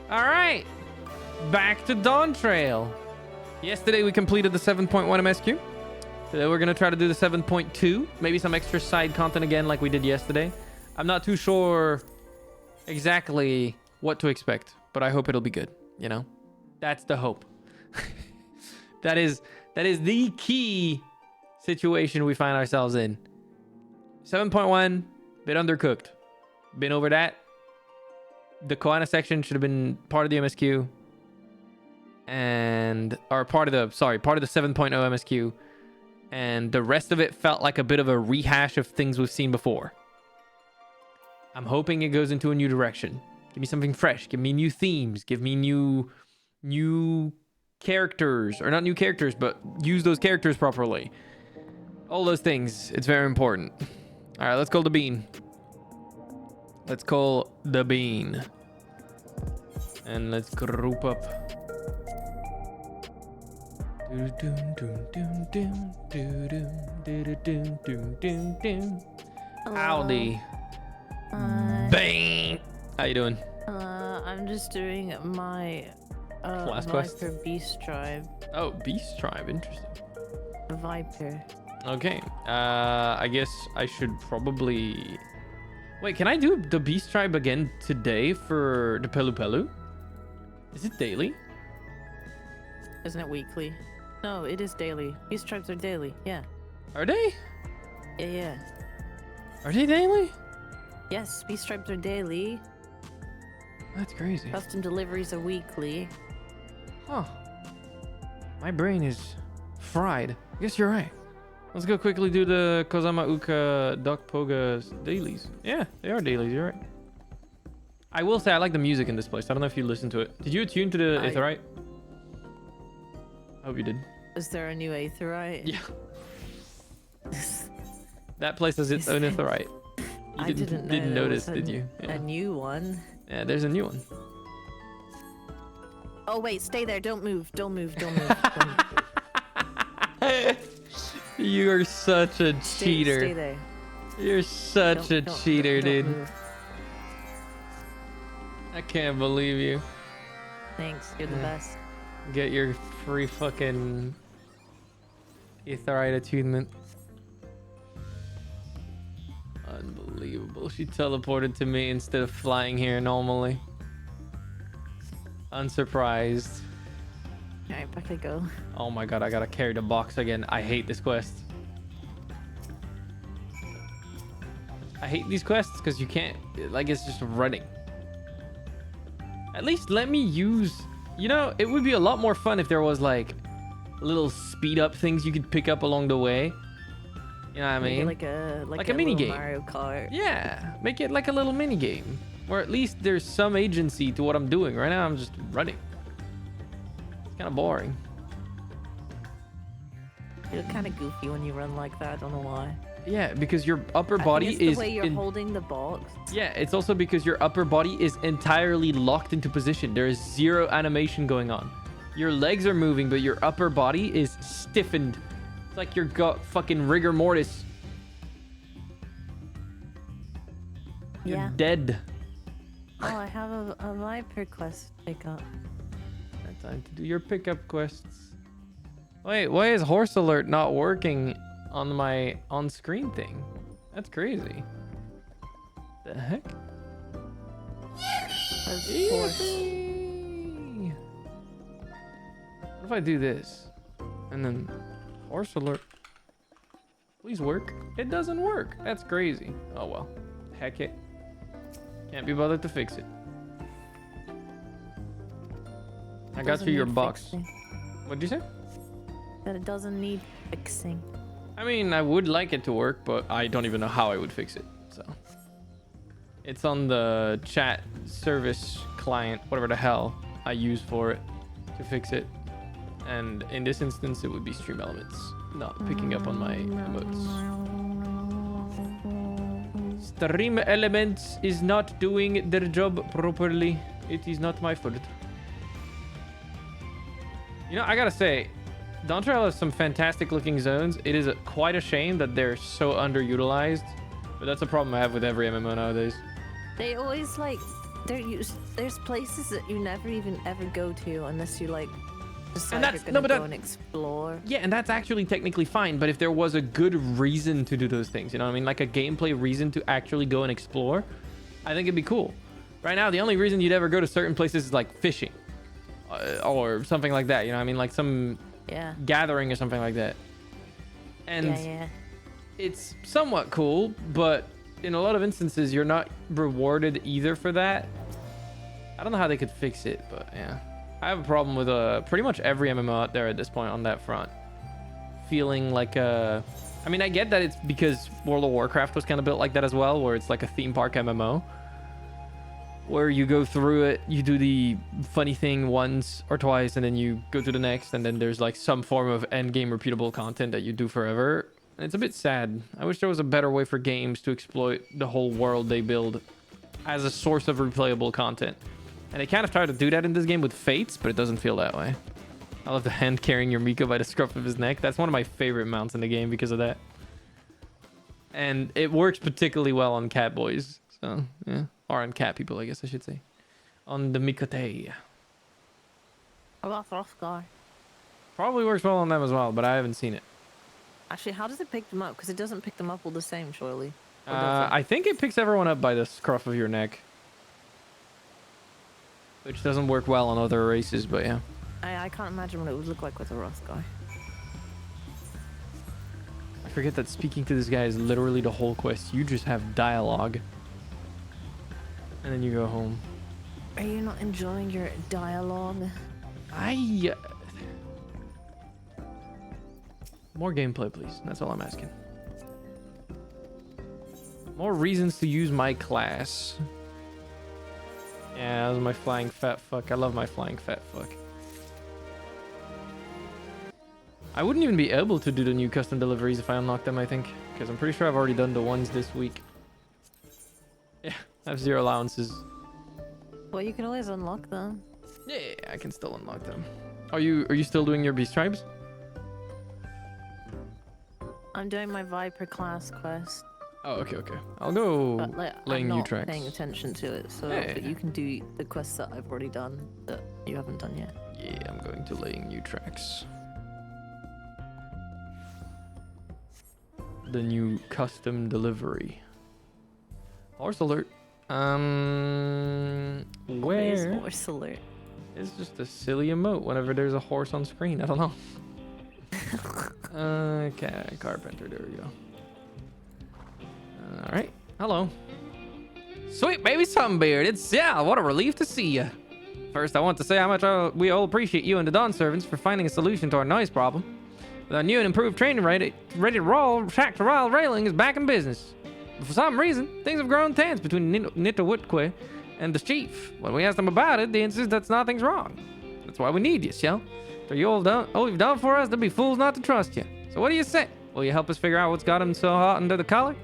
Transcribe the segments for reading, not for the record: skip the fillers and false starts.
All right, back to Dawntrail. Yesterday we completed the 7.1 MSQ. Today we're gonna try to do the 7.2, maybe some extra side content again like we did yesterday. I'm not too sure exactly what to expect, but I hope it'll be good, you know? That's the hope. That is the key situation we find ourselves in. 7.1, bit undercooked. Been over that. The Koana section should have been part of the MSQ. Part of the 7.0 MSQ. And the rest of it felt like a bit of a rehash of things we've seen before. I'm hoping it goes into a new direction. Give me something fresh. Give me new themes. Give me new characters. Or not new characters, but use those characters properly. All those things. It's very important. All right, let's call the bean. Let's call the bean. And let's group up. Howdy. Bang. How you doing? I'm just doing my Last quest? Viper Beast Tribe. Oh, Beast Tribe. Interesting. Viper. Okay. I guess I should probably... Wait, can I do the Beast Tribe again today for the Pelu Pelu? Is it daily? Isn't it weekly? No, it is daily. Beast Tribes are daily. Yeah. Are they? Yeah. Are they daily? Yes, Beast Tribes are daily. That's crazy. Custom deliveries are weekly. Huh. My brain is fried. I guess you're right. Let's go quickly do the Kozama Uka Doc Poga's dailies. Yeah, they are dailies. You're right. I will say I like the music in this place. I don't know if you listened to it. Did you attune to the Aetheryte? I hope you did. Is there a new Aetheryte? Yeah. That place has its own Aetheryte. You didn't notice, did you? Yeah. A new one. Yeah, there's a new one. Oh wait, stay there. Don't move. Don't move. Don't move. You are such a cheater. Stay there. You're such a cheater, dude. Move. I can't believe you. Thanks. You're the best. Get your free fucking Aetheryte attunement. Unbelievable. She teleported to me instead of flying here normally. Unsurprised. Alright, back I go. Oh my god, I gotta carry the box again. I hate this quest. I hate these quests because you can't, like, it's just running. At least let me use, you know, it would be a lot more fun if there was like little speed up things you could pick up along the way. You know what I mean? Like a mini game. Mario Kart. Yeah, make it like a little mini game. Or at least there's some agency to what I'm doing. Right now I'm just running. It's kind of boring. You look kind of goofy when you run like that. I don't know why. Yeah, because your upper body it's is the way you're holding the box. Yeah, it's also because your upper body is entirely locked into position. There is zero animation going on. Your legs are moving, but your upper body is stiffened. It's like you've got fucking rigor mortis. You're dead. Oh, I have a Viper quest to pick up. Time to do your pickup quests. Wait, why is horse alert not working on my on-screen thing? That's crazy. The heck? Yippee! What if I do this and then horse alert? Please work. It doesn't work. That's crazy. Oh well. Heck it. Can't be bothered to fix it. I got you your box. What'd you say? That it doesn't need fixing. I mean, I would like it to work, but I don't even know how I would fix it. So it's on the chat service client, whatever the hell I use for it to fix it. And in this instance, it would be Stream Elements, not picking up on my emotes. Stream Elements is not doing their job properly. It is not my fault. You know, I gotta say, Dawntrail has some fantastic looking zones. It is quite a shame that they're so underutilized, but that's a problem I have with every MMO nowadays. They always like there's places that you never even ever go to unless you like decide that's- you're no, gonna but go and explore. Yeah, and that's actually technically fine, but if there was a good reason to do those things, you know what I mean? Like a gameplay reason to actually go and explore, I think it'd be cool. Right now, the only reason you'd ever go to certain places is like fishing or something like that, you know what I mean? Like some gathering or something like that. And Yeah. it's somewhat cool, but in a lot of instances, you're not rewarded either for that. I don't know how they could fix it, but yeah. I have a problem with pretty much every MMO out there at this point on that front. Feeling like I mean, I get that it's because World of Warcraft was kind of built like that as well, where it's like a theme park MMO. Where you go through it, you do the funny thing once or twice, and then you go to the next, and then there's like some form of endgame repeatable content that you do forever. And it's a bit sad. I wish there was a better way for games to exploit the whole world they build as a source of replayable content. And they kind of try to do that in this game with Fates, but it doesn't feel that way. I love the hand carrying your Miko by the scruff of his neck. That's one of my favorite mounts in the game because of that. And it works particularly well on cat boys. So, yeah. Or on cat people, I guess I should say. On the Mikote. What about Throthgar? Probably works well on them as well, but I haven't seen it. Actually, how does it pick them up? Because it doesn't pick them up all the same, surely. Or does it? I think it picks everyone up by the scruff of your neck. Which doesn't work well on other races, but yeah. I can't imagine what it would look like with a Throthgar. I forget that speaking to this guy is literally the whole quest. You just have dialogue. And then you go home. Are you not enjoying your dialogue? More gameplay, please. That's all I'm asking. More reasons to use my class. Yeah, that was my flying fat fuck. I love my flying fat fuck. I wouldn't even be able to do the new custom deliveries if I unlock them, I think. Because I'm pretty sure I've already done the ones this week. Yeah, I have 0 allowances. Well, you can always unlock them. Yeah, I can still unlock them. Are you still doing your beast tribes? I'm doing my Viper class quest. Oh, okay. I'll go But laying I'm new not tracks. paying attention to it, so Yeah. but you can do the quests that I've already done that you haven't done yet. Yeah, I'm going to laying new tracks. The new custom delivery. Horse alert. Where's Where? Horse Alert? It's just a silly emote whenever there's a horse on screen. I don't know. Okay, carpenter. There we go. All right. Hello. Sweet baby sunbeard. It's Ciel. What a relief to see you. First, I want to say how much we all appreciate you and the Dawn servants for finding a solution to our noise problem. With our new and improved training ready to roll, Shack to Royal Railing is back in business. But for some reason, things have grown tense between Nitawutque and the chief. When we ask them about it, they insist that nothing's wrong. That's why we need you, Ciel. For all you've done for us, they'd be fools not to trust you. So what do you say? Will you help us figure out what's got him so hot under the collar?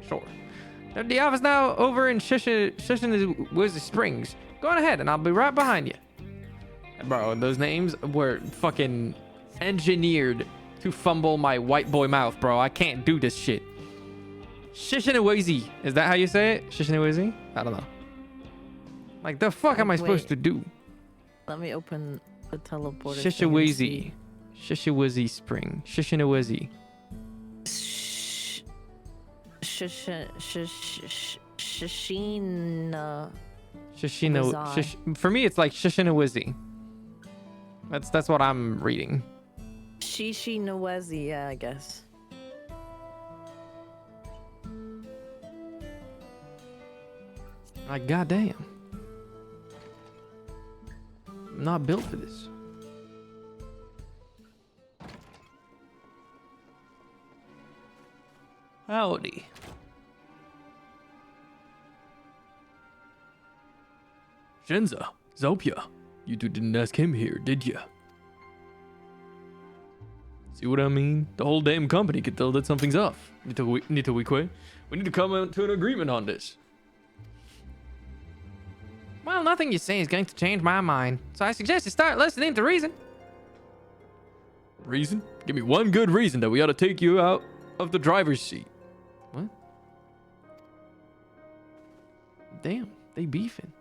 Sure. The office now over in Shishin Springs. Go on ahead and I'll be right behind you. Bro, those names were fucking engineered to fumble my white boy mouth, bro. I can't do this shit. Shishinawezi. Is that how you say it? Shishinawezi? I don't know. Like, the fuck am I supposed to do? Let me open the teleporter. Shishawezi. Shishawezi Spring. Shishinawezi. Shishina. For me, it's like Shishinawezi. That's what I'm reading. Shishinawezi, yeah, I guess. Like, goddamn. I'm not built for this. Howdy. Shenza, Zopia, you two didn't ask him here, did ya? See what I mean? The whole damn company could tell that something's off. Nitawikwe. We need to come to an agreement on this. Well, nothing you say is going to change my mind, so I suggest you start listening to reason. Reason? Give me one good reason that we ought to take you out of the driver's seat. What? Damn, they beefing.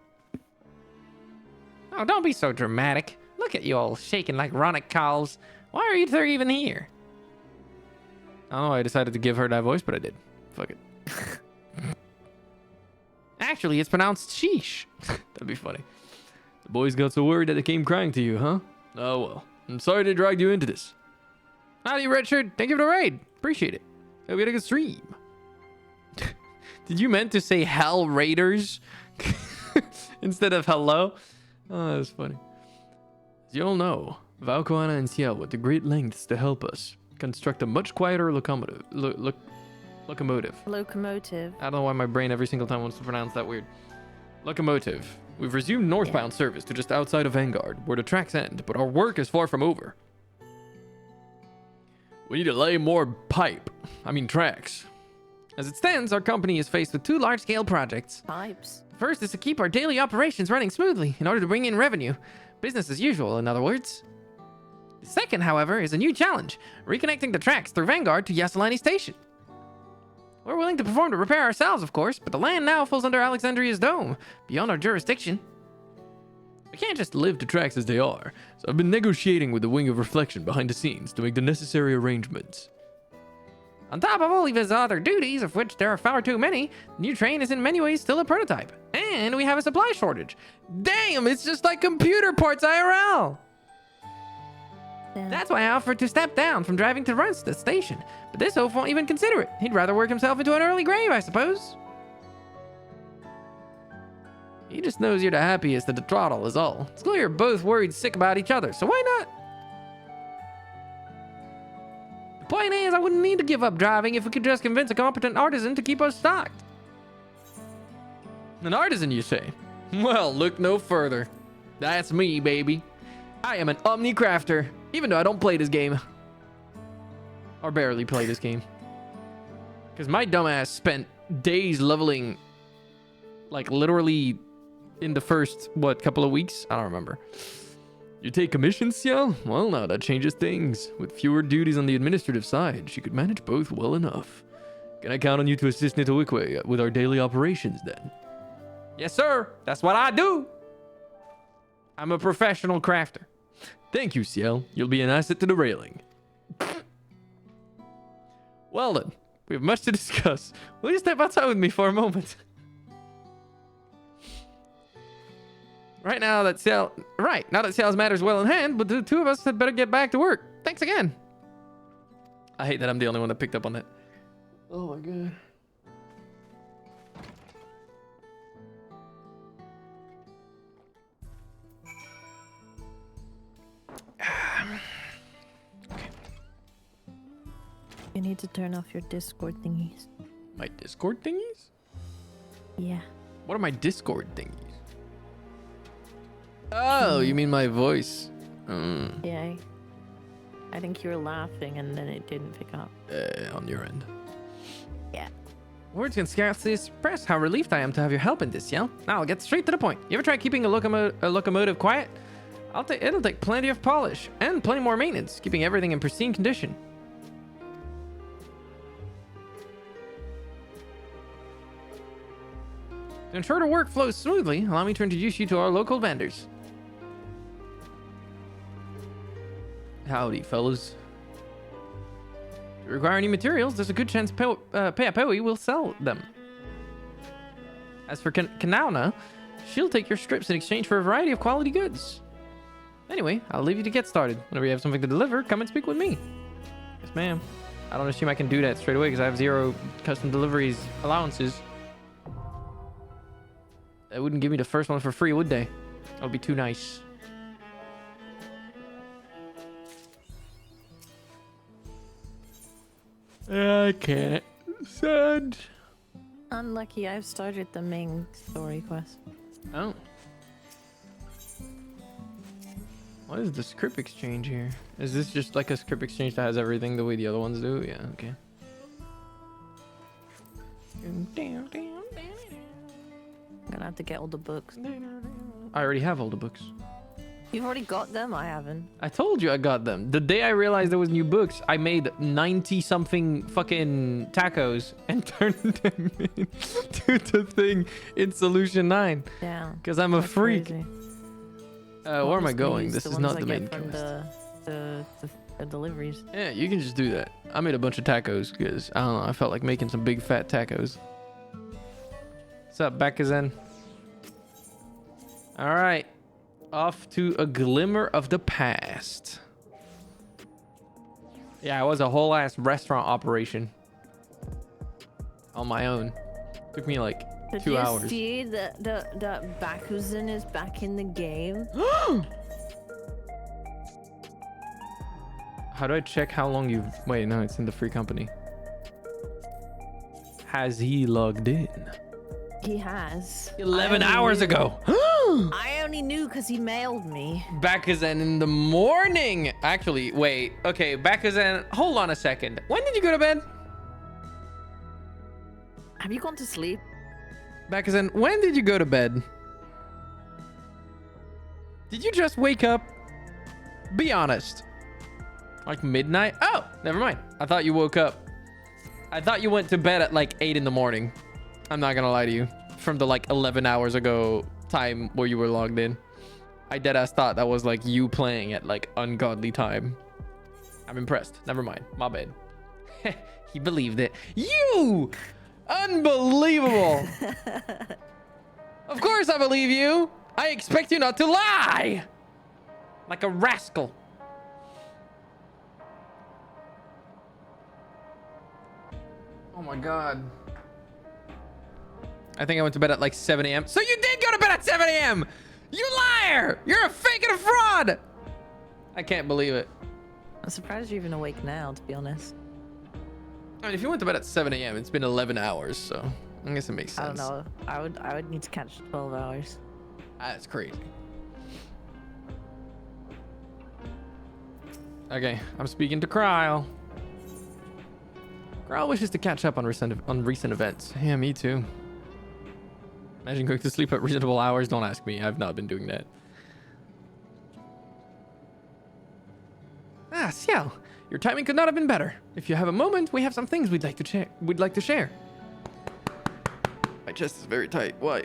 Oh, don't be so dramatic. Look at you all shaking like Ronick Cowls. Why are you three even here? I don't know why I decided to give her that voice, but I did. Fuck it. Actually, it's pronounced sheesh. That'd be funny. The boys got so worried that they came crying to you, huh? Oh well. I'm sorry they dragged you into this. Howdy, Richard. Thank you for the raid. Appreciate it. Hope you had a good stream. Did you meant to say Hell Raiders instead of hello? Oh, that's funny. As you all know, Valkoana and Ciel went to great lengths to help us construct a much quieter locomotive. Locomotive. Locomotive. I don't know why my brain every single time wants to pronounce that weird. Locomotive. We've resumed northbound service to just outside of Vanguard, where the tracks end, but our work is far from over. We need to lay more tracks. As it stands, our company is faced with two large-scale projects. Pipes. The first is to keep our daily operations running smoothly in order to bring in revenue. Business as usual, in other words. The second, however, is a new challenge, reconnecting the tracks through Vanguard to Yasalani Station. We're willing to perform the repair ourselves, of course, but the land now falls under Alexandria's dome, beyond our jurisdiction. We can't just leave the tracks as they are, so I've been negotiating with the Wing of Reflection behind the scenes to make the necessary arrangements. On top of all of his other duties, of which there are far too many, the new train is in many ways still a prototype. And we have a supply shortage. Damn, it's just like computer parts IRL! Yeah. That's why I offered to step down from driving to run the station. But this oaf won't even consider it. He'd rather work himself into an early grave, I suppose. He just knows you're the happiest at the throttle is all. It's clear you're both worried sick about each other, so why not? The point is, I wouldn't need to give up driving if we could just convince a competent artisan to keep us stocked. An artisan, you say? Well, look no further. That's me, baby. I am an omni-crafter, even though I don't play this game. Or barely play this game. Because my dumbass spent days leveling, like literally in the first, couple of weeks? I don't remember. You take commissions, Ciel? Well, now that changes things. With fewer duties on the administrative side, she could manage both well enough. Can I count on you to assist Nitawikwe with our daily operations then? Yes, sir. That's what I do. I'm a professional crafter. Thank you, Ciel. You'll be an asset to the railing. Well then, we have much to discuss. Will you step outside with me for a moment? Now that Ciel's matters well in hand, but the two of us had better get back to work. Thanks again. I hate that I'm the only one that picked up on that. Oh my god. You need to turn off your Discord thingies. My Discord thingies? Yeah. What are my Discord thingies? Oh, you mean my voice? Yeah. I think you were laughing and then it didn't pick up. On your end. Yeah. Words can scarcely express how relieved I am to have your help in this, Ciel. Now I'll get straight to the point. You ever try keeping a locomotive quiet? It'll take plenty of polish and plenty more maintenance, keeping everything in pristine condition. To ensure the work flows smoothly, allow me to introduce you to our local vendors. Howdy, fellas. If you require any materials, there's a good chance Peapoe will sell them. As for Kanauna, she'll take your strips in exchange for a variety of quality goods. Anyway, I'll leave you to get started. Whenever you have something to deliver, come and speak with me. Yes, ma'am. I don't assume I can do that straight away because I have 0 custom deliveries allowances. They wouldn't give me the first one for free, would they? That would be too nice. I can't send. Unlucky, I've started the main story quest. Oh. What is the script exchange here? Is this just like a script exchange that has everything the way the other ones do? Yeah, okay. I'm gonna have to get all the books. I already have all the books. You've already got them? I haven't. I told you I got them. The day I realized there was new books, I made 90-something fucking tacos and turned them into the thing in Solution 9. Yeah. Because I'm a freak. Crazy. Where am I just going? use This the is ones not I the main get from quest. the deliveries. Yeah, you can just do that. I made a bunch of tacos because, I don't know, I felt like making some big fat tacos. What's up, Bakazen? All right. Off to a glimmer of the past. Yeah, it was a whole ass restaurant operation. On my own. Took me like 2 hours. Did you see that Bakuzen is back in the game? How do I check how long you've... Wait, no, it's in the free company. Has he logged in? He has. 11 hours ago. I only knew because he mailed me. Bakazen in the morning. Actually, wait. Okay, Bakazen, hold on a second. When did you go to bed? Have you gone to sleep? Bakazen, when did you go to bed? Did you just wake up? Be honest. Like midnight? Oh, never mind. I thought you woke up. I thought you went to bed at like 8 in the morning. I'm not gonna lie to you. From the like 11 hours ago time where you were logged in. I deadass thought that was like you playing at like ungodly time. I'm impressed. Never mind. My bad. He believed it. You! Unbelievable. Of course I believe you. I expect you not to lie. Like a rascal. Oh my god. I think I went to bed at like 7 a.m. So you did go to bed at 7 a.m. You liar. You're a fake and a fraud. I can't believe it. I'm surprised you're even awake now, to be honest. I mean, if you went to bed at 7 a.m., it's been 11 hours, so I guess it makes sense. I don't know. I would need to catch 12 hours. That's crazy. Okay, I'm speaking to Kryle. Kryle wishes to catch up on recent events. Yeah, me too. Imagine going to sleep at reasonable hours. Don't ask me. I've not been doing that. Ah, Ciel. Your timing could not have been better. If you have a moment, we have some things we'd like to share. My chest is very tight. Why?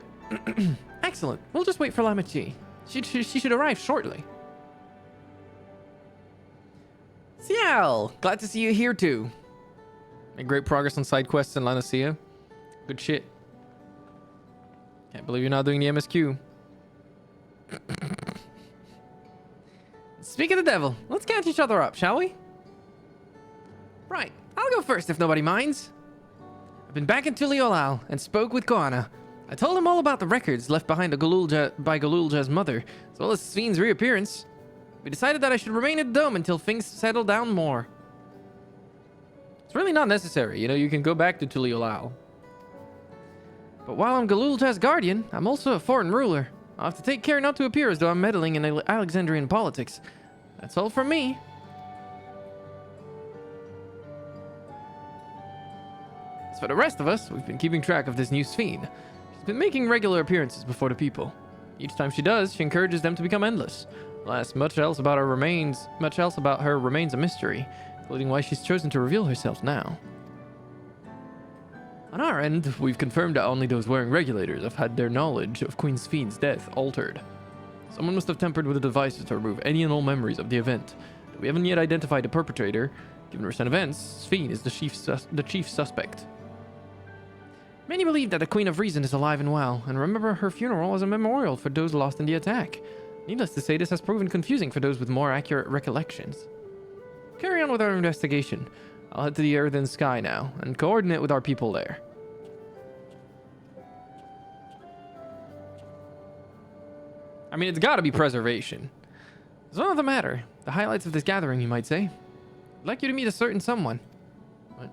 Excellent. We'll just wait for Lamachi. She should arrive shortly. Ciel! Glad to see you here too. Made great progress on side quests in Lanacia. Good shit. Can't believe you're not doing the MSQ. Speak of the devil, let's catch each other up, shall we? Right, I'll go first if nobody minds. I've been back in Tuliolal and spoke with Koana. I told him all about the records left behind by Galulja's mother, as well as Sven's reappearance. We decided that I should remain at the dome until things settle down more. It's really not necessary, you know, you can go back to Tuliolal. But while I'm Galulja's guardian, I'm also a foreign ruler. I'll have to take care not to appear as though I'm meddling in Alexandrian politics. That's all from me. As for the rest of us, we've been keeping track of this new Sven. She's been making regular appearances before the people. Each time she does, she encourages them to become endless. Alas, much else about her remains a mystery, including why she's chosen to reveal herself now. On our end, we've confirmed that only those wearing regulators have had their knowledge of Queen Sven's death altered. Someone must have tampered with the devices to remove any and all memories of the event. Though we haven't yet identified the perpetrator. Given recent events, Sven is the chief suspect. Many believe that the Queen of Reason is alive and well, and remember her funeral as a memorial for those lost in the attack. Needless to say, this has proven confusing for those with more accurate recollections. Carry on with our investigation. I'll head to the Earth and Sky now, and coordinate with our people there. I mean, it's gotta be preservation. It's none of the matter. The highlights of this gathering, you might say. I'd like you to meet a certain someone. What?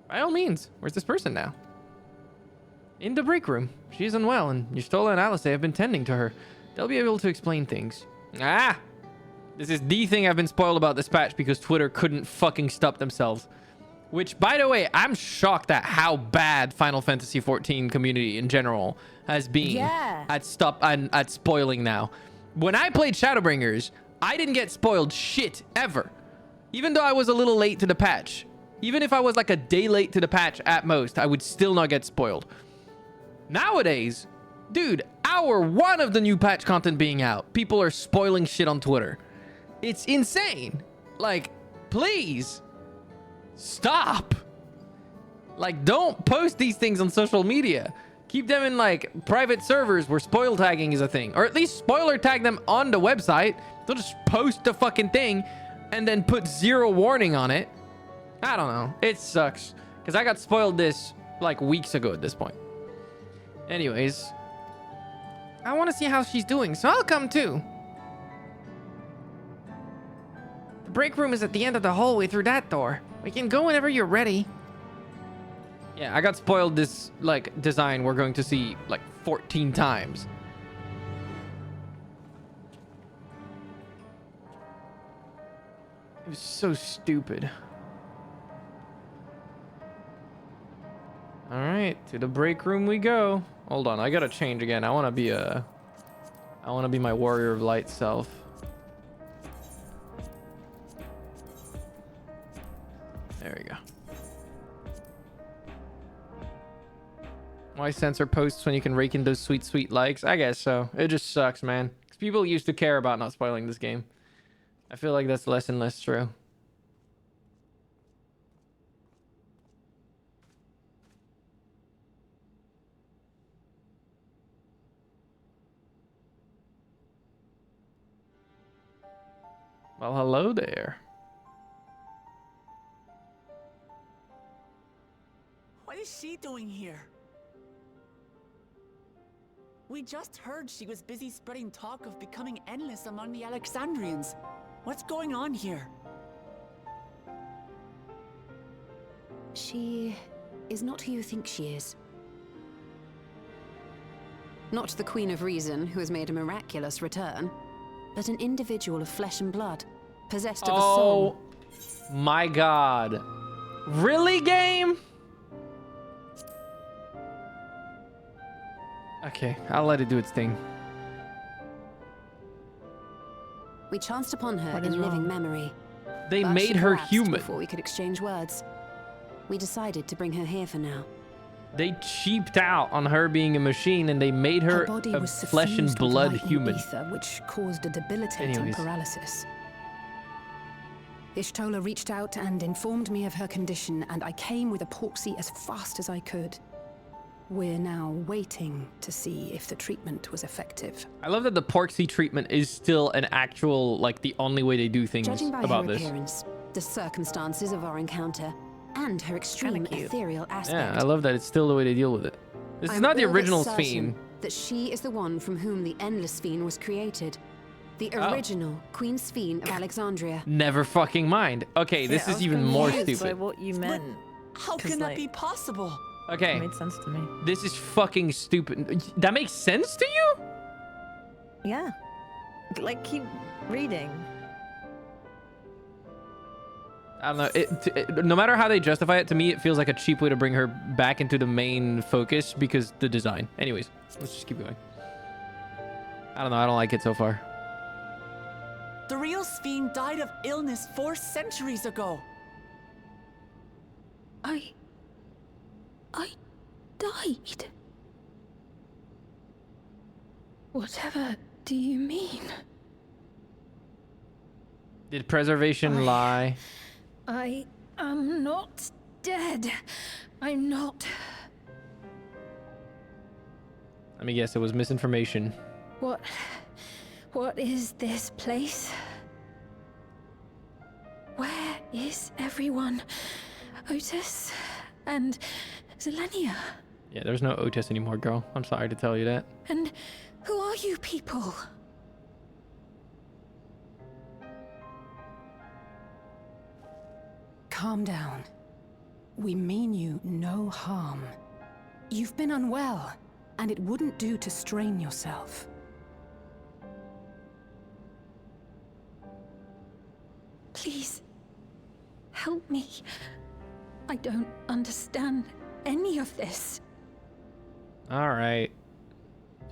By all means, where's this person now? In the break room. She's unwell, and Yustola and Alice have been tending to her. They'll be able to explain things. Ah! This is the thing I've been spoiled about this patch because Twitter couldn't fucking stop themselves. Which, by the way, I'm shocked at how bad Final Fantasy XIV community in general has been at spoiling now. When I played Shadowbringers, I didn't get spoiled shit ever. Even though I was a little late to the patch. Even if I was like a day late to the patch at most, I would still not get spoiled. Nowadays, dude, hour one of the new patch content being out, people are spoiling shit on Twitter. It's insane. Like, please stop. Like, don't post these things on social media. Keep them in like private servers where spoil tagging is a thing, or at least spoiler tag them on the website. Don't just post the fucking thing and then put 0 warning on it. I don't know. It sucks because I got spoiled this like weeks ago at this point. Anyways, I want to see how she's doing, so I'll come too. The break room is at the end of the hallway through that door. We can go whenever you're ready. Yeah, I got spoiled this, like, design we're going to see, like, 14 times. It was so stupid. Alright, to the break room we go. Hold on, I gotta change again. I wanna be my warrior of light self. There we go. Why censor posts when you can rake in those sweet, sweet likes? I guess so. It just sucks, man. Because people used to care about not spoiling this game. I feel like that's less and less true. Well, hello there. What is she doing here? We just heard she was busy spreading talk of becoming endless among the Alexandrians. What's going on here? She is not who you think she is. Not the Queen of Reason, who has made a miraculous return, but an individual of flesh and blood, possessed of a soul. Oh my god. Really, game? Okay, I'll let it do its thing. We chanced upon her What in is living wrong? memory. They but made she her collapsed human. before we could exchange words. We decided to bring her here for now. They cheaped out on her being a machine and they made her body a was flesh and suffused with blood lightning human. ether, which caused a debilitating Anyways. paralysis. Ishtola reached out and informed me of her condition, and I came with a porksy as fast as I could. We're now waiting to see if the treatment was effective. I love that the Porksy treatment is still an actual, like, the only way they do things Judging by about her this. appearance, the circumstances of our encounter, and her extreme cute. ethereal aspect, Yeah, I love that it's still the way they deal with it. This is I'm not the all but original certain Sphere. that she is the one from whom the Endless Sphere was created. The Oh. original Queen Sphere of Alexandria. Never fucking mind. Okay, this Yeah, I is was even more confused by stupid. what you meant. How 'Cause, can that like- be possible? It Okay, made sense to me. this is fucking stupid. That makes sense to you? Yeah. Like, keep reading. I don't know. No matter how they justify it, to me, it feels like a cheap way to bring her back into the main focus because the design. Anyways, let's just keep going. I don't know. I don't like it so far. The real Sphere died of illness 4 centuries ago. I died. Whatever do you mean? Did preservation lie? I am not dead. I'm not. Let me guess. It was misinformation. What is this place? Where is everyone? Otis and Zelenia? Yeah, there's no Otis anymore, girl. I'm sorry to tell you that. And who are you people? Calm down. We mean you no harm. You've been unwell, and it wouldn't do to strain yourself. Please, help me. I don't understand any of this. All right.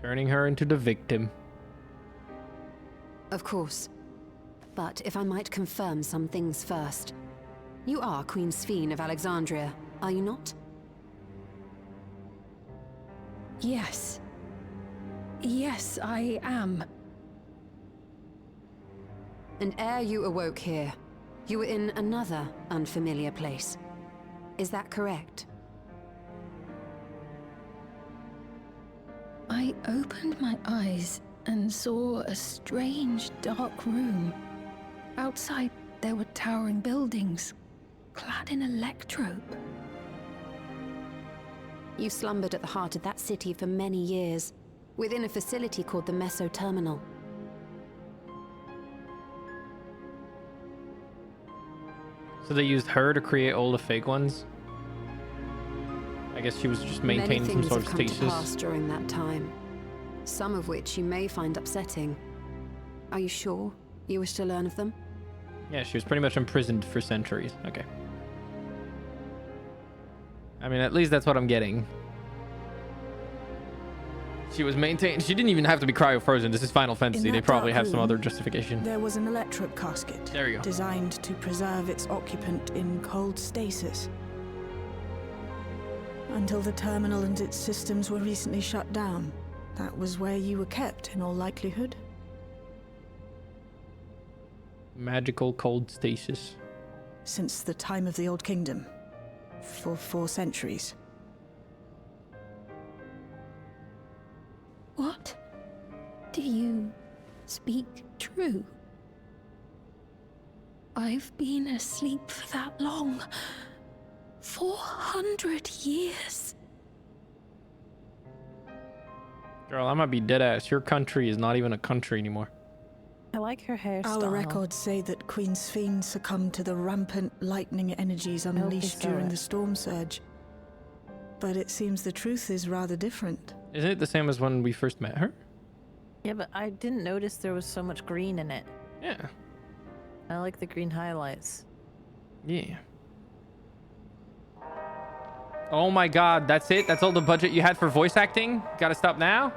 Turning her into the victim. Of course. But if I might confirm some things first. You are Queen Sphere of Alexandria, are you not? Yes. Yes, I am. And ere you awoke here, you were in another unfamiliar place. Is that correct? I opened my eyes and saw a strange, dark room. Outside, there were towering buildings, clad in electrope. You slumbered at the heart of that city for many years, within a facility called the Meso Terminal. So they used her to create all the fake ones? I guess she was just maintaining some sort of Many things have come to pass stasis. during that time, some of which you may find upsetting. Are you sure you wish to learn of them? Yeah, she was pretty much imprisoned for centuries. Okay. I mean, at least that's what I'm getting. She was maintained. She didn't even have to be cryo-frozen. This is Final Fantasy. In They that probably dark have some room, other justification. There was an electric casket. There you go. Designed to preserve its occupant in cold stasis. Until the terminal and its systems were recently shut down. That was where you were kept, in all likelihood. Magical cold stasis. Since the time of the Old Kingdom. For 4 centuries. What? Do you speak true? I've been asleep for that long. 400 years. Girl, I might be dead ass. Your country is not even a country anymore. I like her hairstyle. Our records say that Queen Ciel succumbed to the rampant lightning energies unleashed saw during it. the storm surge. But it seems the truth is rather different. Isn't it the same as when we first met her? Yeah, but I didn't notice there was so much green in it. Yeah. I like the green highlights. Yeah. Oh my god, that's it? That's all the budget you had for voice acting? Gotta stop now?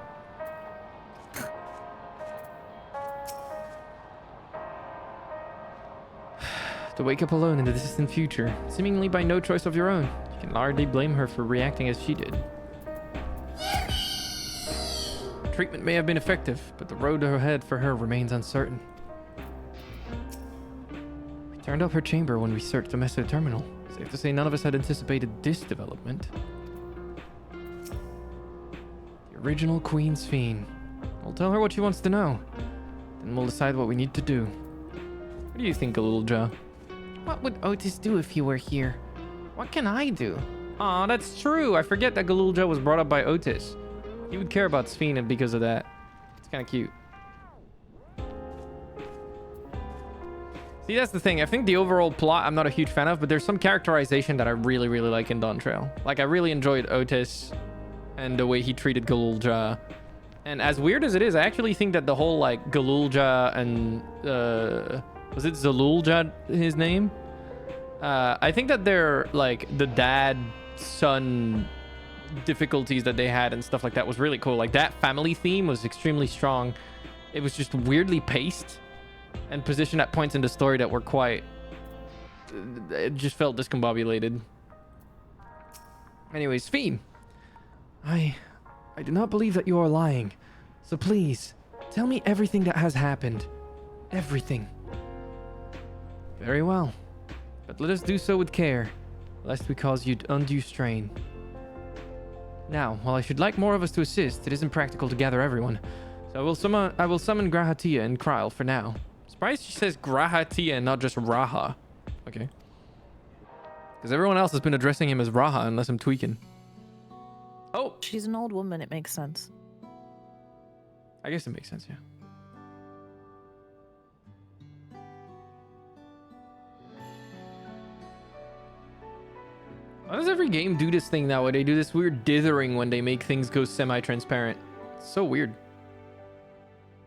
To wake up alone in the distant future, seemingly by no choice of your own, you can hardly blame her for reacting as she did. Treatment may have been effective, but the road ahead for her remains uncertain. We turned up her chamber when we searched the Meso Terminal. Safe to say none of us had anticipated this development. The original Queen's Fiend. We'll tell her what she wants to know. Then we'll decide what we need to do. What do you think, Galulja? What would Otis do if he were here? What can I do? Aw, that's true. I forget that Galulja was brought up by Otis. He would care about Sphene because of that. It's kind of cute. See, that's the thing. I think the overall plot I'm not a huge fan of, but there's some characterization that I really, really like in Dawntrail. Like, I really enjoyed Otis and the way he treated Galulja. And as weird as it is, I actually think that the whole, like, Galulja and, was it Zalulja, his name? I think that they're, like, the dad-son difficulties that they had and stuff like that was really cool. Like, that family theme was extremely strong. It was just weirdly paced and positioned at points in the story that were quite... It just felt discombobulated. Anyways, Sphene. I do not believe that you are lying. So please, tell me everything that has happened. Everything. Very well. But let us do so with care, lest we cause you undue strain. Now, while I should like more of us to assist, it isn't practical to gather everyone. So I will summon Grahatia and Kryl for now. Surprised she says Grahatia and not just Raha. Okay. Because everyone else has been addressing him as Raha unless I'm tweaking. Oh! She's an old woman, it makes sense. I guess it makes sense, yeah. Why does every game do this thing now where they do this weird dithering when they make things go semi-transparent? It's so weird.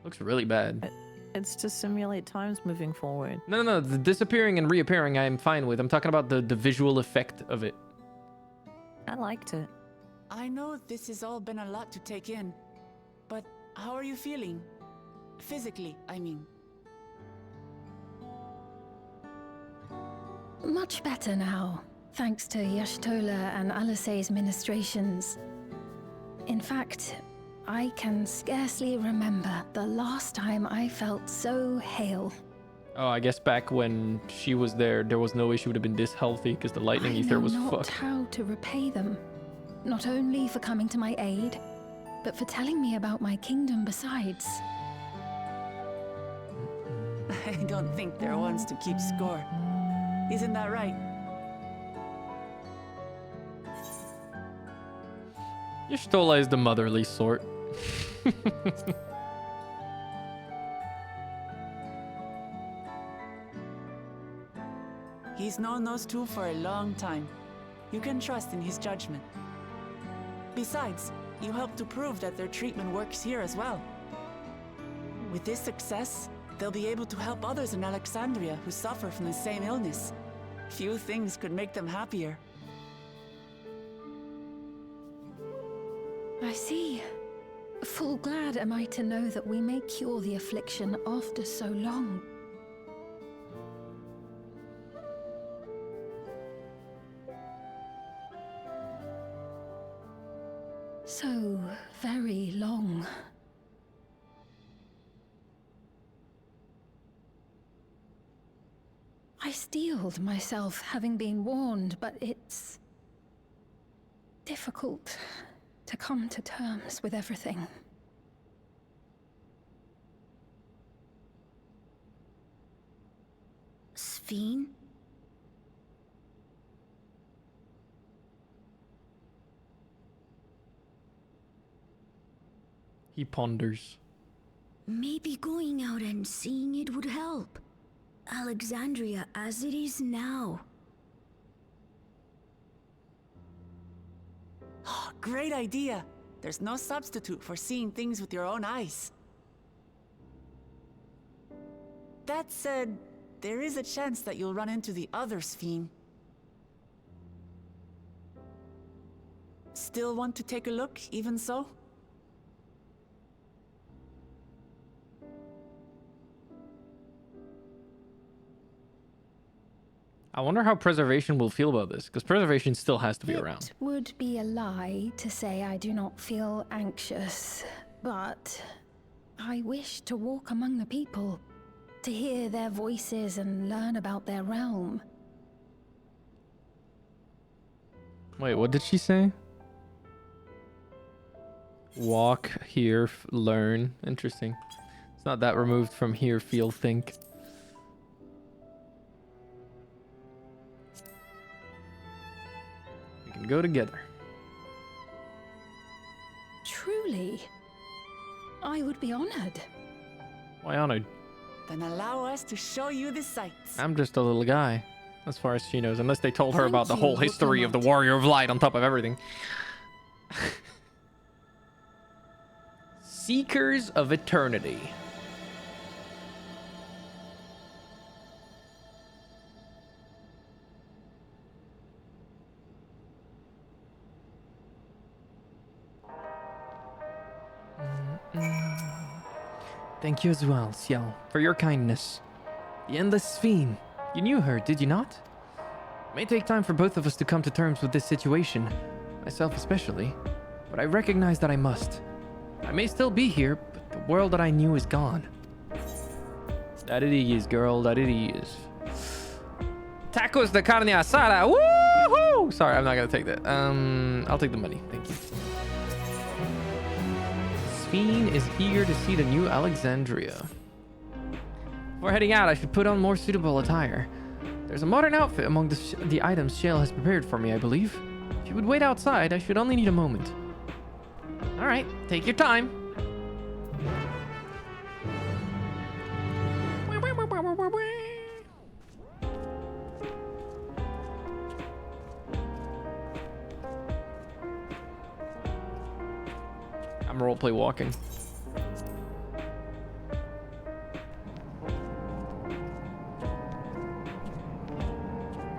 Looks really bad. It's to simulate times moving forward. No. The disappearing and reappearing I'm fine with. I'm talking about the visual effect of it. I liked it. I know this has all been a lot to take in, but how are you feeling? Physically, I mean. Much better now, thanks to Yashtola and Alisei's ministrations. In fact, I can scarcely remember the last time I felt so hale. Oh, I guess back when she was there was no way she would have been this healthy because the lightning I ether know was not fucked. how to repay them, not only for coming to my aid, but for telling me about my kingdom besides. I don't think they're ones to keep score. Isn't that right? Y'shtola is the motherly sort. He's known those two for a long time. You can trust in his judgment. Besides, you helped to prove that their treatment works here as well. With this success, they'll be able to help others in Alexandria who suffer from the same illness. Few things could make them happier. I see. Full glad am I to know that we may cure the affliction after so long. So very long. I steeled myself, having been warned, but it's difficult to come to terms with everything. Sphene? He ponders. Maybe going out and seeing it would help. Alexandria as it is now. Great idea! There's no substitute for seeing things with your own eyes. That said, there is a chance that you'll run into the other Sphene. Still want to take a look, even so? I wonder how Preservation will feel about this, because Preservation still has to be around. It would be a lie to say I do not feel anxious, but I wish to walk among the people, to hear their voices and learn about their realm. Wait, what did she say? Walk, hear, learn. Interesting. It's not that removed from hear, feel, think. We can go together. Truly, I would be honored. Why honored? Then allow us to show you the sights. I'm just a little guy, as far as she knows, unless they told her Thank about the you, whole history of the Lieutenant. Warrior of Light on top of everything. Seekers of Eternity. Thank you as well, Ciel, for your kindness. The Endless Sphene. You knew her, did you not? It may take time for both of us to come to terms with this situation, myself especially, but I recognize that I must. I may still be here, but the world that I knew is gone. That it is, girl, that it is. Tacos de carne asada, woohoo! Sorry, I'm not gonna take that. I'll take the money, thank you. Sphene is eager to see the new Alexandria. Before heading out, I should put on more suitable attire. There's a modern outfit among the items Ciel has prepared for me, I believe. If you would wait outside, I should only need a moment. All right, take your time. I'm roleplay walking.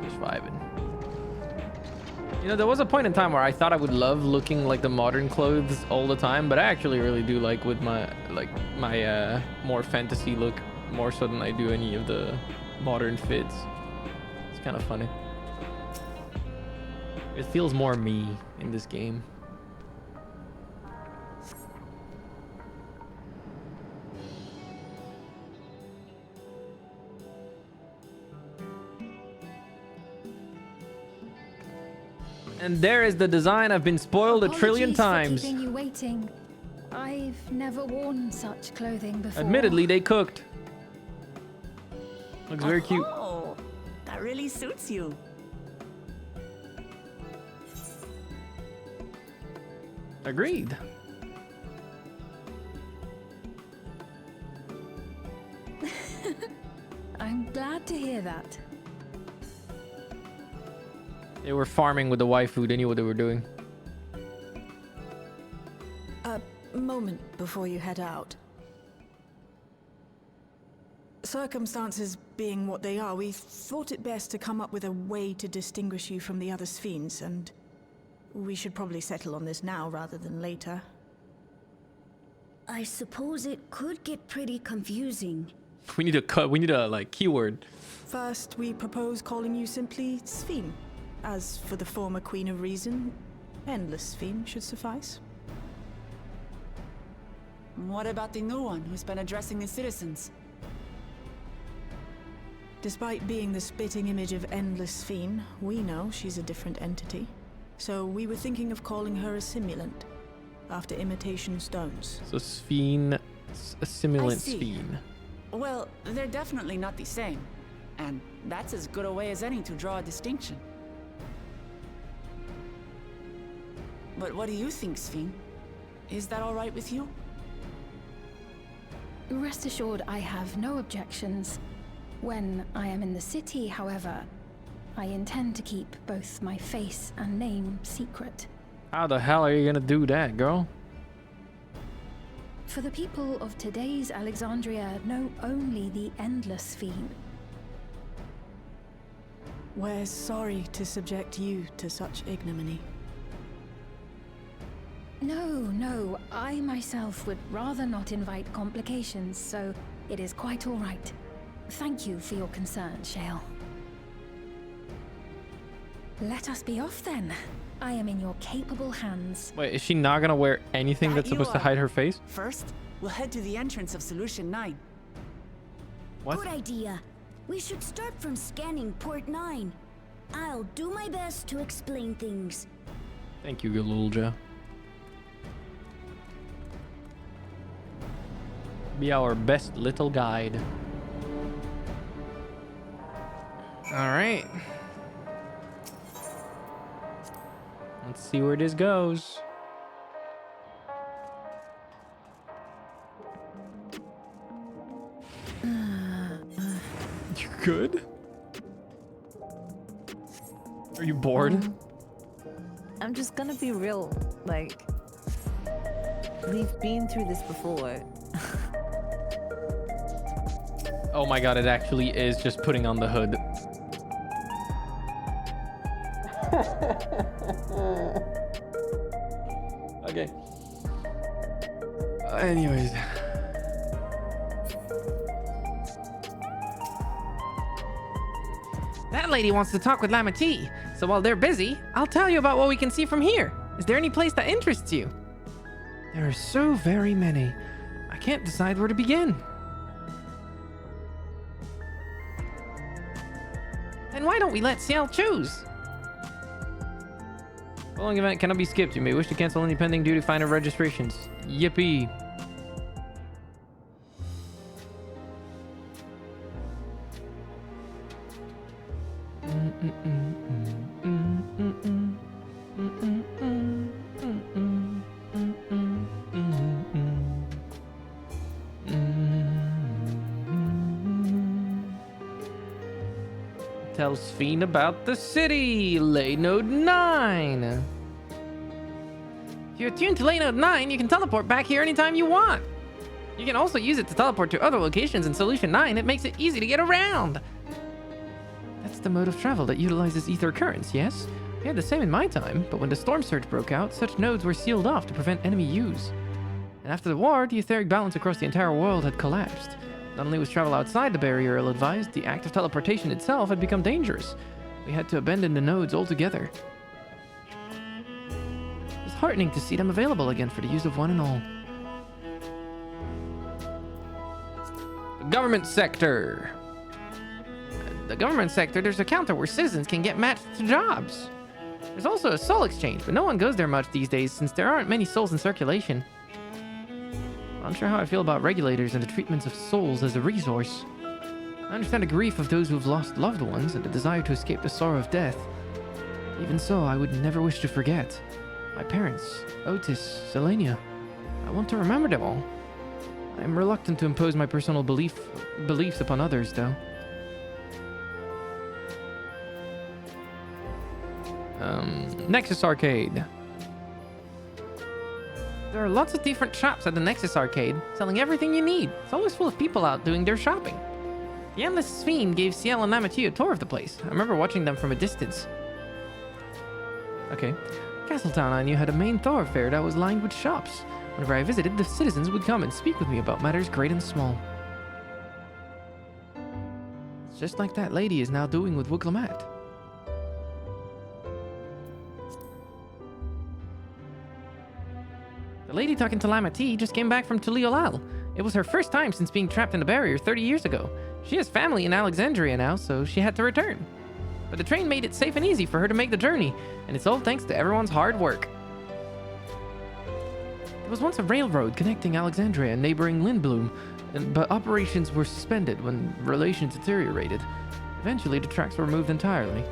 Just vibing. You know, there was a point in time where I thought I would love looking like the modern clothes all the time, but I actually really do like with my more fantasy look more so than I do any of the modern fits. It's kind of funny. It feels more me in this game. And there is the design. I've been spoiled a trillion Apologies times. for keeping you waiting. I've never worn such clothing before. Admittedly, they cooked. Looks very cute. Oh, that really suits you. Agreed. I'm glad to hear that. They were farming with the waifu. They knew what they were doing. A moment before you head out. Circumstances being what they are, we thought it best to come up with a way to distinguish you from the other Sphenes, and we should probably settle on this now rather than later. I suppose it could get pretty confusing. We need a cut. We need a like keyword. First, we propose calling you simply Sphene. As for the former Queen of Reason, Endless Sphene should suffice. What about the new one who's been addressing the citizens? Despite being the spitting image of Endless Sphene, we know she's a different entity. So we were thinking of calling her a simulant, after imitation stones. So Sphene, a simulant I see. Sphene. Well, they're definitely not the same. And that's as good a way as any to draw a distinction. But what do you think, Sphene? Is that all right with you? Rest assured, I have no objections. When I am in the city, however, I intend to keep both my face and name secret. How the hell are you gonna do that, girl? For the people of today's Alexandria know only the Endless Sphene. We're sorry to subject you to such ignominy. No, I myself would rather not invite complications, so it is quite all right. Thank you for your concern, Ciel. Let us be off then. I am in your capable hands. Wait, is she not gonna wear anything That that's you supposed to are. hide her face? First, we'll head to the entrance of Solution 9. What? Good idea. We should start from scanning Port 9. I'll do my best to explain things. Thank you, Galulja. Be our best little guide. All right. Let's see where this goes. You good? Are you bored? I'm just gonna be real. Like, we've been through this before. Oh my god, it actually is just putting on the hood. Okay. Anyways. That lady wants to talk with Lamati. So while they're busy, I'll tell you about what we can see from here. Is there any place that interests you? There are so very many. I can't decide where to begin. Then why don't we let Ciel choose? Following event cannot be skipped. You may wish to cancel any pending duty finder registrations. Yippee. Tell Sphene about the city. Lay Node 9. If you're tuned to Lay Node 9, you can teleport back here anytime you want. You can also use it to teleport to other locations in Solution 9. It makes it easy to get around. That's the mode of travel that utilizes ether currents, yes? We had the same in my time, but when the storm surge broke out, such nodes were sealed off to prevent enemy use. And after the war, the etheric balance across the entire world had collapsed. Not only was travel outside the barrier ill-advised, the act of teleportation itself had become dangerous. We had to abandon the nodes altogether. It's heartening to see them available again for the use of one and all. The government sector. The government sector, there's a counter where citizens can get matched to jobs. There's also a soul exchange, but no one goes there much these days since there aren't many souls in circulation. I'm not sure how I feel about regulators and the treatments of souls as a resource. I understand the grief of those who've lost loved ones and the desire to escape the sorrow of death. Even so, I would never wish to forget. My parents, Otis, Selenia. I want to remember them all. I am reluctant to impose my personal beliefs upon others, though. Nexus Arcade. There are lots of different shops at the Nexus Arcade, selling everything you need. It's always full of people out doing their shopping. The Endless Fiend gave Ciel and Namati a tour of the place. I remember watching them from a distance. Okay. Castletown, I knew, had a main thoroughfare that was lined with shops. Whenever I visited, the citizens would come and speak with me about matters great and small. It's just like that lady is now doing with Wuglamat. The lady talking to Lamati just came back from Tuliolal. It was her first time since being trapped in the barrier 30 years ago. She has family in Alexandria now, so she had to return. But the train made it safe and easy for her to make the journey, and it's all thanks to everyone's hard work. There was once a railroad connecting Alexandria and neighboring Lindblom, but operations were suspended when relations deteriorated. Eventually, the tracks were moved entirely.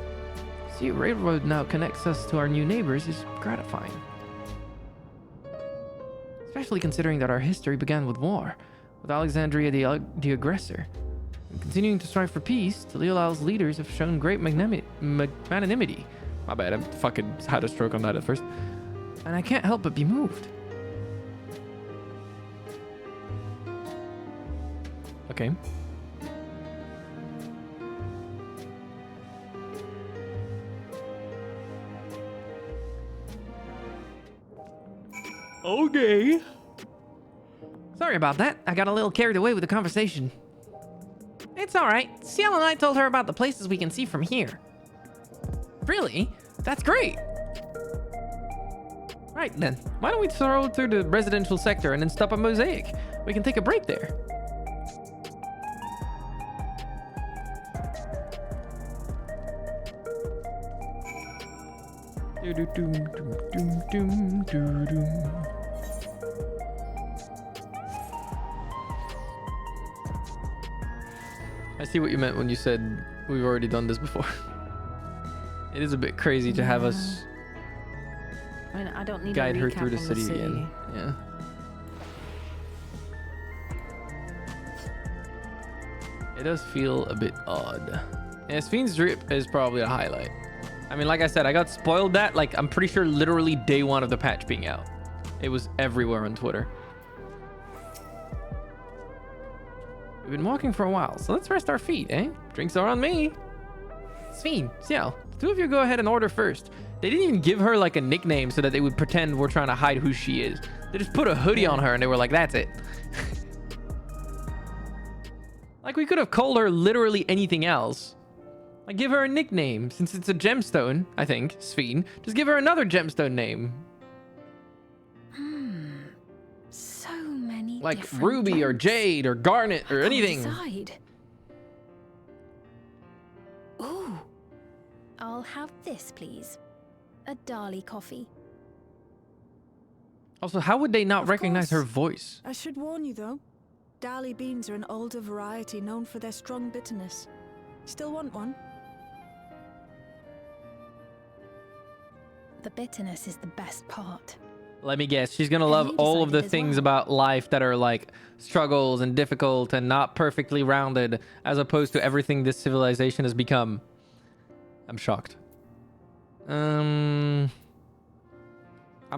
See, a railroad now connects us to our new neighbors is gratifying. Especially considering that our history began with war, with Alexandria the aggressor. And continuing to strive for peace, Tulialal's leaders have shown great magnanimity. My bad, I fucking had a stroke on that at first. And I can't help but be moved. Okay. Okay. Sorry about that. I got a little carried away with the conversation. It's alright. Ciel and I told her about the places we can see from here. Really? That's great. Right then. Why don't we throw through the residential sector and then stop at Mosaic? We can take a break there. I see what you meant when you said we've already done this before. It is a bit crazy to have us I mean, I don't need guide a her recap through the on city again. Yeah. It does feel a bit odd. Yeah, Sphyn's drip is probably a highlight. I mean, like I said, I got spoiled that, like, I'm pretty sure literally day one of the patch being out. It was everywhere on Twitter. We've been walking for a while, so let's rest our feet, eh? Drinks are on me. Sphyn, Ciel, the two of you go ahead and order first. They didn't even give her, like, a nickname so that they would pretend we're trying to hide who she is. They just put a hoodie on her and they were like, that's it. Like, we could have called her literally anything else. Like, give her a nickname. Since it's a gemstone, I think, Sphyn. Just give her another gemstone name. So many Like different Ruby or gems. Jade or Garnet or I can't anything. decide. Ooh. I'll have this, please. A Dali coffee. Also, how would they not Of recognize her course. voice? I should warn you, though. Dali beans are an older variety known for their strong bitterness. Still want one? The bitterness is the best part. Let me guess. She's gonna love you all of the decided as things well. about life that are like struggles and difficult and not perfectly rounded, as opposed to everything this civilization has become. I'm shocked. I'm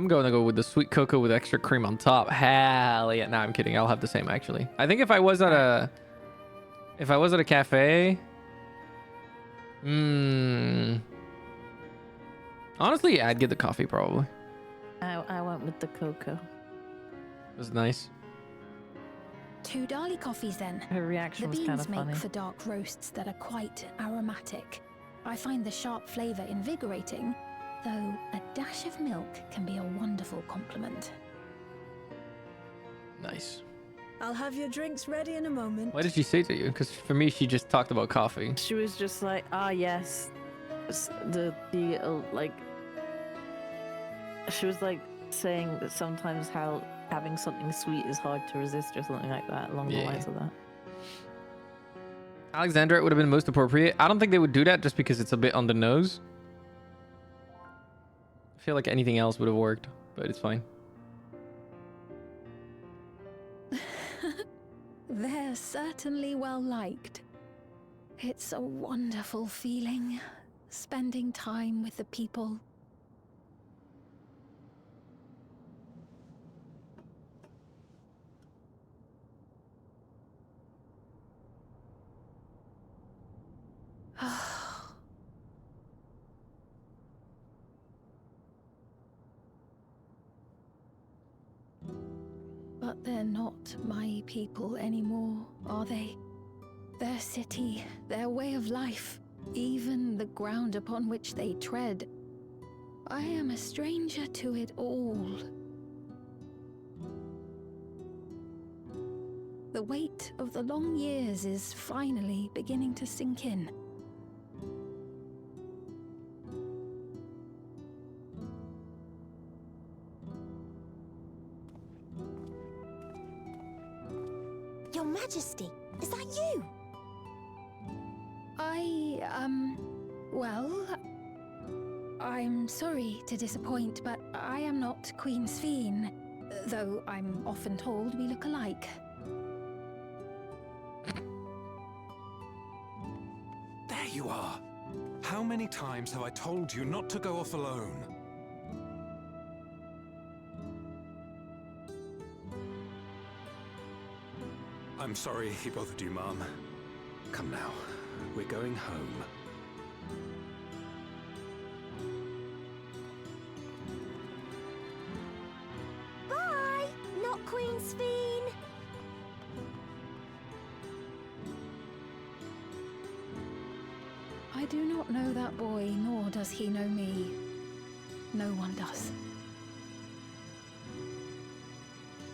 gonna go with the sweet cocoa with extra cream on top. Hell yeah. Nah, I'm kidding. I'll have the same actually. I think if I was at a cafe, honestly, yeah, I'd get the coffee probably. I went with the cocoa. It was nice. 2 Dali coffees then. Her reaction The was kind beans of make funny. for dark roasts that are quite aromatic. I find the sharp flavor invigorating, though a dash of milk can be a wonderful complement. Nice. I'll have your drinks ready in a moment. What did she say to you? Because for me, she just talked about coffee. She was just like, ah, yes, the like She was like saying that sometimes how having something sweet is hard to resist or something like that, along the lines of that. Alexandria would have been most appropriate. I don't think they would do that just because it's a bit on the nose. I feel like anything else would have worked, but it's fine. They're certainly well liked. It's a wonderful feeling, spending time with the people. But they're not my people anymore, are they? Their city, their way of life, even the ground upon which they tread. I am a stranger to it all. The weight of the long years is finally beginning to sink in. Your Majesty, is that you? Well, I'm sorry to disappoint, but I am not Queen Ciel, though I'm often told we look alike. There you are. How many times have I told you not to go off alone? I'm sorry he bothered you, Mom. Come now, we're going home. Bye, not Queen Ciel. I do not know that boy, nor does he know me. No one does.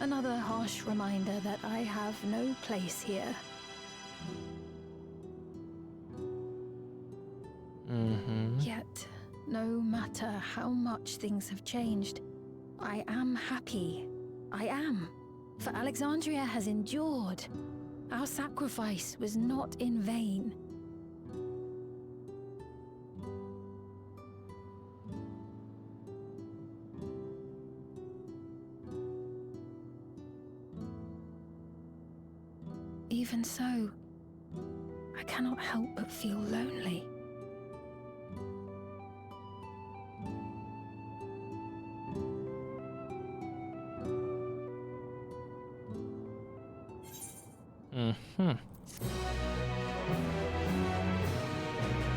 Another harsh reminder that I have no place here. Yet, no matter how much things have changed, I am happy. I am. For Alexandria has endured. Our sacrifice was not in vain. Even so, I cannot help but feel lonely.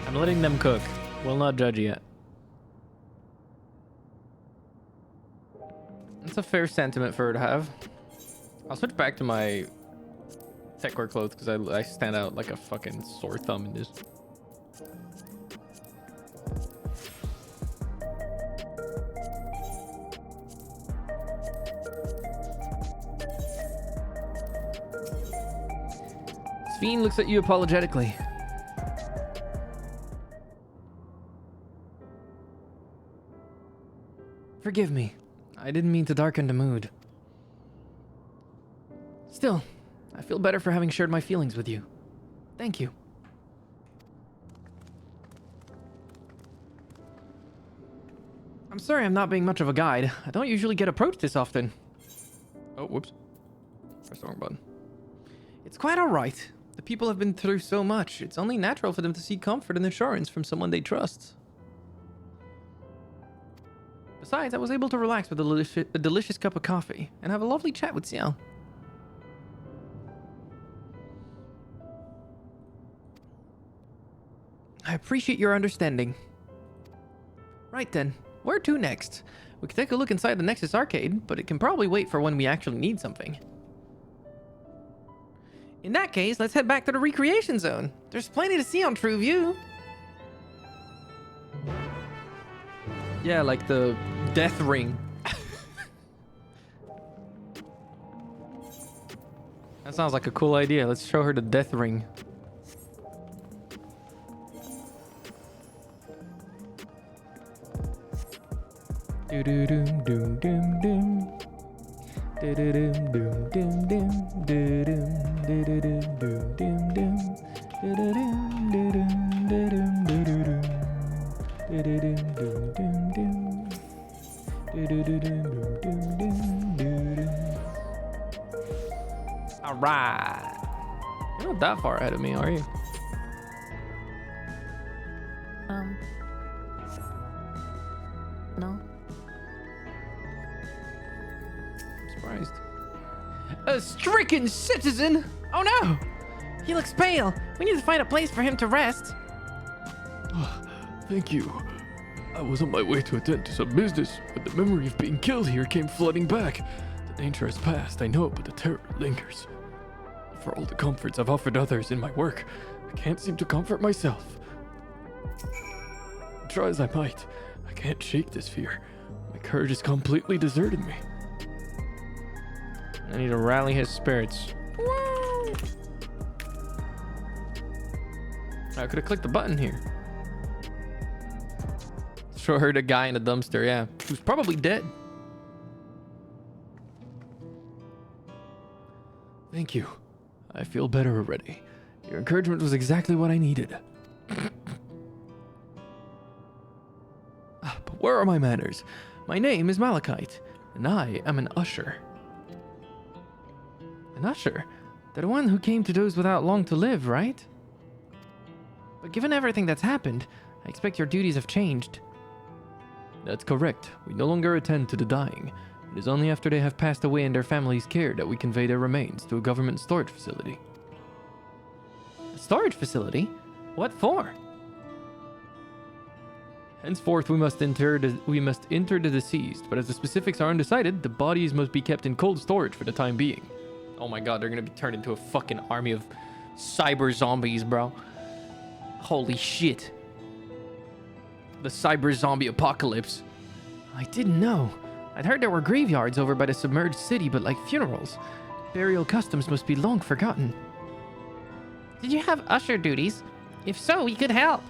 I'm letting them cook. Will not judge yet. That's a fair sentiment for her to have. I'll switch back to my techwear clothes because I stand out like a fucking sore thumb in this. Sven looks at you apologetically. Forgive me. I didn't mean to darken the mood. Still, I feel better for having shared my feelings with you. Thank you. I'm sorry I'm not being much of a guide. I don't usually get approached this often. Oh, whoops. Pressed the wrong button. It's quite alright. The people have been through so much. It's only natural for them to seek comfort and assurance from someone they trust. Besides, I was able to relax with a delicious cup of coffee and have a lovely chat with Ciel. I appreciate your understanding. Right then, where to next? We could take a look inside the Nexus arcade, but it can probably wait for when we actually need something. In that case, let's head back to the recreation zone. There's plenty to see on True View. Yeah, like the death ring. That sounds like a cool idea. Let's show her the death ring. Do do doom doom doom doom. Do do doom doom doom doom. Do doom do do doom doom doom doom. Do do doom do doom do doom do do doom. Do do doom doom doom doom. Do do do doom doom doom doom do doom. All right. You're not that far ahead of me, are you? No. Surprised. A stricken citizen? Oh no! He looks pale. We need to find a place for him to rest. Thank you. I was on my way to attend to some business, but the memory of being killed here came flooding back. The danger has passed, I know, but the terror lingers. For all the comforts I've offered others in my work, I can't seem to comfort myself. Try as I might, I can't shake this fear. My courage has completely deserted me. I need to rally his spirits. Woo! I could have clicked the button here. Sure heard a guy in a dumpster, yeah. Who's probably dead. Thank you. I feel better already. Your encouragement was exactly what I needed. But where are my manners? My name is Malachite, and I am an usher. An usher? They're the one who came to those without long to live, right? But given everything that's happened, I expect your duties have changed. That's correct. We no longer attend to the dying. It is only after they have passed away in their family's care that we convey their remains to a government storage facility. A storage facility? What for? Henceforth, we must enter the deceased, but as the specifics are undecided, the bodies must be kept in cold storage for the time being. Oh my god, they're gonna be turned into a fucking army of cyber zombies, bro. Holy shit. The cyber zombie apocalypse. I didn't know. I'd heard there were graveyards over by the submerged city, but like funerals, burial customs must be long forgotten. Did you have usher duties? If so, we could help.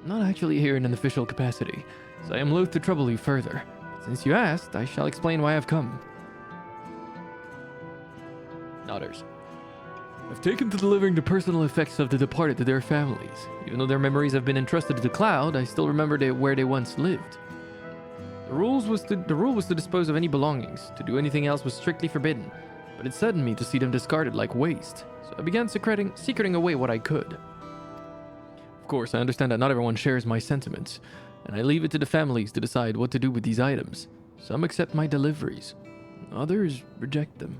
Not actually here in an official capacity, so I am loath to trouble you further. Since you asked, I shall explain why I've come. Nodders. I've taken to delivering the personal effects of the departed to their families. Even though their memories have been entrusted to the cloud, I still remember where they once lived. The rule was to dispose of any belongings. To do anything else was strictly forbidden, but it saddened me to see them discarded like waste, so I began secreting away what I could. Of course, I understand that not everyone shares my sentiments, and I leave it to the families to decide what to do with these items. Some accept my deliveries, others reject them.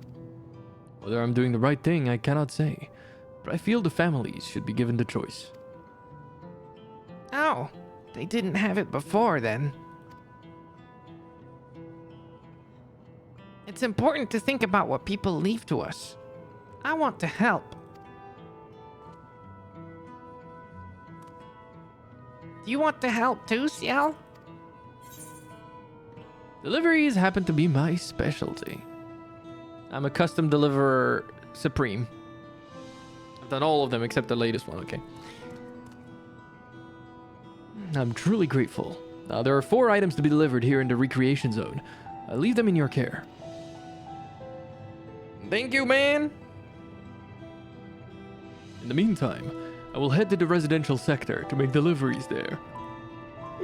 Whether I'm doing the right thing, I cannot say, but I feel the families should be given the choice. Oh, they didn't have it before then. It's important to think about what people leave to us. I want to help. Do you want to help too, Ciel? Deliveries happen to be my specialty. I'm a custom deliverer supreme. I've done all of them except the latest one, okay. I'm truly grateful. There are 4 items to be delivered here in the recreation zone. I leave them in your care. Thank you, man. In the meantime, I will head to the residential sector to make deliveries there.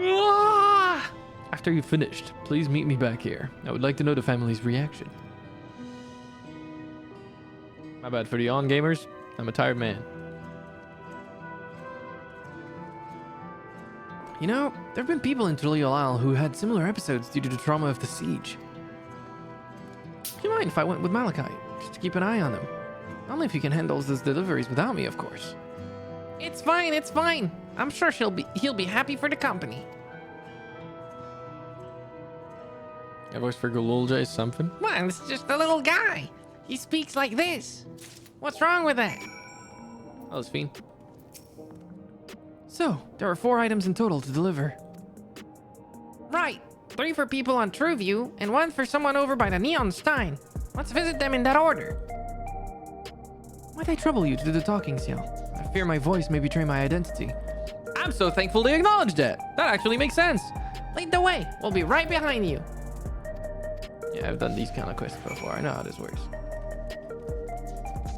Ah! After you've finished, please meet me back here. I would like to know the family's reaction. My bad for the on-gamers. I'm a tired man. You know, there have been people in Tulio Isle who had similar episodes due to the trauma of the siege. Do you mind if I went with Malachite? Just to keep an eye on them. Only if you can handle those deliveries without me, of course. It's fine, it's fine. I'm sure he'll be happy for the company. That voice for Golulja is something? Well, it's just a little guy. He speaks like this. What's wrong with that? Oh, it's fine. So, there are 4 items in total to deliver. Right. 3 for people on Trueview, and 1 for someone over by the Neon Stein. Let's visit them in that order. Why'd I trouble you to do the talking, Ciel? I fear my voice may betray my identity. I'm so thankful they acknowledged that. That actually makes sense. Lead the way. We'll be right behind you. Yeah, I've done these kind of quests before. I know how this works.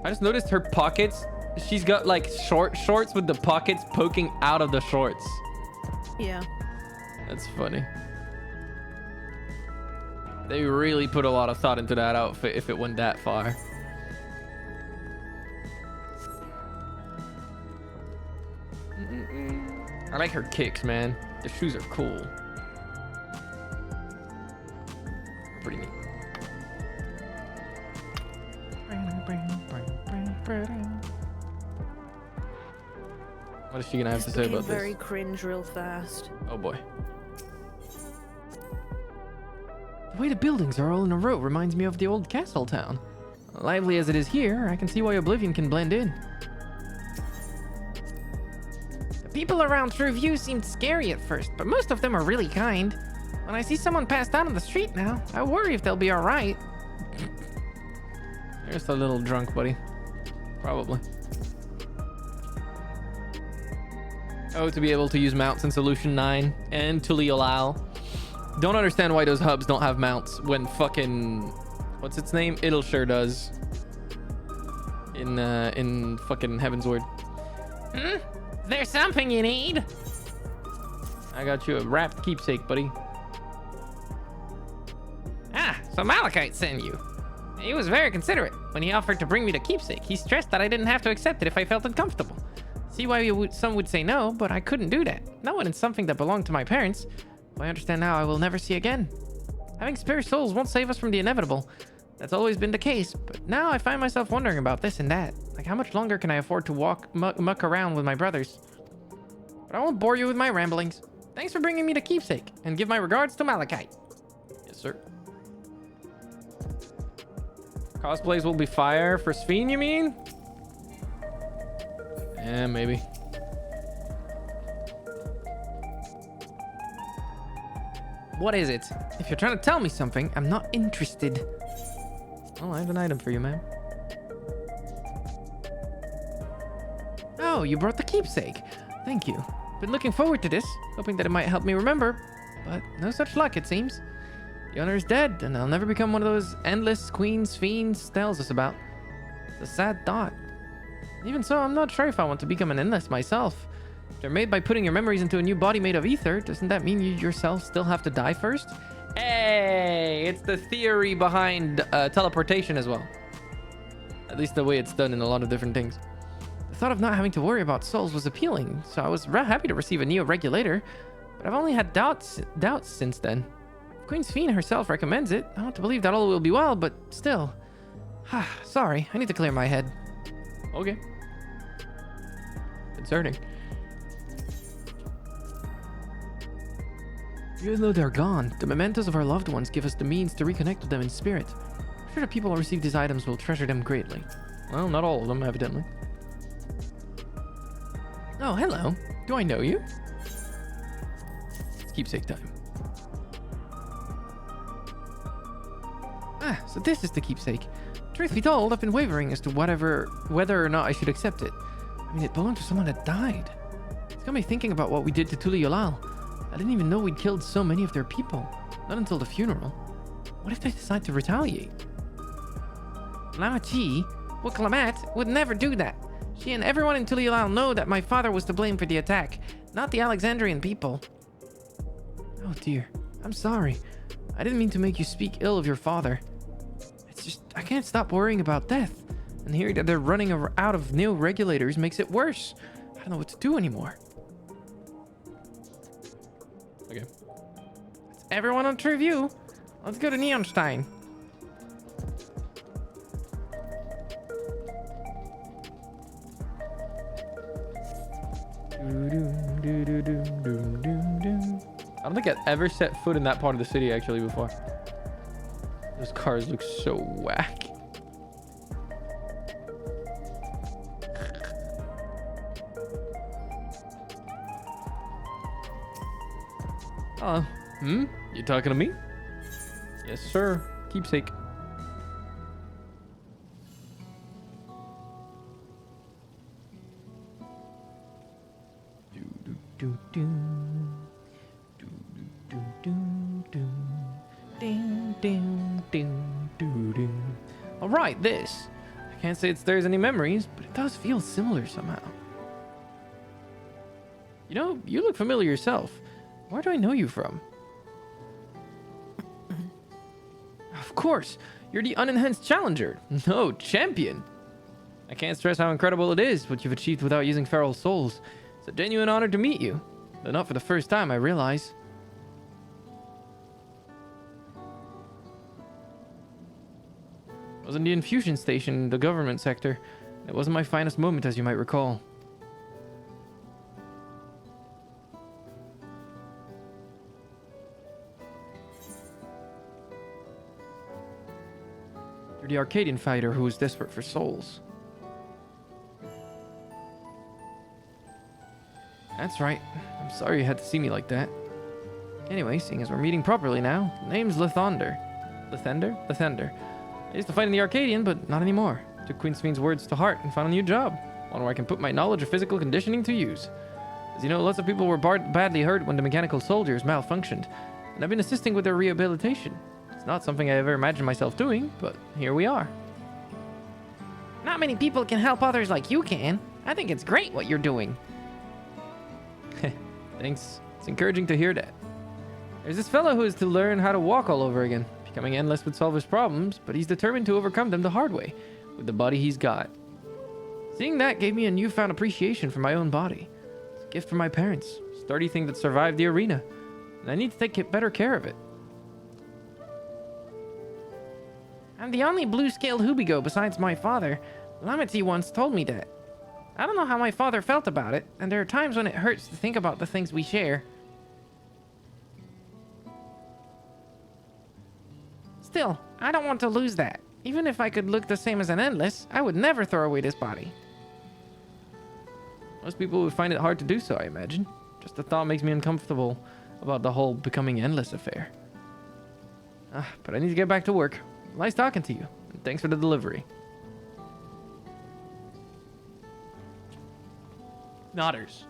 I just noticed her pockets. She's got like short shorts with the pockets poking out of the shorts. Yeah. That's funny. They really put a lot of thought into that outfit if it went that far. I like her kicks, man. The shoes are cool. Pretty neat. What is she gonna have to say about this? Very cringe real fast. Oh boy. The way the buildings are all in a row reminds me of the old castle town. Lively as it is here, I can see why Oblivion can blend in. The people around True View seemed scary at first, but most of them are really kind. When I see someone pass down on the street now, I worry if they'll be alright. You're just a little drunk, buddy. Probably. Oh, to be able to use mounts in Solution 9 and Tuliolal. Don't understand why those hubs don't have mounts when fucking... What's its name? It'll sure does. In fucking Heavensward. There's something you need. I got you a wrapped keepsake, buddy. Ah, so Malachite sent you. He was very considerate. When he offered to bring me the keepsake, he stressed that I didn't have to accept it if I felt uncomfortable. See why some would say no, but I couldn't do that. No one is something that belonged to my parents. I understand now I will never see again. Having spare souls won't save us from the inevitable. That's always been the case, but now I find myself wondering about this and that. Like, how much longer can I afford to muck around with my brothers? But I won't bore you with my ramblings. Thanks for bringing me the keepsake, and give my regards to Malachite. Yes, sir. Cosplays will be fire for Sphene, you mean? Yeah, maybe. What is it? If you're trying to tell me something, I'm not interested. Oh, I have an item for you, ma'am. Oh, you brought the keepsake. Thank you. Been looking forward to this, hoping that it might help me remember. But no such luck, it seems. The owner is dead, and I'll never become one of those endless queens fiends tells us about. It's a sad thought. Even so, I'm not sure if I want to become an endless myself. If they're made by putting your memories into a new body made of ether, doesn't that mean you yourself still have to die first? Hey, it's the theory behind teleportation as well. At least the way it's done in a lot of different things. The thought of not having to worry about souls was appealing, so I was happy to receive a neo-regulator, but I've only had doubts since then. If Queen Sphene herself recommends it, I want to believe that all will be well, but still. Sorry, I need to clear my head. Okay. Concerning. Even though they're gone, the mementos of our loved ones give us the means to reconnect with them in spirit. I'm sure the people who receive these items will treasure them greatly. Well, not all of them, evidently. Oh, hello. Do I know you? It's keepsake time. Ah, so this is the keepsake. Truth be told, I've been wavering as to whether or not I should accept it. I mean, it belonged to someone that died. It's got me thinking about what we did to Tuliolal. I didn't even know we'd killed so many of their people. Not until the funeral. What if they decide to retaliate? Lamachi? Well, Clamat would never do that. She and everyone in Tuliolal know that my father was to blame for the attack, not the Alexandrian people. Oh dear, I'm sorry. I didn't mean to make you speak ill of your father. It's just, I can't stop worrying about death. And hearing that they're running out of new regulators makes it worse. I don't know what to do anymore. Okay. It's everyone on True View. Let's go to Neonstein. I don't think I've ever set foot in that part of the city actually before. Those cars look so whack. Oh, you talking to me? Yes, sir. Keepsake. All right, this. I can't say it stirs any memories, but it does feel similar somehow. You know, you look familiar yourself. Where do I know you from? Of course, you're the unenhanced challenger. No, champion. I can't stress how incredible it is what you've achieved without using feral souls. It's a genuine honor to meet you. Though not for the first time, I realize. I was in the infusion station in the government sector. It wasn't my finest moment, as you might recall. You're the Arcadian fighter who was desperate for souls. That's right. I'm sorry you had to see me like that. Anyway, seeing as we're meeting properly now, name's Lathander. Lathander. I used to fight in the Arcadian, but not anymore. Took Queen Svine's words to heart and found a new job. One where I can put my knowledge of physical conditioning to use. As you know, lots of people were badly hurt when the mechanical soldiers malfunctioned, and I've been assisting with their rehabilitation. It's not something I ever imagined myself doing, but here we are. Not many people can help others like you can. I think it's great what you're doing. Thanks. It's encouraging to hear that. There's this fellow who is to learn how to walk all over again. Becoming endless would solve his problems, but he's determined to overcome them the hard way, with the body he's got. Seeing that gave me a newfound appreciation for my own body. It's a gift from my parents, a sturdy thing that survived the arena, and I need to take better care of it. I'm the only blue-scaled Hubigo besides my father. Lamity once told me that. I don't know how my father felt about it, and there are times when it hurts to think about the things we share. Still, I don't want to lose that. Even if I could look the same as an endless, I would never throw away this body. Most people would find it hard to do so, I imagine. Just the thought makes me uncomfortable about the whole becoming endless affair. But I need to get back to work. Nice talking to you, and thanks for the delivery. Nodders.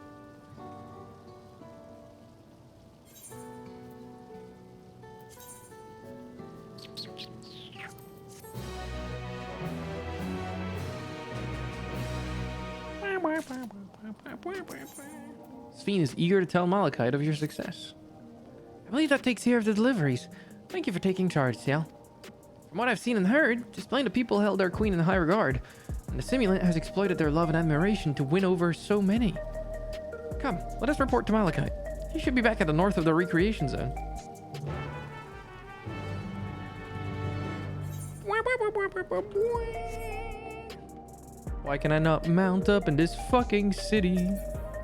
Sphene is eager to tell Malachite of your success. I believe that takes care of the deliveries. Thank you for taking charge, Ciel. From what I've seen and heard, Displained people held their queen in high regard, and the simulant has exploited their love and admiration to win over so many. Come, let us report to Malachite. He should be back at the north of the recreation zone. Why can I not mount up in this fucking city?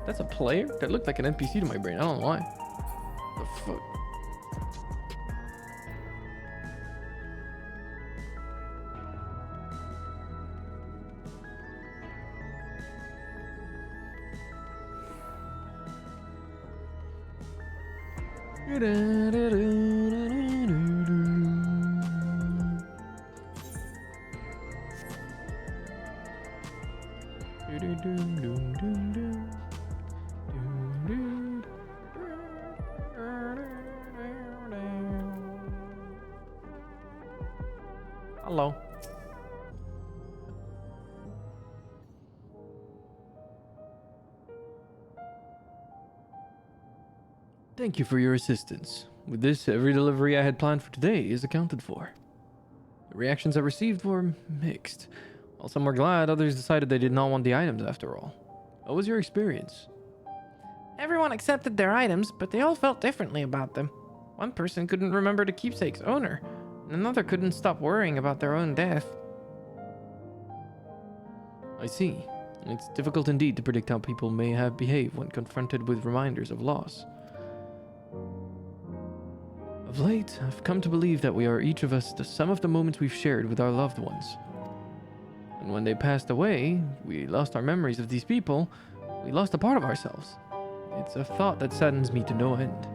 That's a player? That looked like an NPC to my brain. I don't know why. The fuck? Hello. Thank you for your assistance. With this, every delivery I had planned for today is accounted for. The reactions I received were mixed. While some were glad, others decided they did not want the items after all. What was your experience? Everyone accepted their items, but they all felt differently about them. One person couldn't remember the keepsake's owner, and another couldn't stop worrying about their own death. I see. It's difficult indeed to predict how people may have behaved when confronted with reminders of loss. Of late, I've come to believe that we are each of us the sum of the moments we've shared with our loved ones. And when they passed away, we lost our memories of these people, we lost a part of ourselves. It's a thought that saddens me to no end.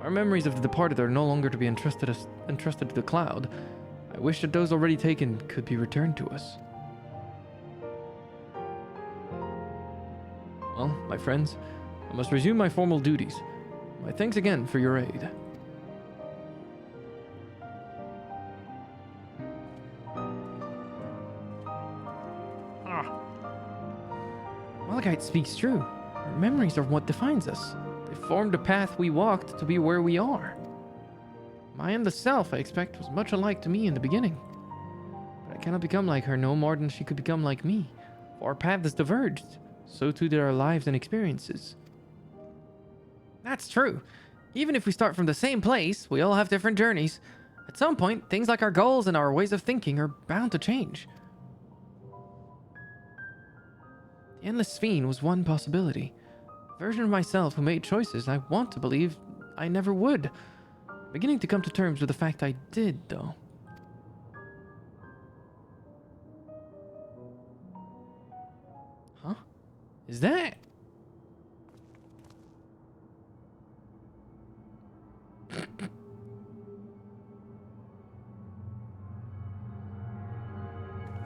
Our memories of the departed are no longer to be entrusted to the cloud. I wish that those already taken could be returned to us. Well, my friends, I must resume my formal duties. My thanks again for your aid. Malachite speaks true. Our memories are what defines us. They formed the path we walked to be where we are. My endless self, I expect, was much alike to me in the beginning. But I cannot become like her no more than she could become like me. For our paths diverged. So too did our lives and experiences. That's true. Even if we start from the same place, we all have different journeys. At some point, things like our goals and our ways of thinking are bound to change. The Endless Fiend was one possibility. A version of myself who made choices I want to believe I never would. Beginning to come to terms with the fact I did, though. Huh? Is that...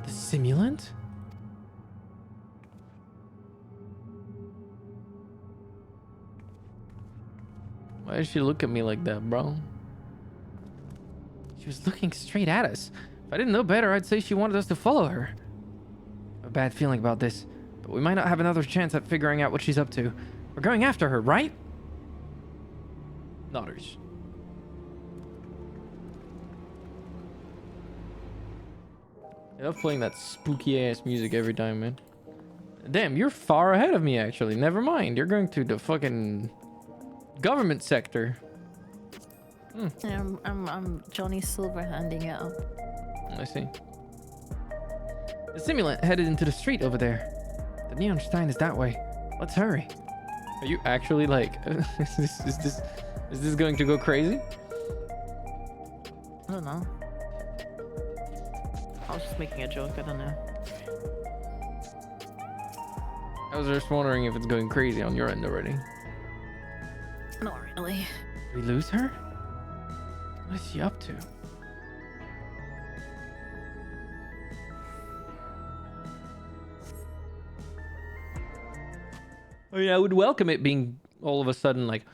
the simulant? Why did she look at me like that, bro? She was looking straight at us. If I didn't know better, I'd say she wanted us to follow her. I have a bad feeling about this, but we might not have another chance at figuring out what she's up to. We're going after her, right? Nodders. I love playing that spooky ass music every time, man. Damn, you're far ahead of me, actually. Never mind. You're going to the fucking government sector. Yeah, I'm Johnny Silver handing it up. I see. The simulant headed into the street over there. The neon sign is that way. Let's hurry. Are you actually like... is this going to go crazy? I don't know. I was just making a joke, I don't know. I was just wondering if it's going crazy on your end already. Not really. Did we lose her? What is she up to? I mean, I would welcome it being all of a sudden like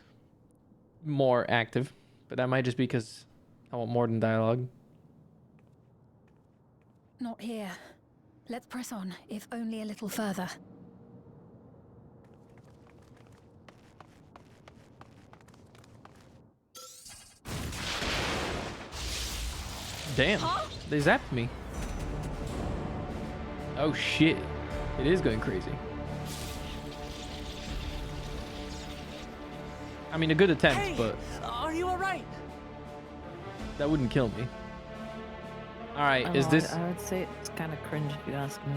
more active, but that might just be because I want more than dialogue. Not here. Let's press on, if only a little further. Damn, they zapped me. Oh shit, it is going crazy. I mean, a good attempt, Hey, but are you alright? that wouldn't kill me. All right, I is don't know, this... I would say it's kind of cringe if you ask me.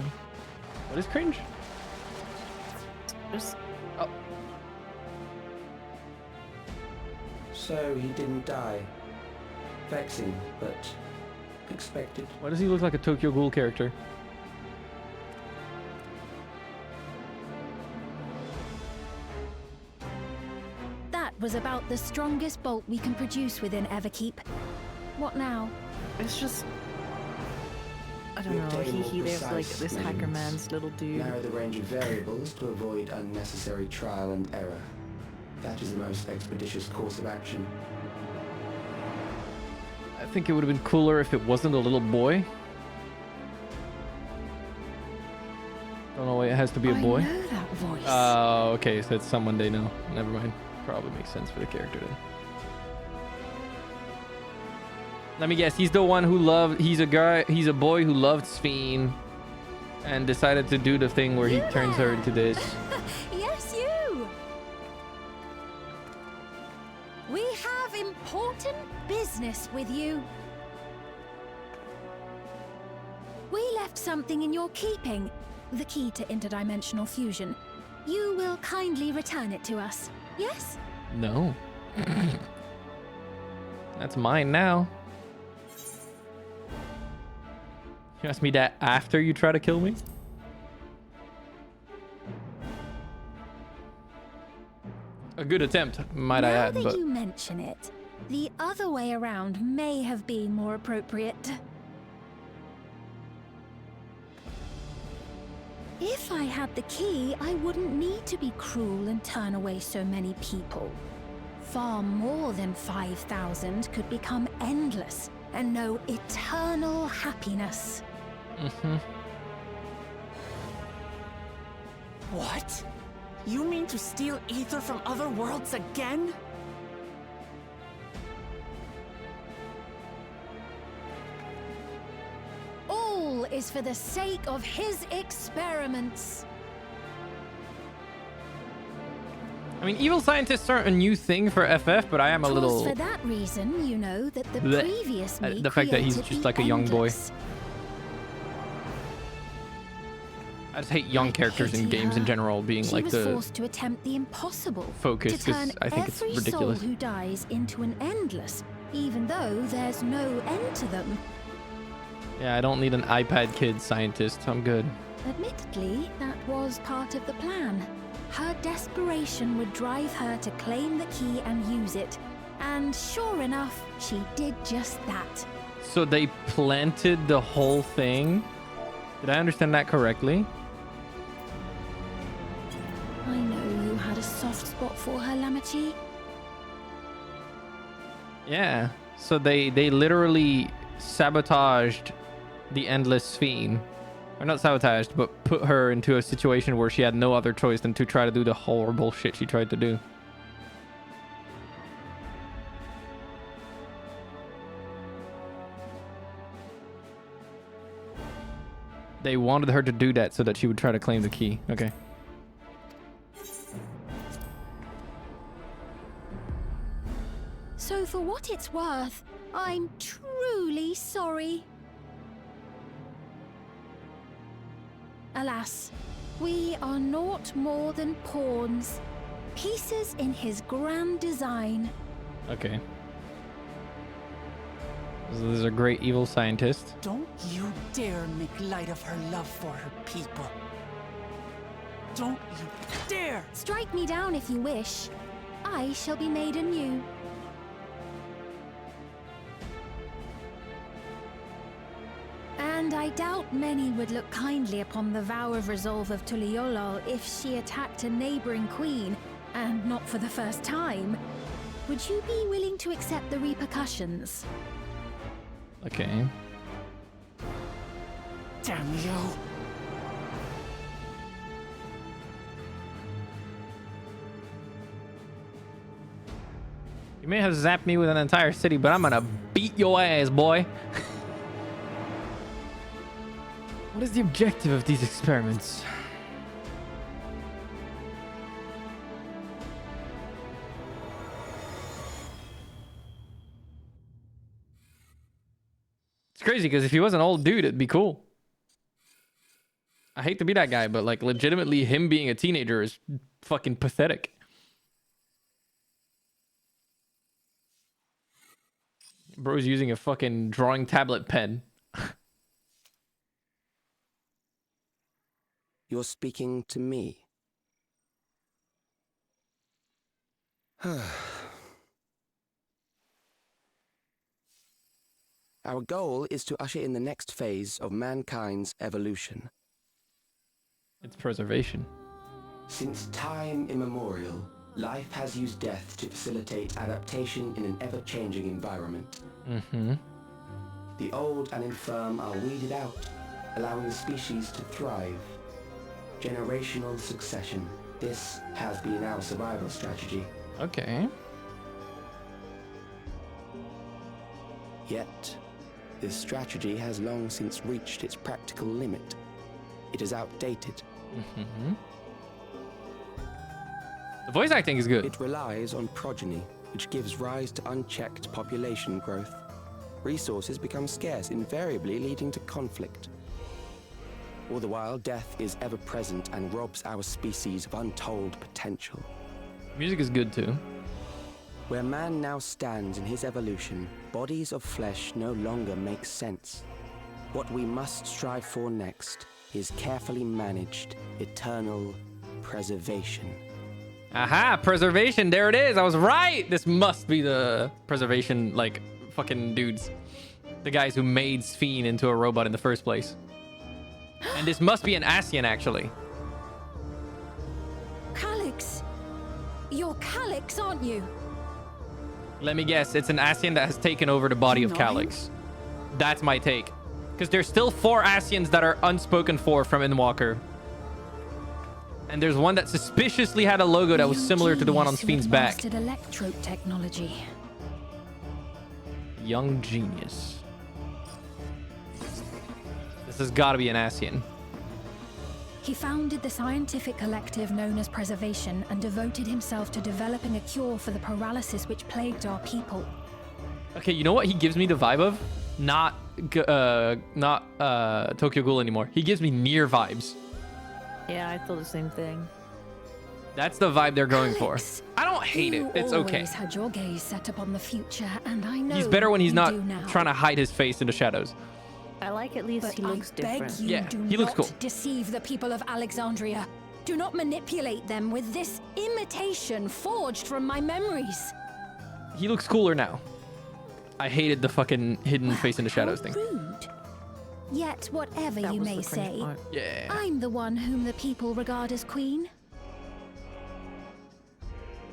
What is cringe? Just Oh, So he didn't die. Vexing, but expected. why does he look like a Tokyo Ghoul character? That was about the strongest bolt we can produce within Everkeep. What now? it's just I don't We know. obtain more There's like precise this hacker measurements. man's little dude. Narrow the range of variables to avoid unnecessary trial and error. That is the most expeditious course of action. I think it would have been cooler if it wasn't a little boy. Don't know why it has to be a boy. I know that voice. Oh, okay, so it's someone they know. Never mind. Probably makes sense for the character then. Let me guess, he's the one who loved... He's a boy who loved Sphene and decided to do the thing where he turns her into this. Yes, you! We have important business with you. We left something in your keeping. The key to interdimensional fusion. You will kindly return it to us, yes? No. That's mine now. You asked me that after you try to kill me? A good attempt, might I add, now but... that you mention it, the other way around may have been more appropriate. If I had the key, I wouldn't need to be cruel and turn away so many people. far more than 5,000 could become endless and know eternal happiness. What? You mean to steal ether from other worlds again? All is for the sake of his experiments. I mean, evil scientists aren't a new thing for FF, but I am a 'Twas little... for that reason, you know, that the Blech. previous me The fact that he's created just the like a young boy. endless. I just hate young characters in pity games in her. general being She like was the forced to attempt the impossible. focus, to 'cause turn I think it's every ridiculous. soul who dies into an endless, even though there's no end to them. Yeah, I don't need an iPad kid scientist. I'm good. Admittedly, that was part of the plan. Her desperation would drive her to claim the key and use it. And sure enough, she did just that. So they planted the whole thing? Did I understand that correctly? I know you had a soft spot for her, Lamachi. Yeah. So they literally sabotaged the Endless Fiend. Or not sabotaged, but put her into a situation where she had no other choice than to try to do the horrible shit she tried to do. They wanted her to do that so that she would try to claim the key. Okay. So for what it's worth, I'm truly sorry. Alas, we are naught more than pawns, pieces in his grand design. Okay. This is a great evil scientist. Don't you dare make light of her love for her people. Don't you dare! Strike me down if you wish. I shall be made anew. And I doubt many would look kindly upon the vow of resolve of Tuliolol if she attacked a neighboring queen, and not for the first time. Would you be willing to accept the repercussions? Okay. Damn you! You may have zapped me with an entire city, but I'm gonna beat your ass, boy. What is the objective of these experiments? It's crazy because if he was an old dude, it'd be cool. I hate to be that guy, but like legitimately him being a teenager is fucking pathetic. Bro's using a fucking drawing tablet pen. You're speaking to me. Our goal is to usher in the next phase of mankind's evolution. It's preservation. Since time immemorial, life has used death to facilitate adaptation in an ever-changing environment. The old and infirm are weeded out, allowing the species to thrive. Generational succession. This has been our survival strategy. Okay. Yet, this strategy has long since reached its practical limit. It is outdated. The voice acting is good. It relies on progeny, which gives rise to unchecked population growth. Resources become scarce, invariably leading to conflict. All the while, death is ever present and robs our species of untold potential. Music is good too. Where man now stands in his evolution, bodies of flesh no longer make sense. What we must strive for next is carefully managed, eternal preservation. Aha, preservation. There it is. I was right. This must be the preservation, like, fucking dudes. The guys who made Sphene into a robot in the first place. And this must be an Ascian, actually. Calyx! You're Calyx, aren't you? Let me guess. It's an Ascian that has taken over the body of Calyx. That's my take. Because there's still 4 Ascians that are unspoken for from Endwalker. And there's one that suspiciously had a logo that was similar to the one on Sphyn's back. Electrope technology. Young genius. This has got to be an Ascian. He founded the scientific collective known as Preservation and devoted himself to developing a cure for the paralysis which plagued our people. Okay, you know what he gives me the vibe of? Not Tokyo Ghoul anymore. He gives me Nier vibes. Yeah, I thought the same thing. That's the vibe they're going for. Alex, I don't hate it. It's okay. You always had your gaze set upon the future, and I know He's better when he's you not do now. trying to hide his face in the shadows. I like at least But he looks I beg different. you, Yeah, do he looks not cool. deceive the people of Alexandria. Do not manipulate them with this imitation forged from my memories. He looks cooler now. I hated the fucking hidden Well, face in the shadows how thing. rude. Yet, whatever That you was may the cringe say, part. Yeah. I'm the one whom the people regard as queen.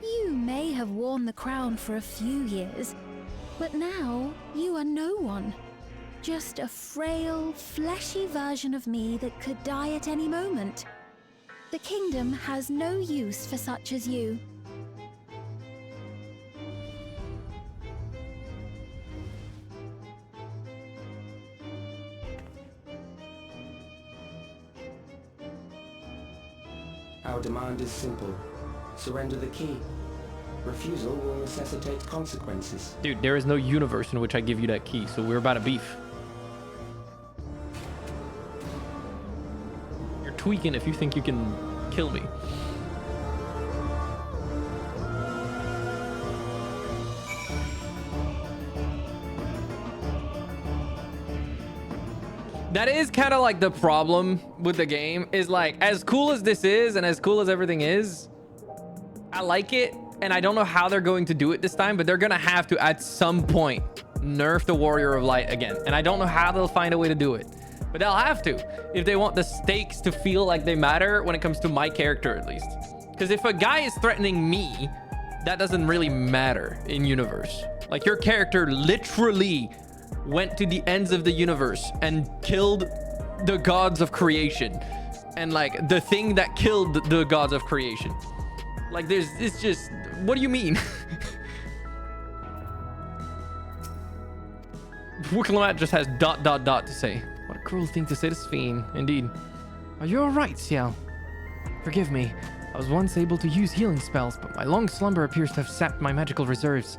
You may have worn the crown for a few years, but now you are no one. Just a frail, fleshy version of me that could die at any moment. The kingdom has no use for such as you. Our demand is simple. Surrender the key. Refusal will necessitate consequences. Dude, there is no universe in which I give you that key, so we're about to beef. You're tweaking if you think you can kill me. That is kind of like the problem with the game, is like, as cool as this is and as cool as everything is, I like it, and I don't know how they're going to do it this time, but they're gonna have to at some point nerf the Warrior of Light again, and I don't know how they'll find a way to do it, but they'll have to if they want the stakes to feel like they matter when it comes to my character, at least. Because if a guy is threatening me, that doesn't really matter in universe. Like, your character literally went to the ends of the universe and killed the gods of creation, and like the thing that killed the gods of creation. Like, it's just, what do you mean? Wookilomat just has ... to say. What a cruel thing to say to Sphyn. Indeed. Are you alright, Ciel? Forgive me. I was once able to use healing spells, but my long slumber appears to have sapped my magical reserves.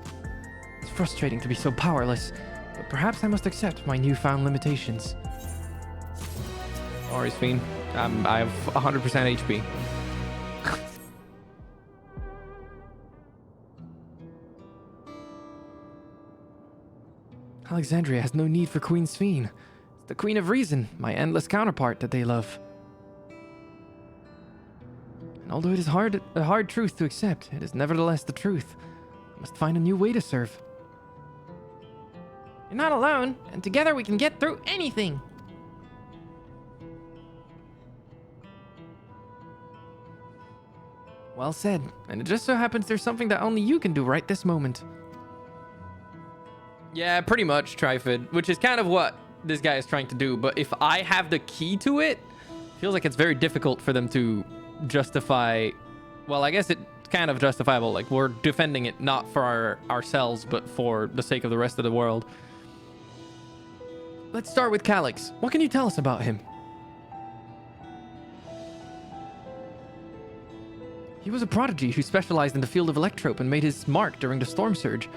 It's frustrating to be so powerless, but perhaps I must accept my newfound limitations. Sorry, Sphyn. I have 100% HP. Alexandria has no need for Queen Sphyn. It's the Queen of Reason, my endless counterpart, that they love. And although it is a hard truth to accept, it is nevertheless the truth. I must find a new way to serve. You're not alone, and together we can get through anything. Well said, and it just so happens there's something that only you can do right this moment. Yeah, pretty much, Trifid, which is kind of what this guy is trying to do, but if I have the key to it, feels like it's very difficult for them to justify. Well, I guess it's kind of justifiable, like we're defending it not for ourselves, but for the sake of the rest of the world. Let's start with Calyx. What can you tell us about him? He was a prodigy who specialized in the field of electrope and made his mark during the storm surge.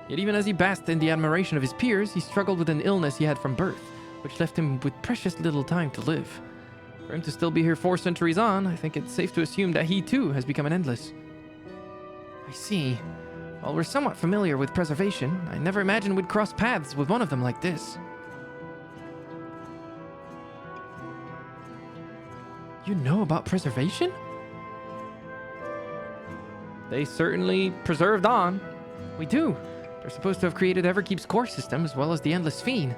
Yet even as he basked in the admiration of his peers, he struggled with an illness he had from birth, which left him with precious little time to live. For him to still be here 4 centuries on, I think it's safe to assume that he too has become an endless. I see. While we're somewhat familiar with preservation, I never imagined we'd cross paths with one of them like this. You know about preservation? They certainly preserved on. We do. They're supposed to have created Everkeep's core system as well as the Endless Sphyn.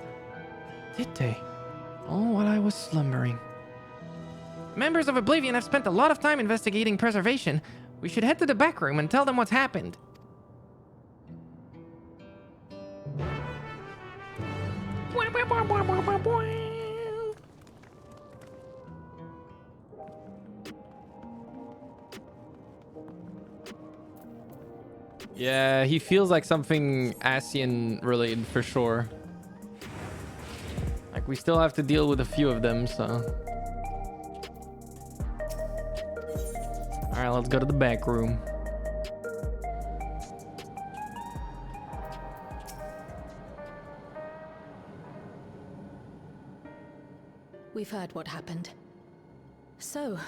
Did they? All while I was slumbering. Members of Oblivion have spent a lot of time investigating preservation. We should head to the back room and tell them what's happened. Yeah, he feels like something Asian related for sure. Like we still have to deal with a few of them, so. All right, let's go to the back room. We've heard what happened. So,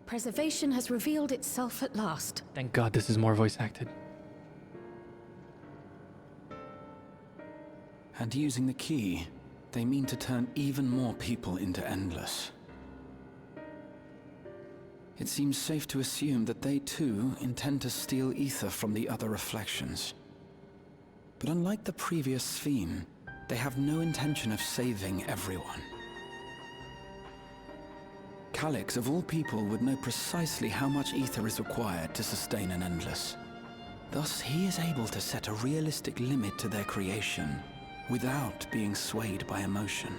preservation has revealed itself at last. Thank God this is more voice acted. And using the key, they mean to turn even more people into Endless. It seems safe to assume that they too intend to steal ether from the other reflections. But unlike the previous Sphere, they have no intention of saving everyone. Calyx, of all people, would know precisely how much ether is required to sustain an Endless. Thus, he is able to set a realistic limit to their creation, without being swayed by emotion.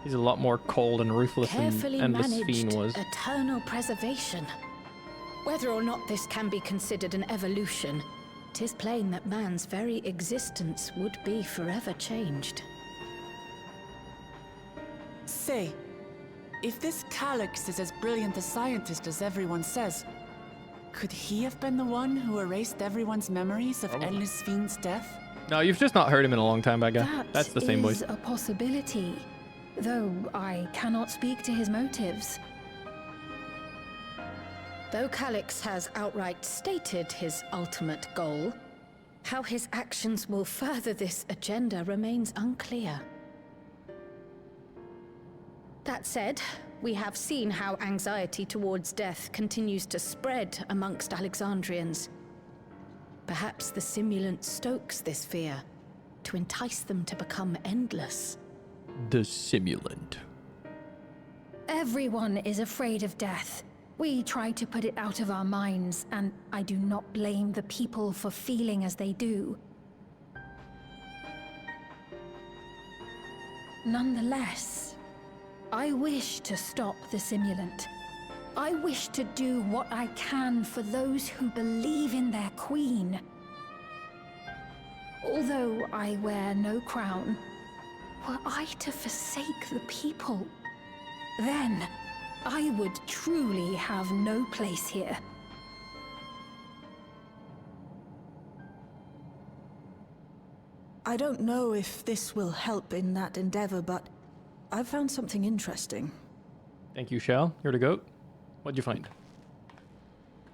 He's a lot more cold and ruthless Carefully than Endless managed Fiend was. eternal preservation. Whether or not this can be considered an evolution, 'tis plain that man's very existence would be forever changed. Say, if this Calyx is as brilliant a scientist as everyone says, could he have been the one who erased everyone's memories of Endless Fiend's death? No, you've just not heard him in a long time, Bagga. That's the same voice. That is a possibility, though I cannot speak to his motives. Though Calyx has outright stated his ultimate goal, how his actions will further this agenda remains unclear. That said, we have seen how anxiety towards death continues to spread amongst Alexandrians. Perhaps the simulant stokes this fear to entice them to become endless. The simulant. Everyone is afraid of death. We try to put it out of our minds, and I do not blame the people for feeling as they do. Nonetheless, I wish to stop the simulant. I wish to do what I can for those who believe in their queen. Although I wear no crown, were I to forsake the people, then I would truly have no place here. I don't know if this will help in that endeavor, but I've found something interesting. Thank you, Ciel. You're the goat. What'd you find?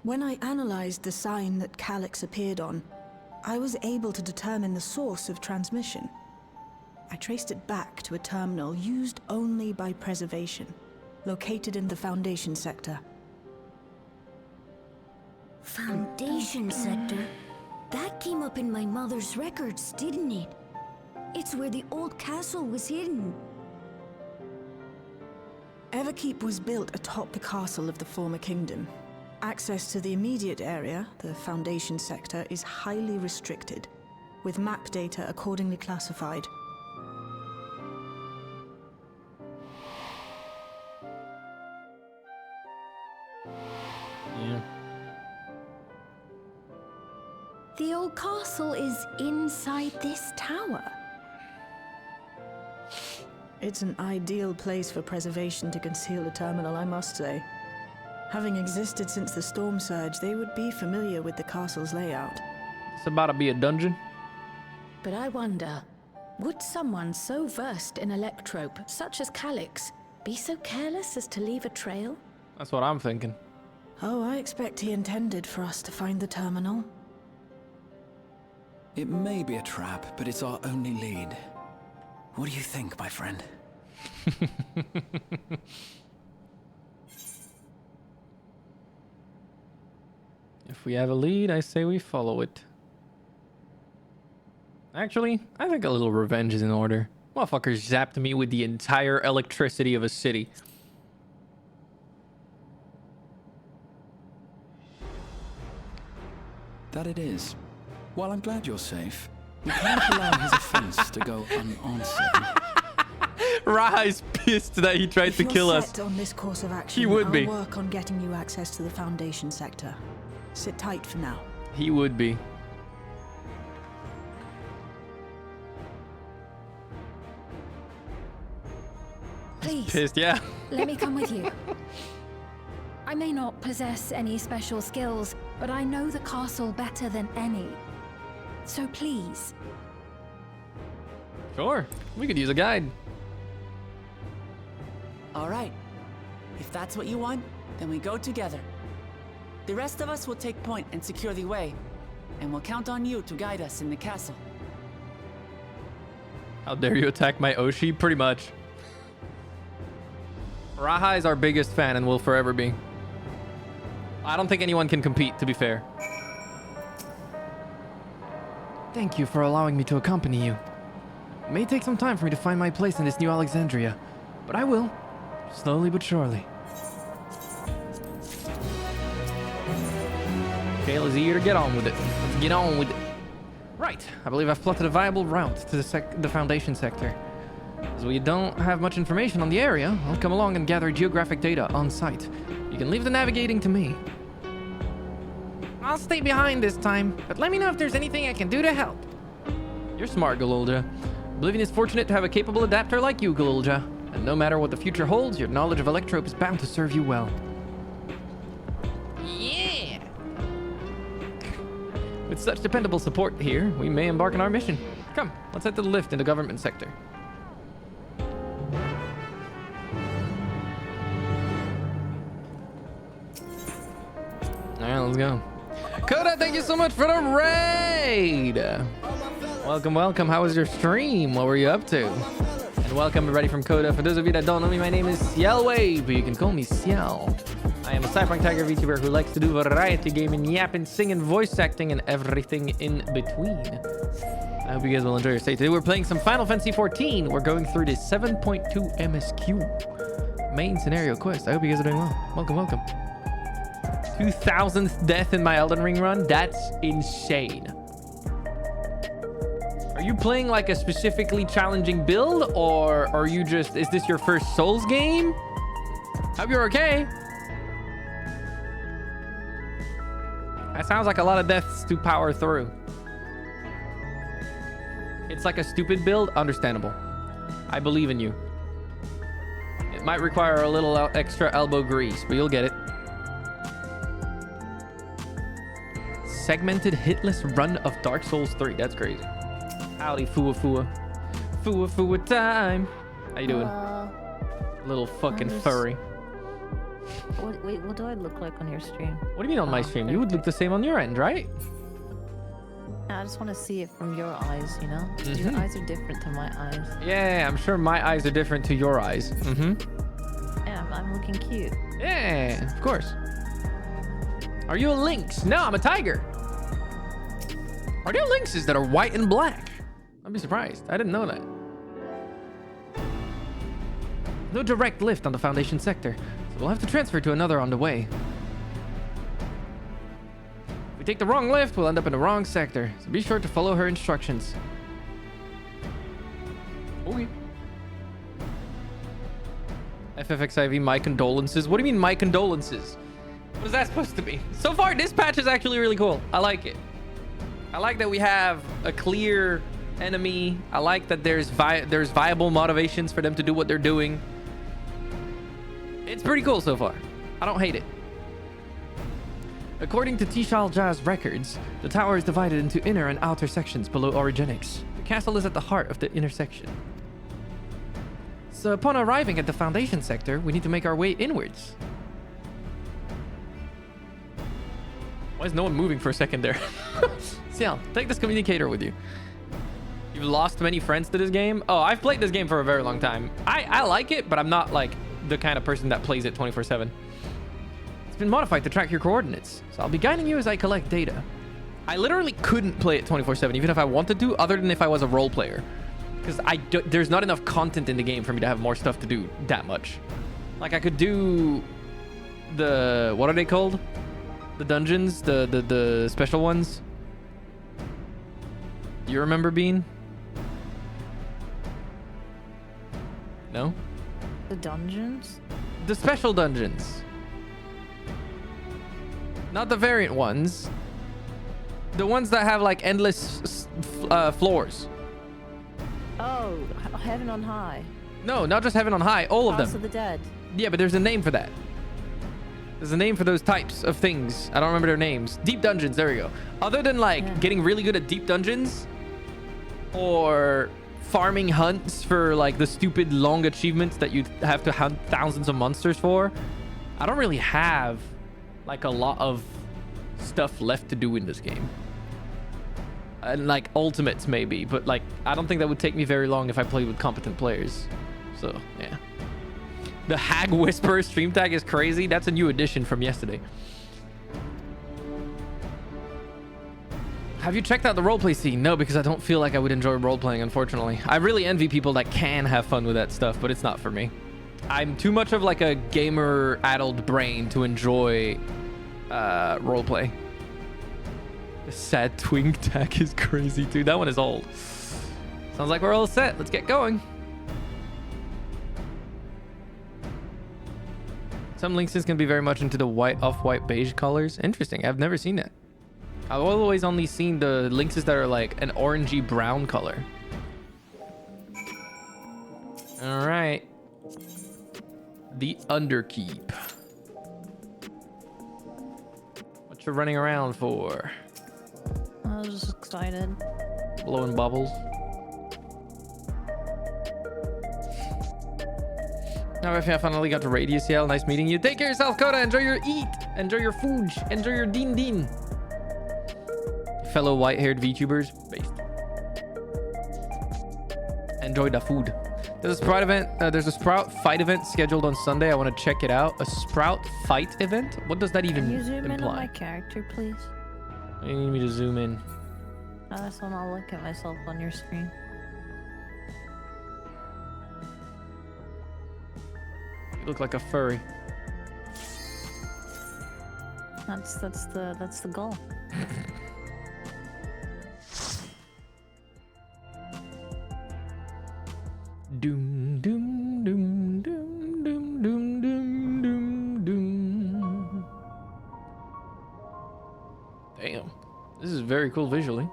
When I analyzed the sign that Calyx appeared on, I was able to determine the source of transmission. I traced it back to a terminal used only by preservation, located in the Foundation sector. Foundation sector? That came up in my mother's records, didn't it? It's where the old castle was hidden. Everkeep was built atop the castle of the former kingdom. Access to the immediate area, the Foundation sector, is highly restricted, with map data accordingly classified. Yeah. The old castle is inside this tower. It's an ideal place for preservation to conceal a terminal, I must say. Having existed since the storm surge, they would be familiar with the castle's layout. It's about to be a dungeon. But I wonder, would someone so versed in electrope, such as Calyx, be so careless as to leave a trail? That's what I'm thinking. Oh, I expect he intended for us to find the terminal. It may be a trap, but it's our only lead. What do you think, my friend? If we have a lead, I say we follow it. Actually, I think a little revenge is in order. Motherfuckers zapped me with the entire electricity of a city. That it is. While I'm glad you're safe, we can't allow his offense to go unanswered. Rahai's pissed that he tried to kill us. If you're set on this course of action, He would I'll be. work on getting you access to the Foundation sector. Sit tight for now. He would be. Please, Pissed, yeah. let me come with you. I may not possess any special skills, but I know the castle better than any. So please. Sure. We could use a guide. All right. If that's what you want, then we go together. The rest of us will take point and secure the way, and we'll count on you to guide us in the castle. How dare you attack my Oshi? Pretty much. Raha is our biggest fan and will forever be. I don't think anyone can compete, to be fair. Thank you for allowing me to accompany you. It may take some time for me to find my place in this new Alexandria, but I will. Slowly but surely. Ciel is eager to get on with it. Let's get on with it. Right, I believe I've plotted a viable route to the Foundation sector. As we don't have much information on the area, I'll come along and gather geographic data on site. You can leave the navigating to me. I'll stay behind this time, but let me know if there's anything I can do to help. You're smart, Galulja. Oblivion is fortunate to have a capable adapter like you, Galulja. And no matter what the future holds, your knowledge of Electrope is bound to serve you well. Yeah! With such dependable support here, we may embark on our mission. Come, let's head to the lift in the government sector. Alright, let's go. Coda, thank you so much for the raid! Welcome, welcome. How was your stream? What were you up to? And welcome everybody from Coda. For those of you that don't know me, my name is Ciel Wave, but you can call me Ciel. I am a Cyberpunk Tiger VTuber who likes to do variety gaming, yapping, singing, voice acting, and everything in between. I hope you guys will enjoy your stay. Today we're playing some Final Fantasy XIV. We're going through the 7.2 MSQ main scenario quest. I hope you guys are doing well. Welcome, welcome. 2000th death in my Elden Ring run? That's insane. Are you playing like a specifically challenging build, or are you just, is this your first Souls game? Hope you're okay. That sounds like a lot of deaths to power through. It's like a stupid build, understandable. I believe in you. It might require a little extra elbow grease, but you'll get it. Segmented hitless run of Dark Souls 3. That's crazy. Howdy, Fua Fua. Fua Fua time. How you doing? Little fucking furry. Wait, what do I look like on your stream? What do you mean on my stream? You would look the same on your end, right? I just want to see it from your eyes, you know? Your eyes are different to my eyes. Yeah, I'm sure my eyes are different to your eyes. Yeah, I'm looking cute. Yeah, of course. Are you a lynx? No, I'm a tiger. Are there lynxes that are white and black? I'd be surprised. I didn't know that. No direct lift on the Foundation sector, so we'll have to transfer to another on the way. If we take the wrong lift, we'll end up in the wrong sector, so be sure to follow her instructions. Okay. XIV, my condolences. What do you mean, my condolences? What is that supposed to be? So far, this patch is actually really cool. I like it. I like that we have a clear enemy. I like that there's viable motivations for them to do what they're doing. It's pretty cool so far. I don't hate it. According to Tishal Jah's records, the tower is divided into inner and outer sections below Origenics. The castle is at the heart of the intersection. So upon arriving at the Foundation sector, we need to make our way inwards. Why is no one moving for a second there? Ciel, take this communicator with you. You've lost many friends to this game? Oh, I've played this game for a very long time. I like it, but I'm not like the kind of person that plays it 24/7. It's been modified to track your coordinates, so I'll be guiding you as I collect data. I literally couldn't play it 24/7, even if I wanted to, other than if I was a role player. Because there's not enough content in the game for me to have more stuff to do that much. Like, I could do the... what are they called? The dungeons? The special ones? Do you remember, Bean? No? The dungeons? The special dungeons. Not the variant ones. The ones that have like endless floors. Oh, Heaven on High. No, not just Heaven on High. All of House them. of the Dead. Yeah, but there's a name for that. There's a name for those types of things. I don't remember their names. Deep dungeons. There we go. Other than like getting really good at deep dungeons or farming hunts for like the stupid long achievements that you have to hunt thousands of monsters for, I don't really have like a lot of stuff left to do in this game. And like ultimates maybe, but like I don't think that would take me very long if I played with competent players. So yeah. The Hag Whisperer stream tag is crazy. That's a new addition from yesterday. Have you checked out the roleplay scene? No, because I don't feel like I would enjoy roleplaying, unfortunately. I really envy people that can have fun with that stuff, but it's not for me. I'm too much of like a gamer-addled brain to enjoy roleplay. The sad twink tag is crazy too. That one is old. Sounds like we're all set. Let's get going. Some Lynxes can be very much into the white, off-white beige colors. Interesting. I've never seen that. I've always only seen the Lynxes that are like an orangey brown color. All right. The Underkeep. What you running around for? I was just excited. Blowing bubbles. Now, if I finally got to raid you, Ciel. Nice meeting you. Take care of yourself, Coda. Enjoy your eat. Enjoy your food. Enjoy your din. Fellow white-haired VTubers. Based. Enjoy the food. There's a Sprout event. There's a Sprout fight event scheduled on Sunday. I want to check it out. A Sprout fight event? What does that even Can you zoom imply? in on my character, please? You need me to zoom in. I just want to look at myself on your screen. You look like a furry. That's the goal. Doom, doom, doom, doom, doom, doom, doom, doom, doom. Damn. This is very cool visually.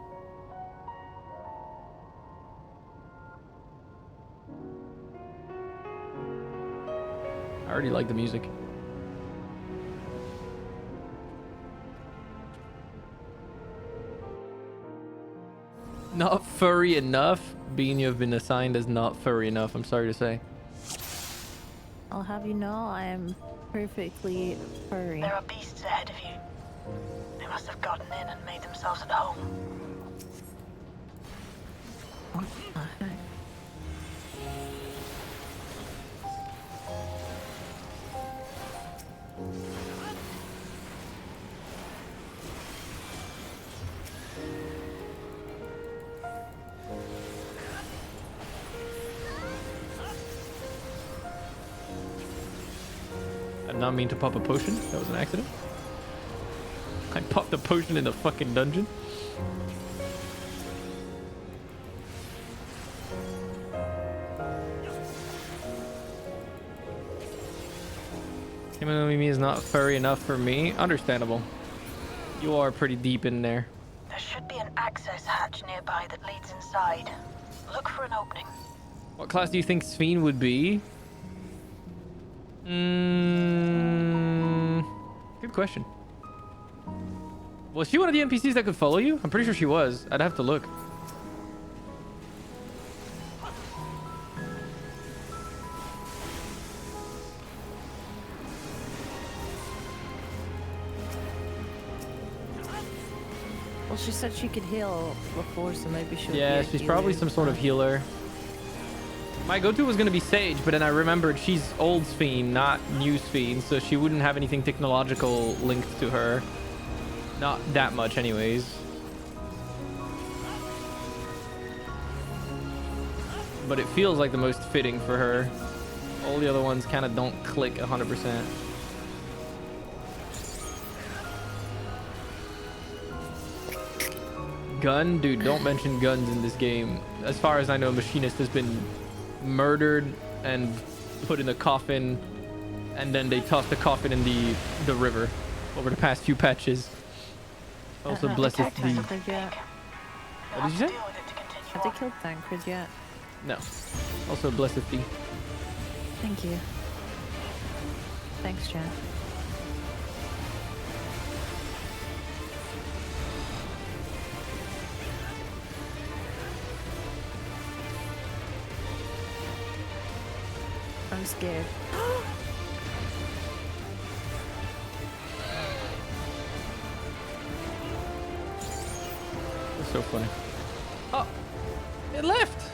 I already like the music. Not furry enough? Being you have been assigned as not furry enough, I'm sorry to say. I'll have you know I am perfectly furry. There are beasts ahead of you. They must have gotten in and made themselves at home. Okay. I did not mean to pop a potion. That was an accident. I popped a potion in the fucking dungeon. Himanomi is not furry enough for me. Understandable. You are pretty deep in there. There should be an access hatch nearby that leads inside. Look for an opening. What class do you think Sphene would be? Good question. Was she one of the NPCs that could follow you? I'm pretty sure she was. I'd have to look. Well, she said she could heal before, so maybe she'll Yeah, be a she's probably healer. some sort of healer. My go-to was going to be Sage, but then I remembered she's old Sphene, not new Sphene, so she wouldn't have anything technological linked to her. Not that much anyways. But it feels like the most fitting for her. All the other ones kind of don't click 100%. Gun? Dude, don't mention guns in this game. As far as I know, Machinist has been murdered and put in a coffin, and then they tossed the coffin in the river over the past few patches. Also blessed thee. What did you say? Have they killed Thancred yet? No. Also blessed thee. Thank you. Thanks, chat. I'm scared. That's so funny. Oh, it left.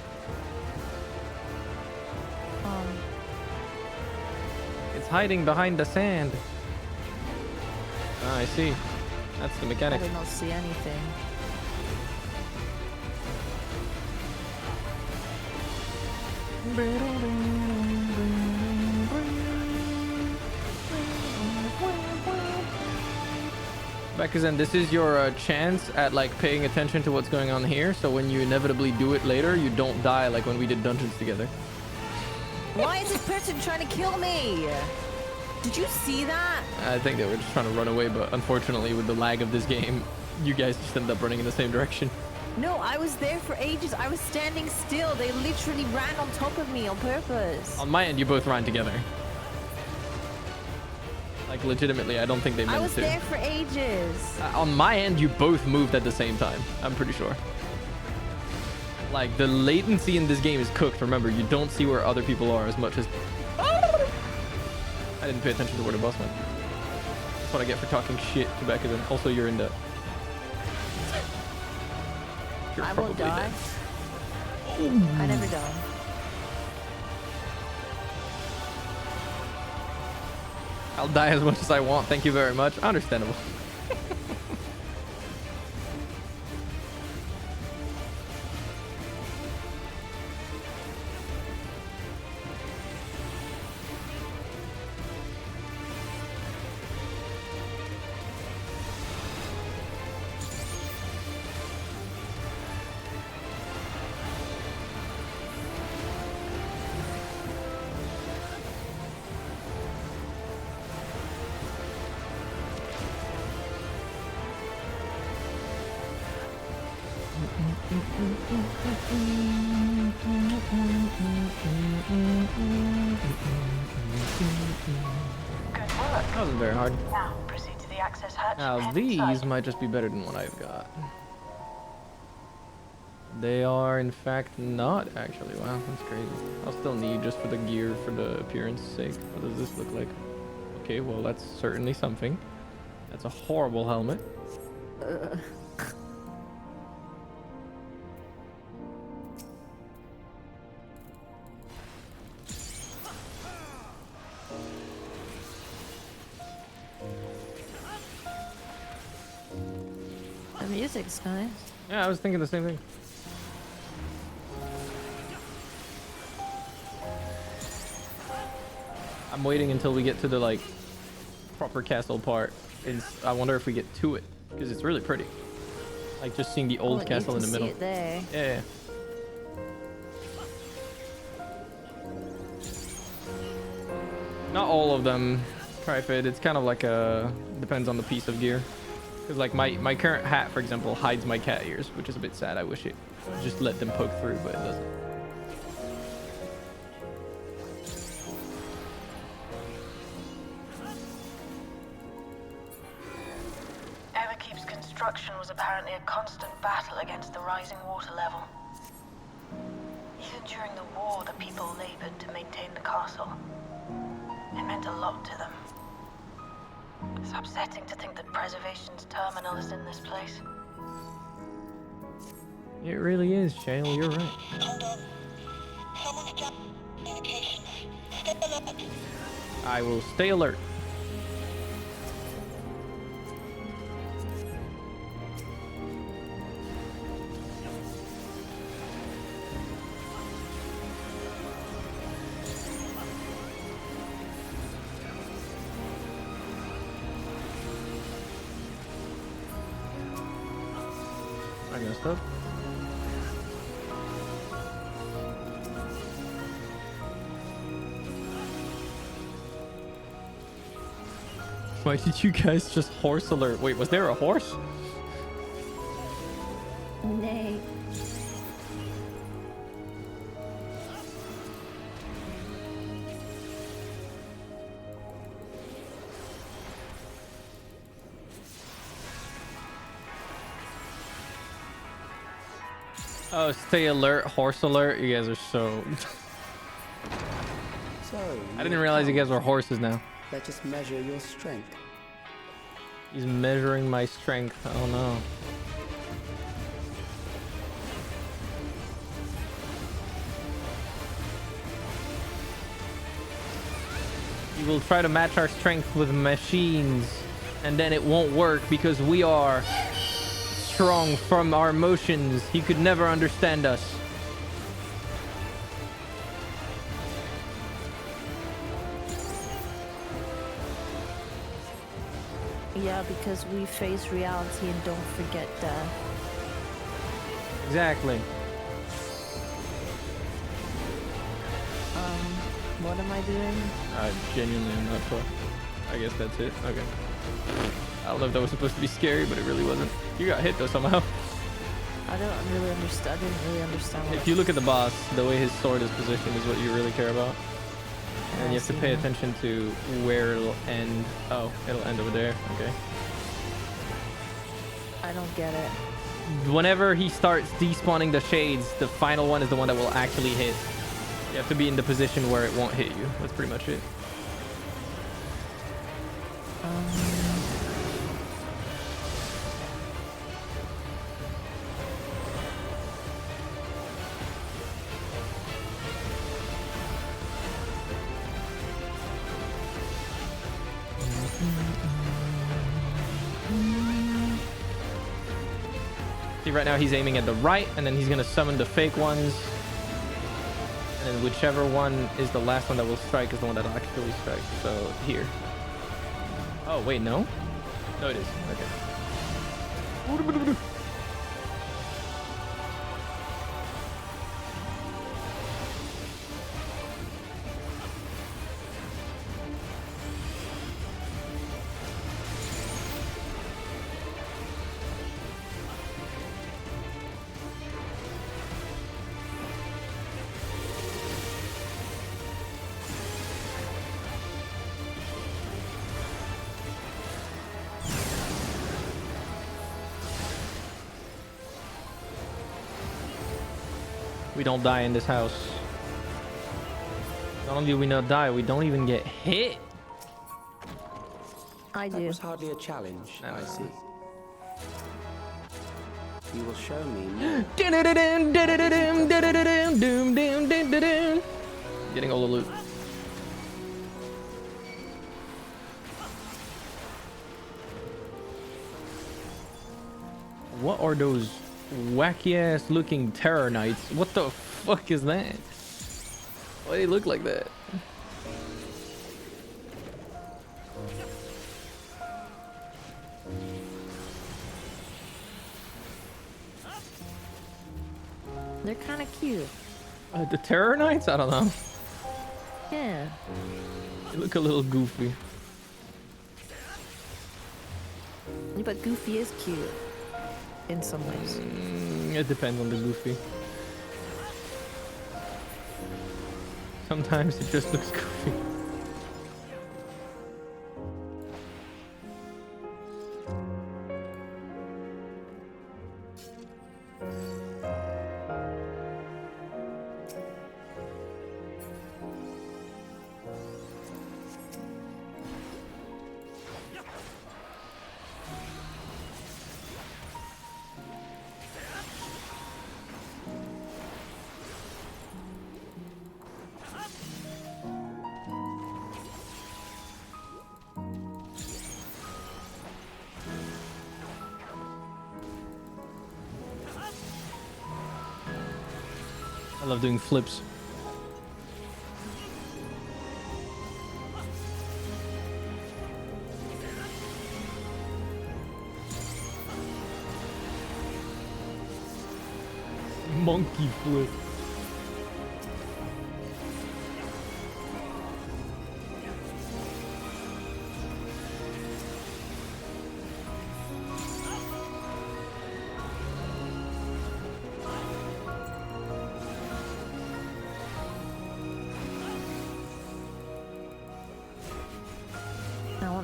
It's hiding behind the sand. Ah, I see. That's the mechanic. I did not see anything. Bakuzen, this is your chance at like paying attention to what's going on here, so when you inevitably do it later, you don't die like when we did dungeons together. Why is this person trying to kill me? Did you see that? I think they were just trying to run away, but unfortunately with the lag of this game, you guys just ended up running in the same direction. No, I was there for ages. I was standing still. They literally ran on top of me on purpose. On my end, you both ran together. Like, legitimately, I don't think they meant to. I was there for ages. On my end, you both moved at the same time. I'm pretty sure. Like, the latency in this game is cooked. Remember, you don't see where other people are as much as... I didn't pay attention to where the boss went. That's what I get for talking shit to Bakuzen. Also, you're in the... You're I probably won't die. dead. I never die. I'll die as much as I want. Thank you very much. Understandable. That wasn't very hard. Now, proceed to the access hatch. Now, and these inside. might just be better than what I've got. They are, in fact, not actually. Wow, that's crazy. I'll still need just for the gear, for the appearance sake. What does this look like? Okay, well, that's certainly something. That's a horrible helmet. The music's nice. Yeah, I was thinking the same thing. I'm waiting until we get to the like proper castle part. I wonder if we get to it because it's really pretty. Like just seeing the old castle in the middle. See it there. Yeah. Not all of them. Trifid. It's kind of like a depends on the piece of gear. Because like my current hat, for example, hides my cat ears, which is a bit sad. I wish it just let them poke through, but it doesn't. Everkeep's construction was apparently a constant battle against the rising water level. Even during the war, the people labored to maintain the castle. It meant a lot to them. It's upsetting to think that preservation's terminal is in this place. It really is, Ciel. You're right. Hold on. Someone's down communications. Stay alert. I will stay alert. I messed up. Why did you guys just horse alert? Wait, was there a horse? Nay. Oh, stay alert, horse alert. You guys are so... So, I didn't realize you guys were horses now. let's just measure your strength. He's measuring my strength. Oh no. You will try to match our strength with machines, and then it won't work because we are strong from our emotions. He could never understand us. Yeah, because we face reality and don't forget death. Exactly. What am I doing? I genuinely am not sure. I guess that's it. Okay. I don't know if that was supposed to be scary, but it really wasn't. You got hit though somehow. I didn't really understand what If you look at the boss, the way his sword is positioned is what you really care about. And you have to pay attention to where it'll end. Oh, it'll end over there. Okay. I don't get it. Whenever he starts despawning the shades, the final one is the one that will actually hit. You have to be in the position where it won't hit you. That's pretty much it. See, right now he's aiming at the right, and then he's gonna summon the fake ones. And then whichever one is the last one that will strike is the one that'll actually strike. So here. Oh wait, no? No, it is. Okay. We don't die in this house. Not only do we not die, we don't even get hit. I do. That was hardly a challenge, I see. You will show me more. Getting all the loot. What are those wacky ass looking terror knights? What the fuck is that? Why do they look like that? They're kind of cute. The terror knights? I don't know. Yeah. They look a little goofy. Yeah, but Goofy is cute. In some ways. It depends on the goofy. Sometimes it just looks goofy. I love doing flips. Monkey flip.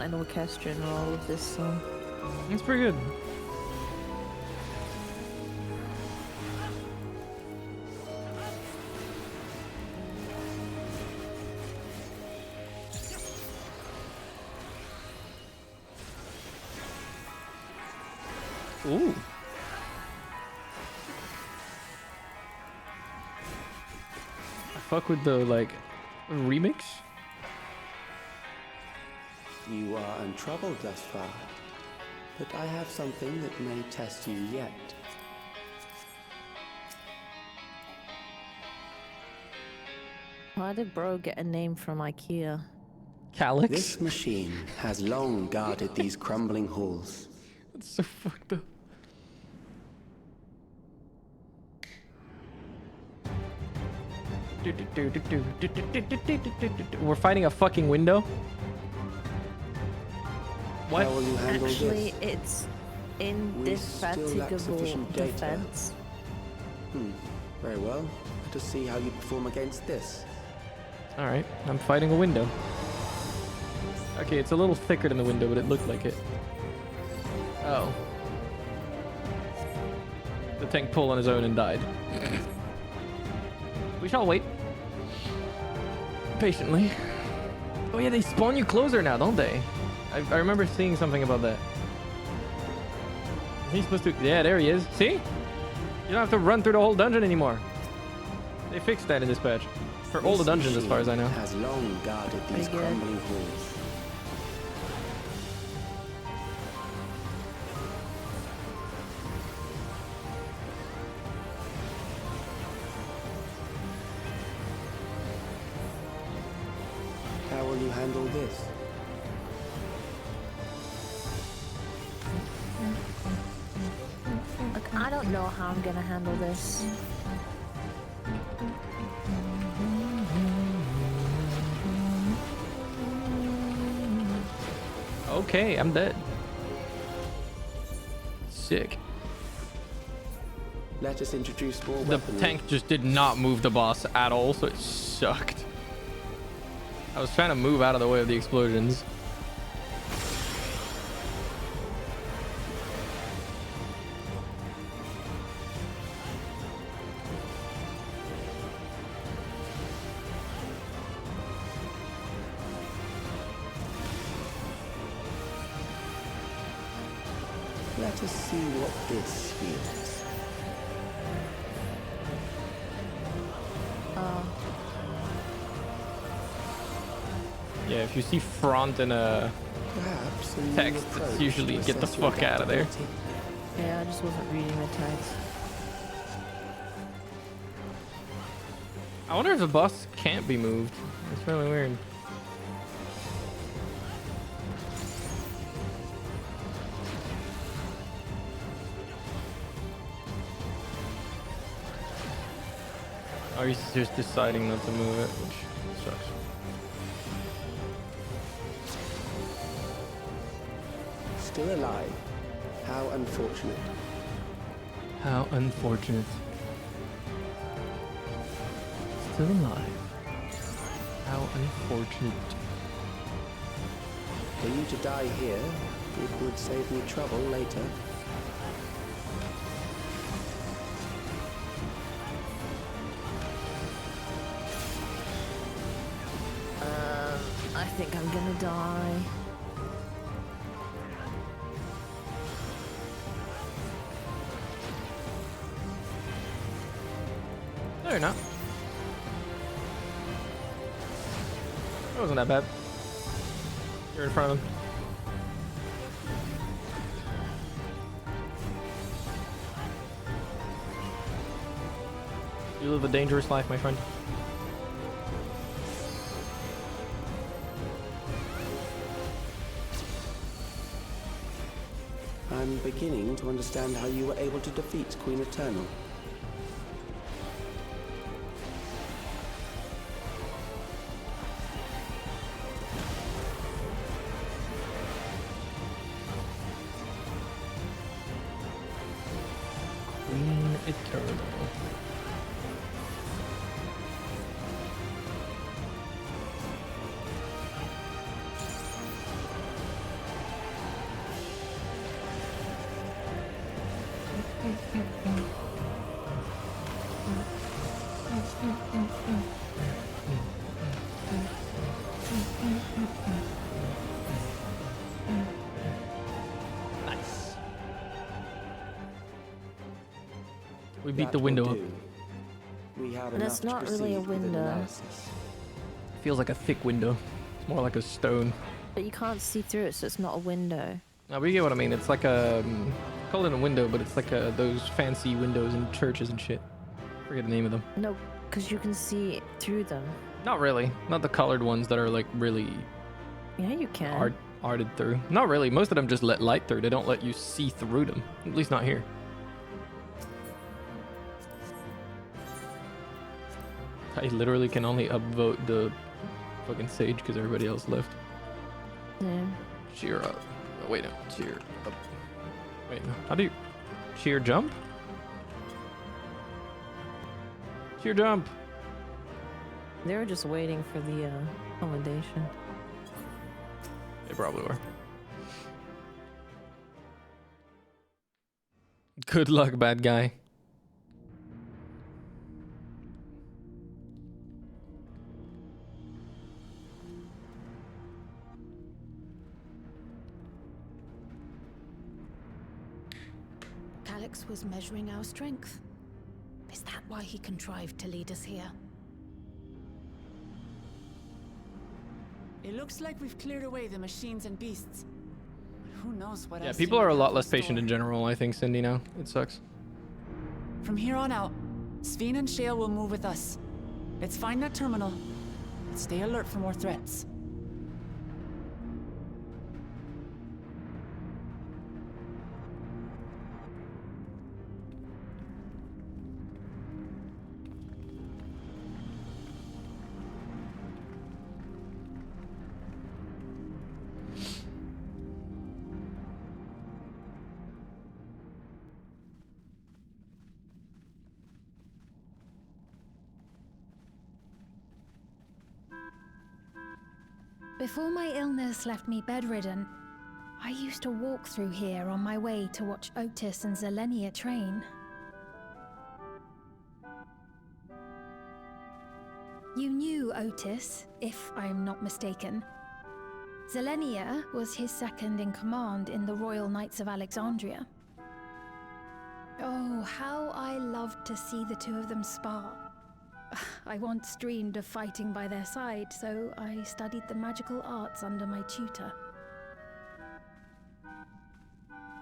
an orchestrion roll of this song. It's pretty good. Ooh. I fuck with the like remix. You are untroubled thus far, but I have something that may test you yet. Why did bro get a name from IKEA? Calyx? This machine has long guarded these crumbling halls. That's so fucked up. We're fighting a fucking window? What? How will you handle Actually, this? it's We indefatigable still lack sufficient data. defense. Very well. Let us see how you perform against this. Alright, I'm fighting a window. Okay, it's a little thicker than the window, but it looked like it. Oh. The tank pulled on his own and died. We shall wait. Patiently. Oh yeah, they spawn you closer now, don't they? I remember seeing something about that. Is he supposed to... Yeah, there he is. See? You don't have to run through the whole dungeon anymore. They fixed that in this patch. For all the dungeons, as far as I know. Has long guarded these crumbling halls. How will you handle this? Look, I don't know how I'm gonna handle this. Okay, I'm dead. Sick. Let us introduce more The weaponry. tank just did not move the boss at all, so it sucked. I was trying to move out of the way of the explosions. Let us see what this feels. Yeah, if you see front in a Perhaps a new text, it's approach usually to get the assess your fuck out of there. adaptability. Yeah, I just wasn't reading the text. I wonder if the boss can't be moved. It's really weird. Or he's just deciding not to move it, which sucks. Still alive. How unfortunate. How unfortunate. Still alive. How unfortunate. For you to die here, it would save me trouble later. I think I'm gonna die. No, you're not. That wasn't that bad. You're in front of him. You live a dangerous life, my friend. I'm beginning to understand how you were able to defeat Queen Eternal. Queen Eternal. Nice. We beat the window up. We have That's enough to not really a proceed with an window. analysis. Feels like a thick window. It's more like a stone. But you can't see through it, so it's not a window. Now, but you get what I mean. It's like a... call it a window, but it's like those fancy windows in churches and shit. Forget the name of them. No, because you can see through them. Not really. Not the colored ones that are like really Yeah, you can. arted through. Not really. Most of them just let light through. They don't let you see through them. At least not here. I literally can only upvote the fucking sage because everybody else left. Yeah. Cheer up. Oh, wait, no. Cheer up. Wait, no. How do you... Cheer jump? Cheer jump. They were just waiting for the accommodation. They probably were. Good luck, bad guy. Calix was measuring our strength. Is that why he contrived to lead us here? It looks like we've cleared away the machines and beasts. Who knows what Yeah, else people they are a might lot have in less patient store. in general, I think, Cindy, now. It sucks. From here on out, Sven and Ciel will move with us. Let's find that terminal. Stay alert for more threats. Before my illness left me bedridden, I used to walk through here on my way to watch Otis and Zelenia train. You knew Otis, if I'm not mistaken. Zelenia was his second in command in the Royal Knights of Alexandria. Oh, how I loved to see the two of them spar. I once dreamed of fighting by their side, so I studied the magical arts under my tutor.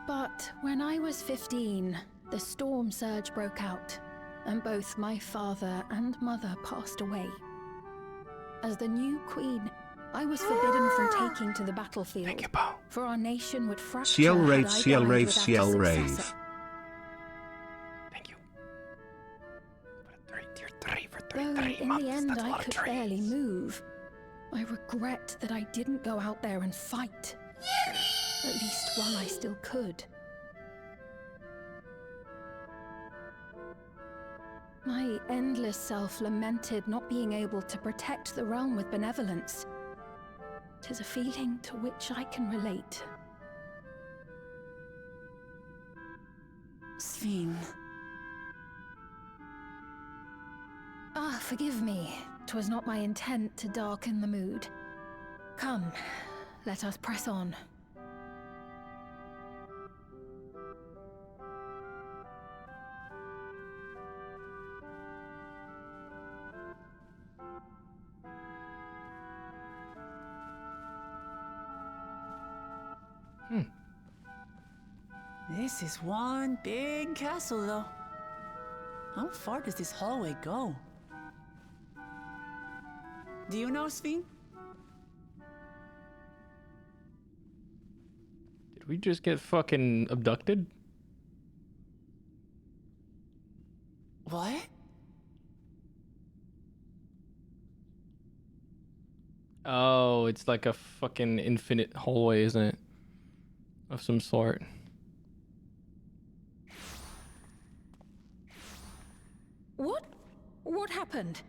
But when I was 15, the storm surge broke out, and both my father and mother passed away. As the new queen, I was forbidden from taking to the battlefield, for our nation would fracture Ciel had rave, I Ciel died rave, without a Ciel rave. successor. Though in the end I could barely move. I regret that I didn't go out there and fight. At least while I still could. My endless self lamented not being able to protect the realm with benevolence. 'Tis a feeling to which I can relate. Sven. Ah, forgive me. 'Twas not my intent to darken the mood. Come, let us press on. This is one big castle, though. How far does this hallway go? Do you know, Sven? Did we just get fucking abducted? What? Oh, it's like a fucking infinite hallway, isn't it? Of some sort. What? What happened?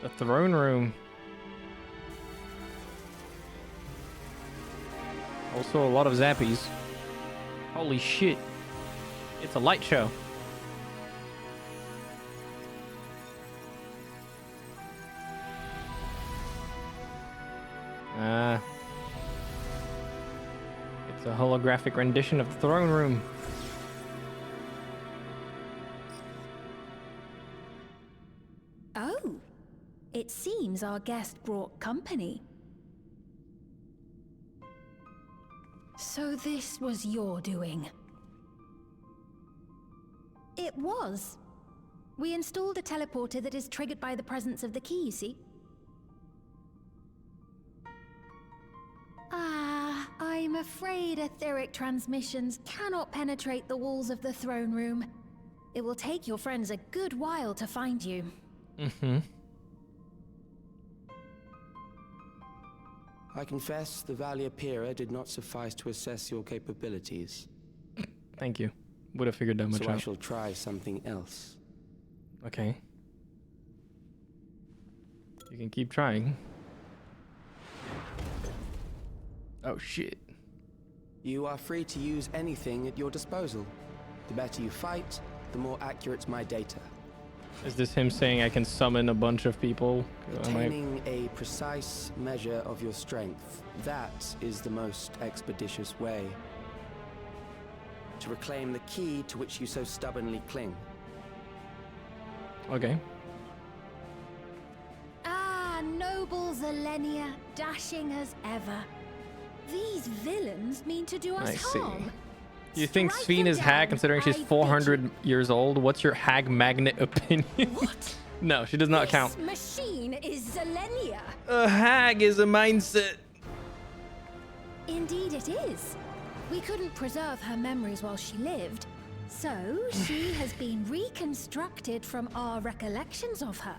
The throne room. Also a lot of zappies. Holy shit. It's a light show. It's a holographic rendition of the throne room. Oh, it seems our guest brought company. So this was your doing? It was. We installed a teleporter that is triggered by the presence of the key, you see? Ah, I'm afraid etheric transmissions cannot penetrate the walls of the throne room. It will take your friends a good while to find you. Mm-hmm. I confess the Valia Pira did not suffice to assess your capabilities. Thank you. Would have figured that much So I out. shall try something else. Okay. You can keep trying. Oh shit. You are free to use anything at your disposal. The better you fight, the more accurate my data. Is this him saying I can summon a bunch of people? Attaining a precise measure of your strength, that is the most expeditious way to reclaim the key to which you so stubbornly cling. Okay. Ah, noble Zelenia, dashing as ever. These villains mean to do us I see. harm. Do you think Strike Sphene them is hag down, considering she's I bid 400 years old? What's your hag magnet opinion? What? No, she does not count. This machine is Zelenia. A hag is a mindset. Indeed it is. We couldn't preserve her memories while she lived, so she has been reconstructed from our recollections of her.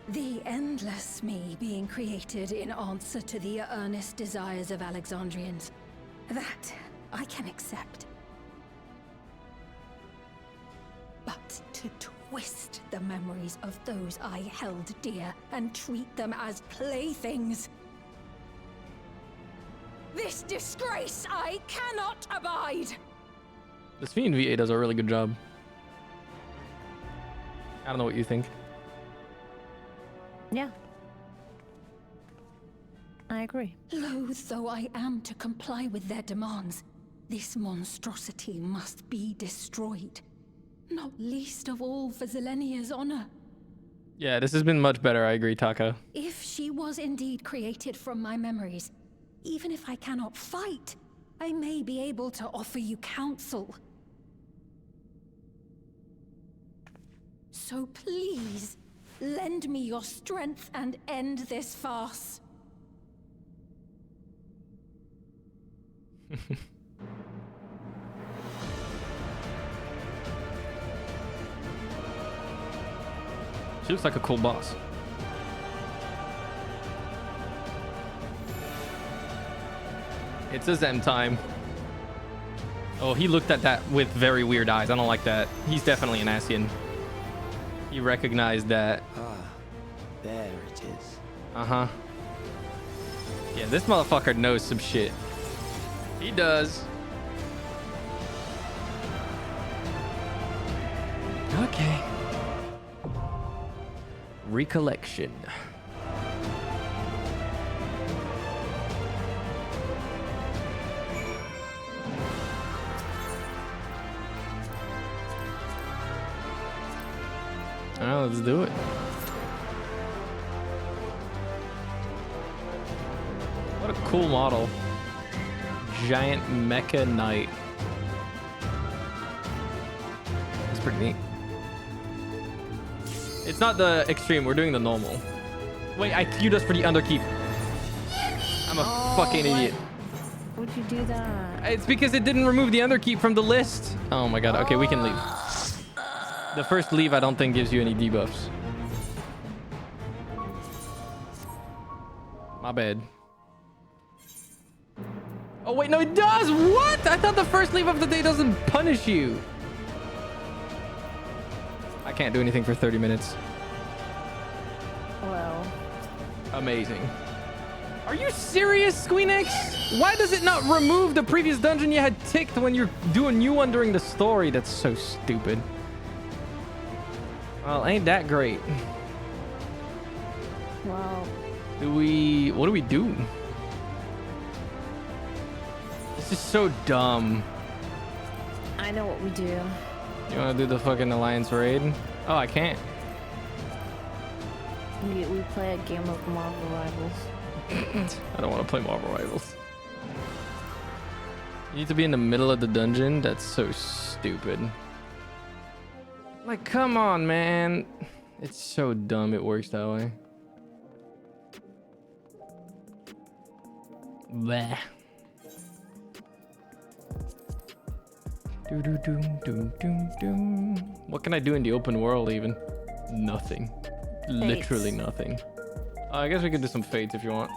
The endless me being created in answer to the earnest desires of Alexandrians. That I can accept. But to twist the memories of those I held dear and treat them as playthings. This disgrace I cannot abide! The Sphene VA does a really good job. I don't know what you think. Yeah. I agree. Loath though I am to comply with their demands, this monstrosity must be destroyed. Not least of all for Zelenia's honor. Yeah, this has been much better. I agree, Taka. If she was indeed created from my memories, even if I cannot fight, I may be able to offer you counsel. So please, lend me your strength and end this farce. She looks like a cool boss. It's a Zen time. Oh, he looked at that with very weird eyes. I don't like that. He's definitely an Asian. He recognized that. Ah, there it is. Uh-huh. Yeah, this motherfucker knows some shit. He does. Okay. Recollection. Alright, let's do it. What a cool model. Giant mecha knight. That's pretty neat. It's not the extreme, we're doing the normal. Wait, I queued us for the underkeep. I'm a fucking idiot. Would you do that? It's because it didn't remove the underkeep from the list. Oh my god, okay, we can leave. The first leave I don't think gives you any debuffs. My bad. Oh, wait, no, it does. What? I thought the first leave of the day doesn't punish you. I can't do anything for 30 minutes. Well. Amazing. Are you serious, Squeenix? Why does it not remove the previous dungeon you had ticked when you're doing new one during the story? That's so stupid. Well, ain't that great. Well. What do we do? This is so dumb. I know what we do. You want to do the fucking Alliance raid? Oh, I can't. We play a game of Marvel Rivals. I don't want to play Marvel Rivals. You need to be in the middle of the dungeon? That's so stupid. Like, come on, man. It's so dumb it works that way. Bleh. What can I do in the open world even? Nothing. Fates. Literally nothing. I guess we could do some fates if you want.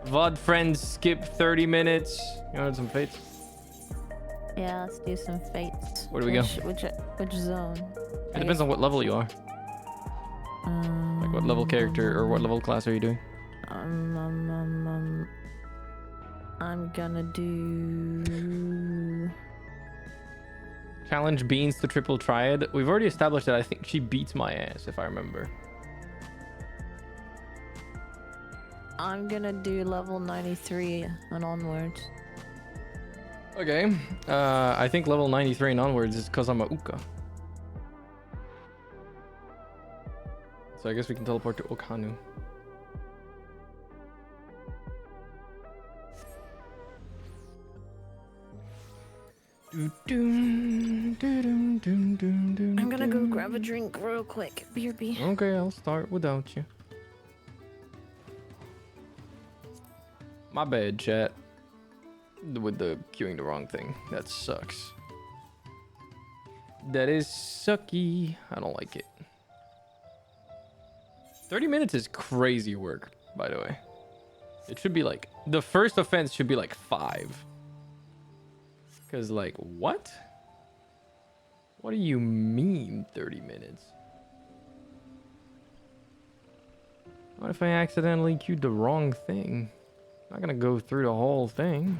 VOD friends skip 30 minutes. You want some fates? Yeah, let's do some fates. Where do we go? Which zone? It depends on what level you are. Like what level character or what level class are you doing? I'm gonna do... Challenge Beans to triple triad. We've already established that I think she beats my ass, if I remember. I'm gonna do level 93 and onwards. Okay. I think level 93 and onwards is because I'm a Uka. So I guess we can teleport to Okanu. I'm gonna go grab a drink real quick. BRB. Okay, I'll start without you. My bad, chat. With the queuing the wrong thing. That sucks. That is sucky. I don't like it. 30 minutes is crazy work, by the way. It should be like... The first offense should be like 5. Because, like, what? What do you mean 30 minutes? What if I accidentally queued the wrong thing? I'm not gonna go through the whole thing.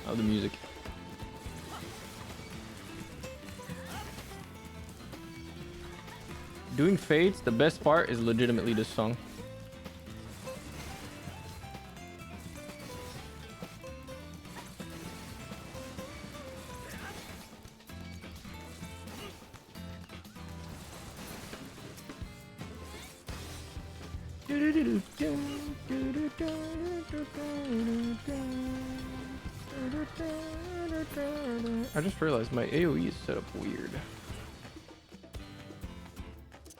Oh, the music. Doing Fates, the best part is legitimately this song. I just realized my AoE is set up weird.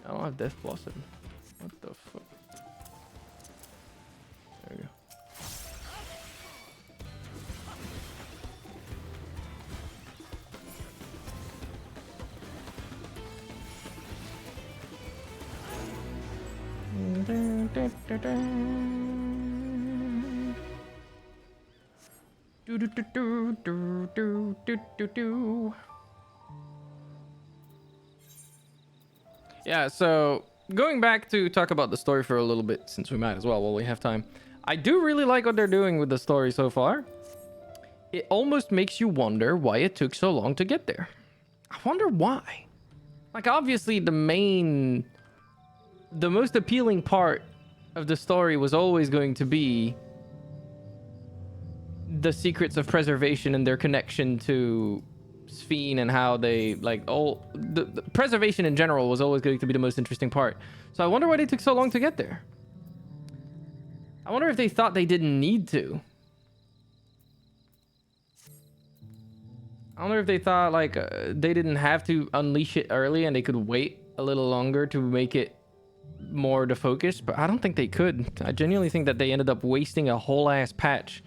I don't have Death Blossom. What the fuck? There we go. Yeah, so going back to talk about the story for a little bit, since we might as well while we have time. I do really like what they're doing with the story so far. It almost makes you wonder why it took so long to get there. I wonder why. Like, obviously the most appealing part of the story was always going to be the secrets of preservation and their connection to Sphene and how they like the preservation in general was always going to be the most interesting part. So I wonder why they took so long to get there. I wonder if they thought they didn't need to. I wonder if they thought like they didn't have to unleash it early and they could wait a little longer to make it more the focus, but I don't think they could. I genuinely think that they ended up wasting a whole ass patch.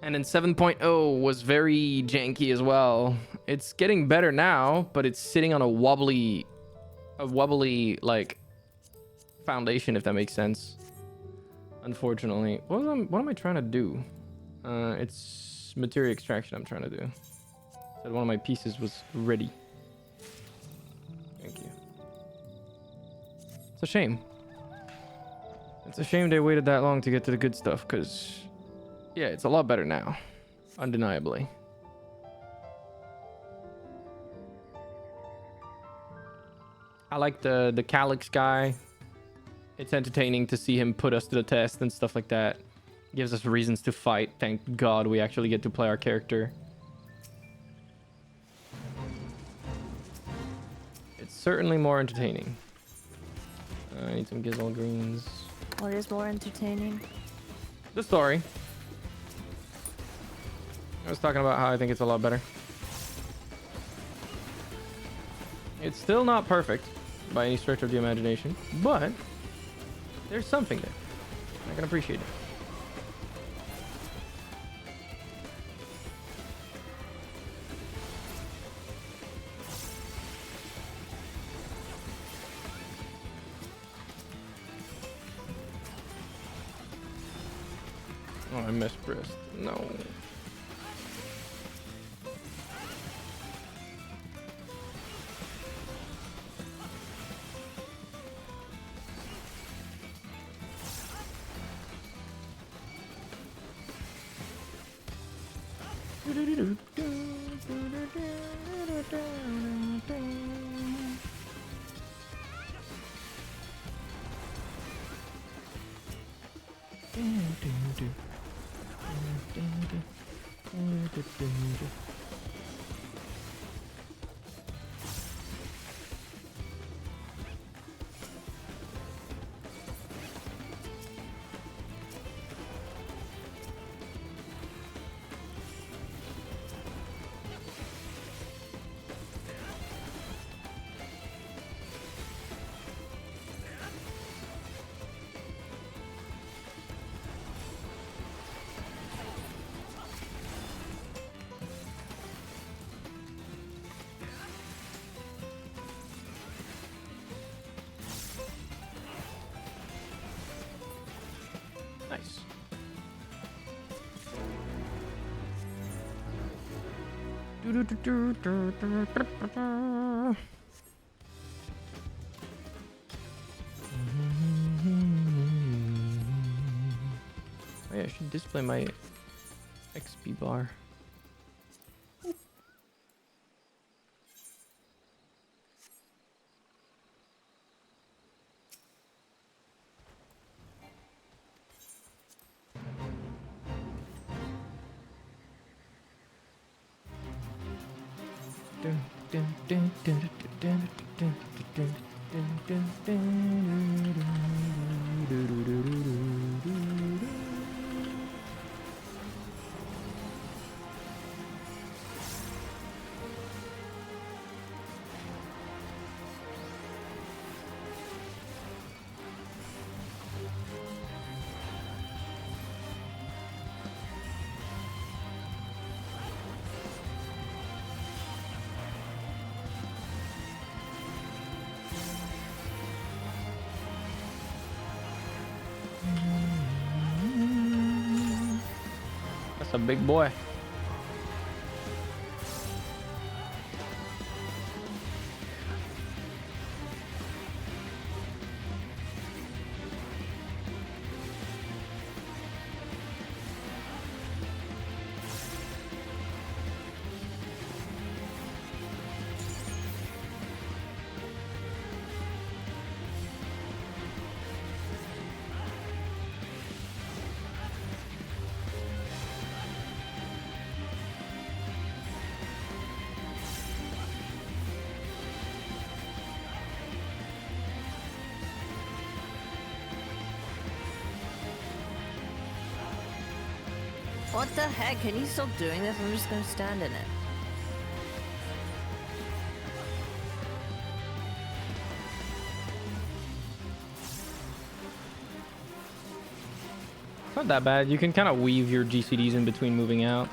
And then 7.0 was very janky as well. It's getting better now, but it's sitting on a wobbly like foundation, if that makes sense. Unfortunately. What am I trying to do? It's material extraction I'm trying to do. Said one of my pieces was ready. Thank you. It's a shame. It's a shame they waited that long to get to the good stuff, because yeah, it's a lot better now. Undeniably. I like the Calyx guy. It's entertaining to see him put us to the test and stuff like that. Gives us reasons to fight. Thank God we actually get to play our character. It's certainly more entertaining. I need some Gizmo greens. What is more entertaining? The story. I was talking about how I think it's a lot better. It's still not perfect by any stretch of the imagination, but there's something there. I can appreciate it. Oh, I missed Brist. No. Nice. Oh yeah, I should display my XP bar. That's a big boy. What the heck? Can you stop doing this? I'm just gonna stand in it. It's not that bad. You can kind of weave your GCDs in between moving out.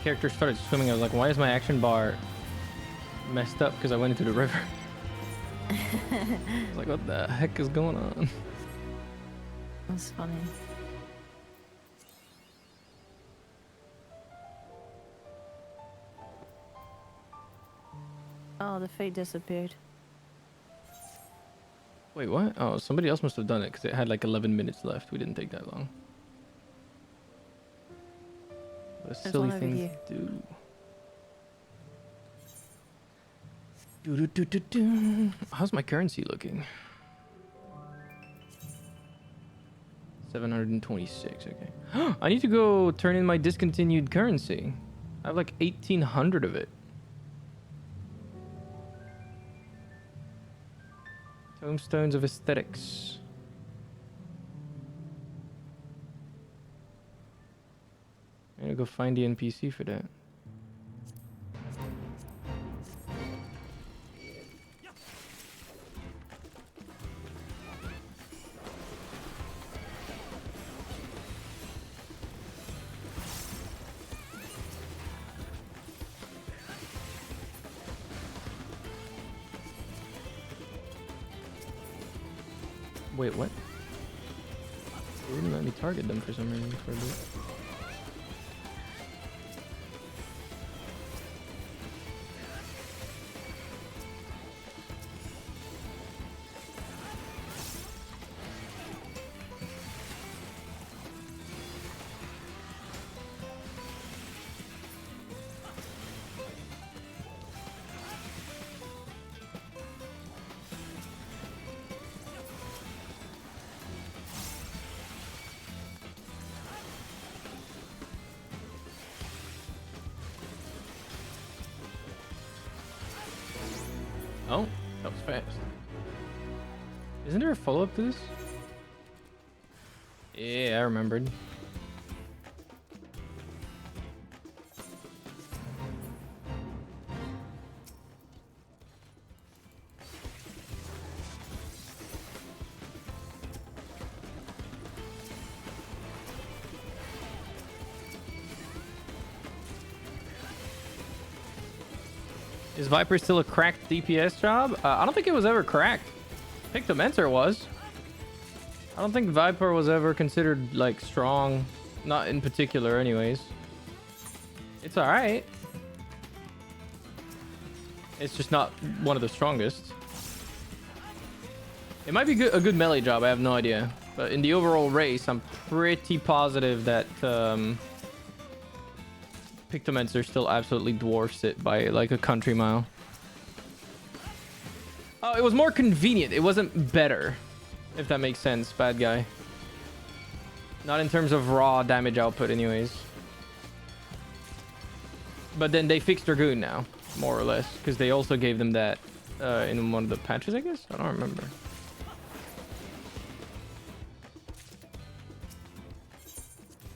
Character started swimming. I was like, why is my action bar messed up? Because I went into the river. I was like, what the heck is going on? That's funny. Oh, the fate disappeared. Wait, what? Oh, somebody else must have done it because it had like 11 minutes left. We didn't take that long. What a silly thing to do. How's my currency looking? 726, okay. I need to go turn in my discontinued currency. I have like 1,800 of it. Tombstones of Aesthetics. I'm gonna go find the NPC for that. Wait, what? It wouldn't let me target them for some reason for a bit. Oh, that was fast. Isn't there a follow-up to this? Yeah, I remembered. Is Viper still a cracked DPS job? I don't think it was ever cracked. Pictomentor was. I don't think Viper was ever considered like strong. Not in particular anyways. It's alright. It's just not one of the strongest. It might be a good melee job, I have no idea. But in the overall race, I'm pretty positive that Pictomentor still absolutely dwarfs it by like a country mile. Oh, it was more convenient. It wasn't better, if that makes sense, bad guy. Not in terms of raw damage output anyways. But then they fixed Dragoon now, more or less, because they also gave them that in one of the patches, I guess? I don't remember.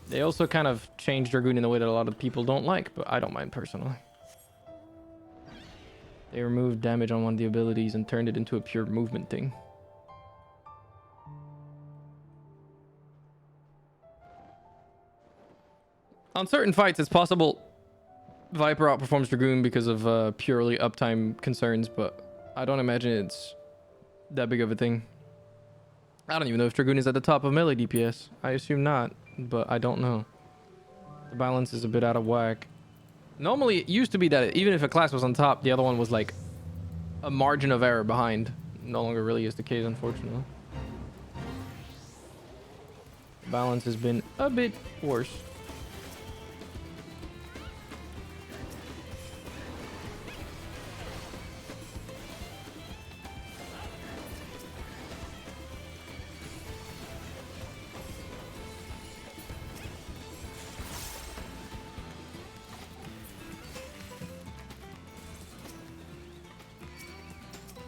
They also kind of changed Dragoon in a way that a lot of people don't like, but I don't mind personally. They removed damage on one of the abilities and turned it into a pure movement thing. On certain fights, it's possible Viper outperforms Dragoon because of purely uptime concerns, but I don't imagine it's that big of a thing. I don't even know if Dragoon is at the top of melee DPS. I assume not, but I don't know. The balance is a bit out of whack. Normally, it used to be that even if a class was on top, the other one was like a margin of error behind. No longer really is the case, unfortunately. Balance has been a bit worse.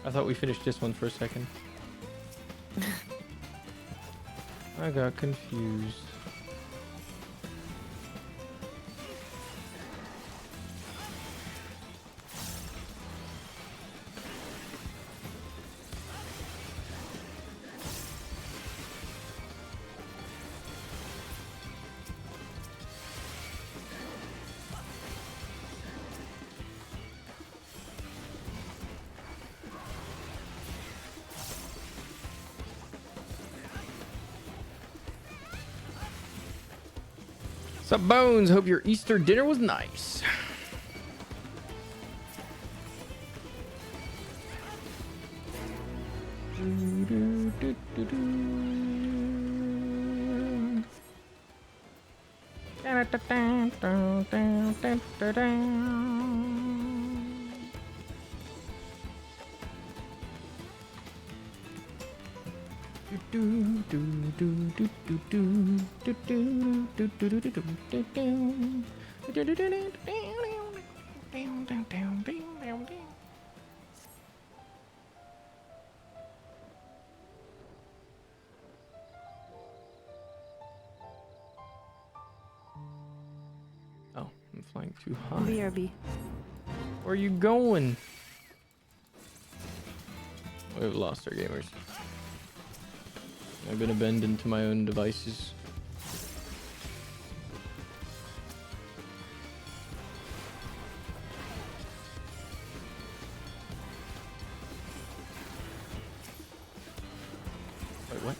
I thought we finished this one for a second. I got confused. Sup, Bones? Hope your Easter dinner was nice. Oh, I'm flying too high. BRB. Where are you going? We've lost our gamers. I've been abandoned to my own devices. Wait, what?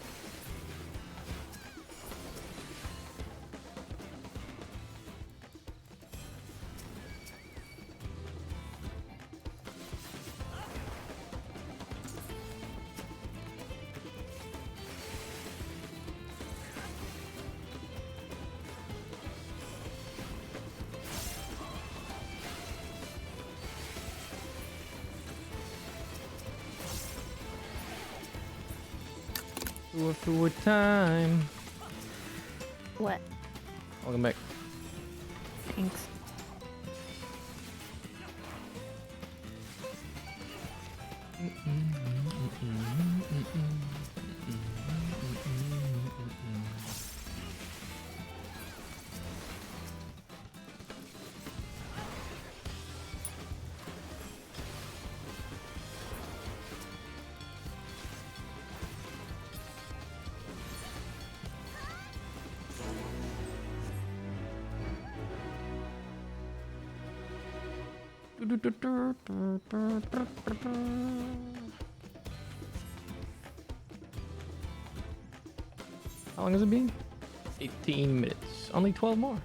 For time. What? Welcome back. Thanks. How long has it been? 18 minutes. Only 12 more.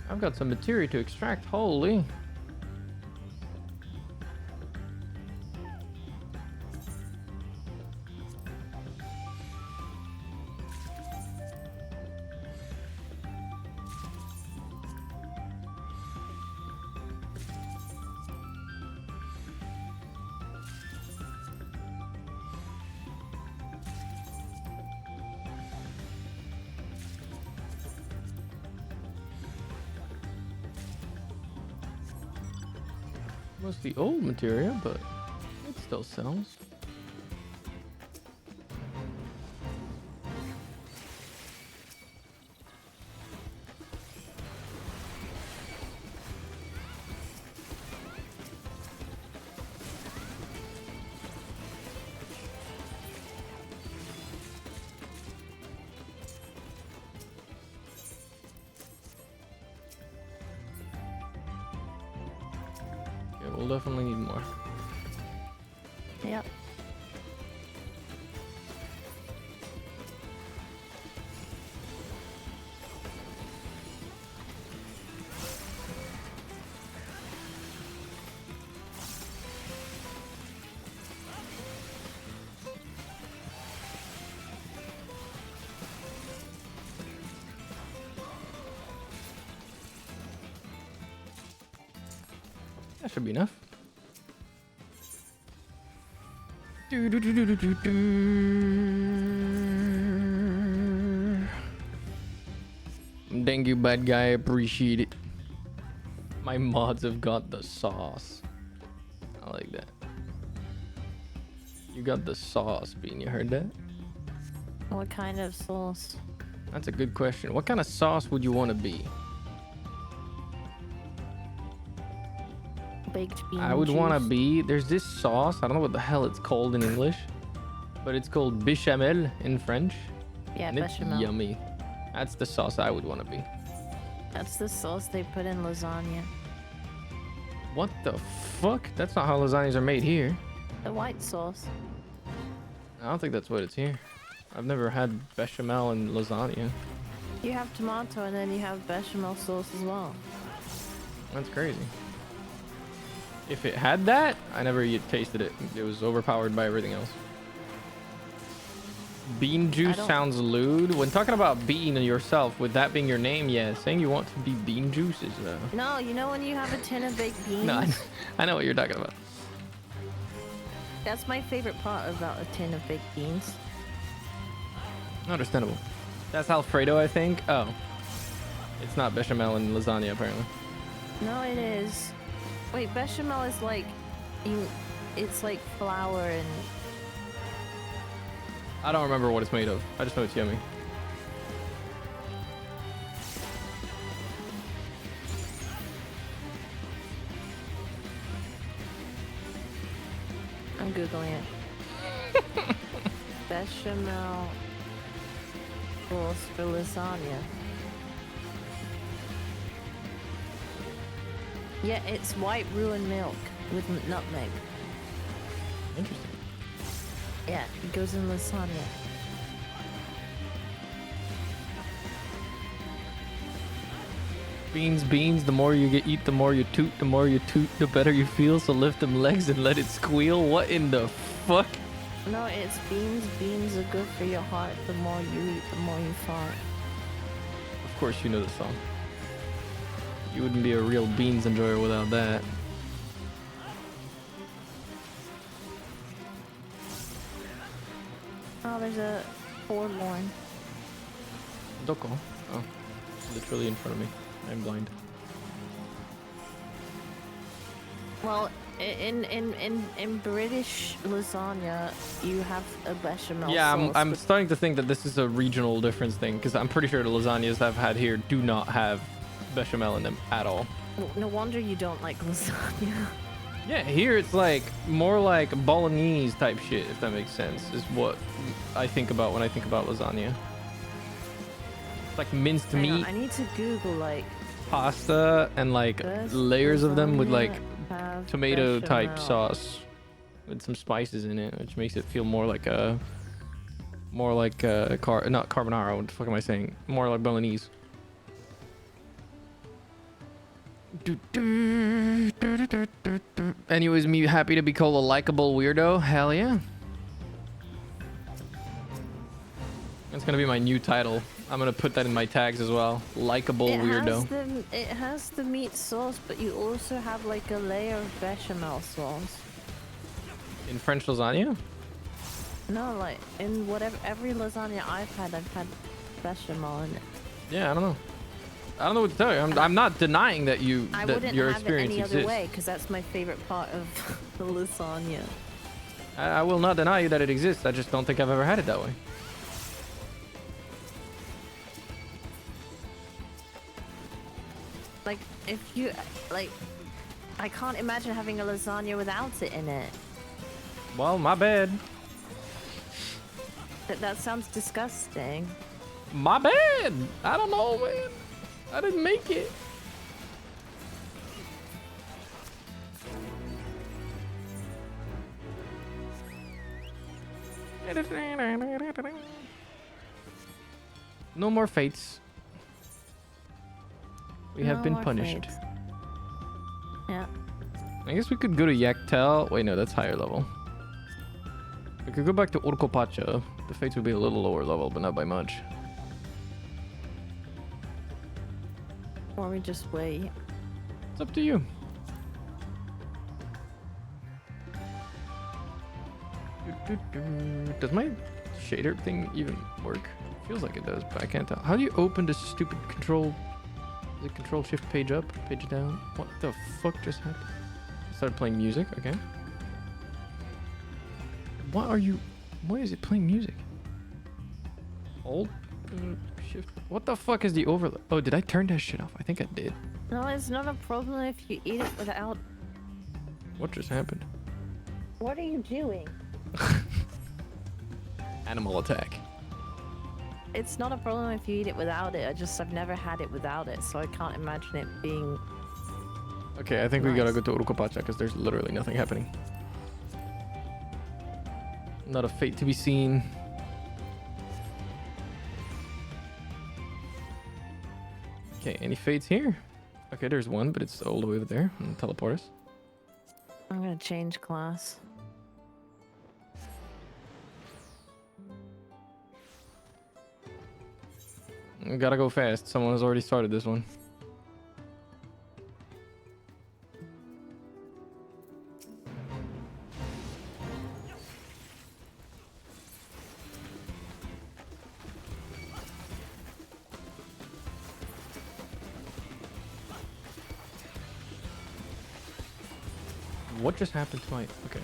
I've got some materia to extract. Holy. Was the old material, but it still sells. We'll definitely need more. Yep. That should be enough. Thank you, bad guy. Appreciate it. My mods have got the sauce. I like that. You got the sauce, Bean. You heard that? What kind of sauce? That's a good question. What kind of sauce would you want to be? Baked bean I would want to juice. be... There's this sauce. I don't know what the hell it's called in English. But it's called bechamel in French. Yeah, And it's bechamel. yummy. That's the sauce I would want to be. That's the sauce they put in lasagna. What the fuck? That's not how lasagnas are made here. The white sauce. I don't think that's what it's here. I've never had bechamel and lasagna. You have tomato and then you have bechamel sauce as well. That's crazy. If it had that, I never tasted it. It was overpowered by everything else. Bean juice sounds lewd. When talking about bean yourself, with that being your name, yeah, saying you want to be bean juice is... No, you know when you have a tin of baked beans? No, I know what you're talking about. That's my favorite part about a tin of baked beans. Understandable. That's Alfredo, I think. Oh. It's not bechamel and lasagna, apparently. No, it is. Wait, bechamel is like... It's like flour and... I don't remember what it's made of. I just know it's yummy. I'm Googling it. Bechamel sauce for lasagna. Yeah, it's white ruined milk with nutmeg. Interesting. Yeah, it goes in lasagna. Beans, beans, the more you eat, the more you toot. The more you toot, the better you feel. So lift them legs and let it squeal. What in the fuck? No, it's beans. Beans are good for your heart. The more you eat, the more you fart. Of course you know the song. You wouldn't be a real beans enjoyer without that. Oh, there's a forlorn. Doko. Oh, literally in front of me. I'm blind. Well, in British lasagna, you have a bechamel Yeah, sauce. I'm starting to think that this is a regional difference thing, because I'm pretty sure the lasagnas I've had here do not have bechamel in them at all. No wonder you don't like lasagna. Yeah, here it's like more like bolognese type shit, if that makes sense, is what I think about when I think about lasagna. It's like minced meat, I need to Google like pasta, and like layers of them with like have tomato type bechamel. sauce with some spices in it, which makes it feel more like a not carbonara. What the fuck am I saying? More like bolognese. Anyways, me happy to be called a likable weirdo. Hell yeah. That's gonna be my new title. I'm gonna put that in my tags as well. Likable weirdo. It has the meat sauce, but you also have like a layer of bechamel sauce. In French lasagna? No, like in every lasagna I've had bechamel in it. Yeah, I don't know. I don't know what to tell you. I'm not denying that I wouldn't your have it experience any exists. other way because that's my favorite part of the lasagna. I will not deny you that it exists. I just don't think I've ever had it that way. Like if you like, I can't imagine having a lasagna without it in it. Well, my bad. That sounds disgusting. My bad. I don't know, man. I didn't make it. No more fates. We have No been more punished. fates. Yeah. I guess we could go to Yaktel. Wait, no, that's higher level. We could go back to Orkopacha. The fates would be a little lower level, but not by much. Or we just wait. It's up to you. Does my shader thing even work Feels like it does, but I can't tell. How do you open this stupid control? Is it control shift page up, page down? What the fuck just happened? Started playing music, okay. Why is it playing music? Hold, shift. What the fuck is the overlay? Oh, did I turn that shit off? I think I did. No, it's not a problem if you eat it without. What just happened? What are you doing? Animal attack. It's not a problem if you eat it without it. I've never had it without it, so I can't imagine it being. Okay, I think we gotta go to Urukopacha because there's literally nothing happening. Not a fate to be seen. Okay, any fates here? Okay, there's one, but it's all the way over there. And teleport us. I'm gonna change class. We gotta go fast. Someone has already started this one. What just happened to my... Okay.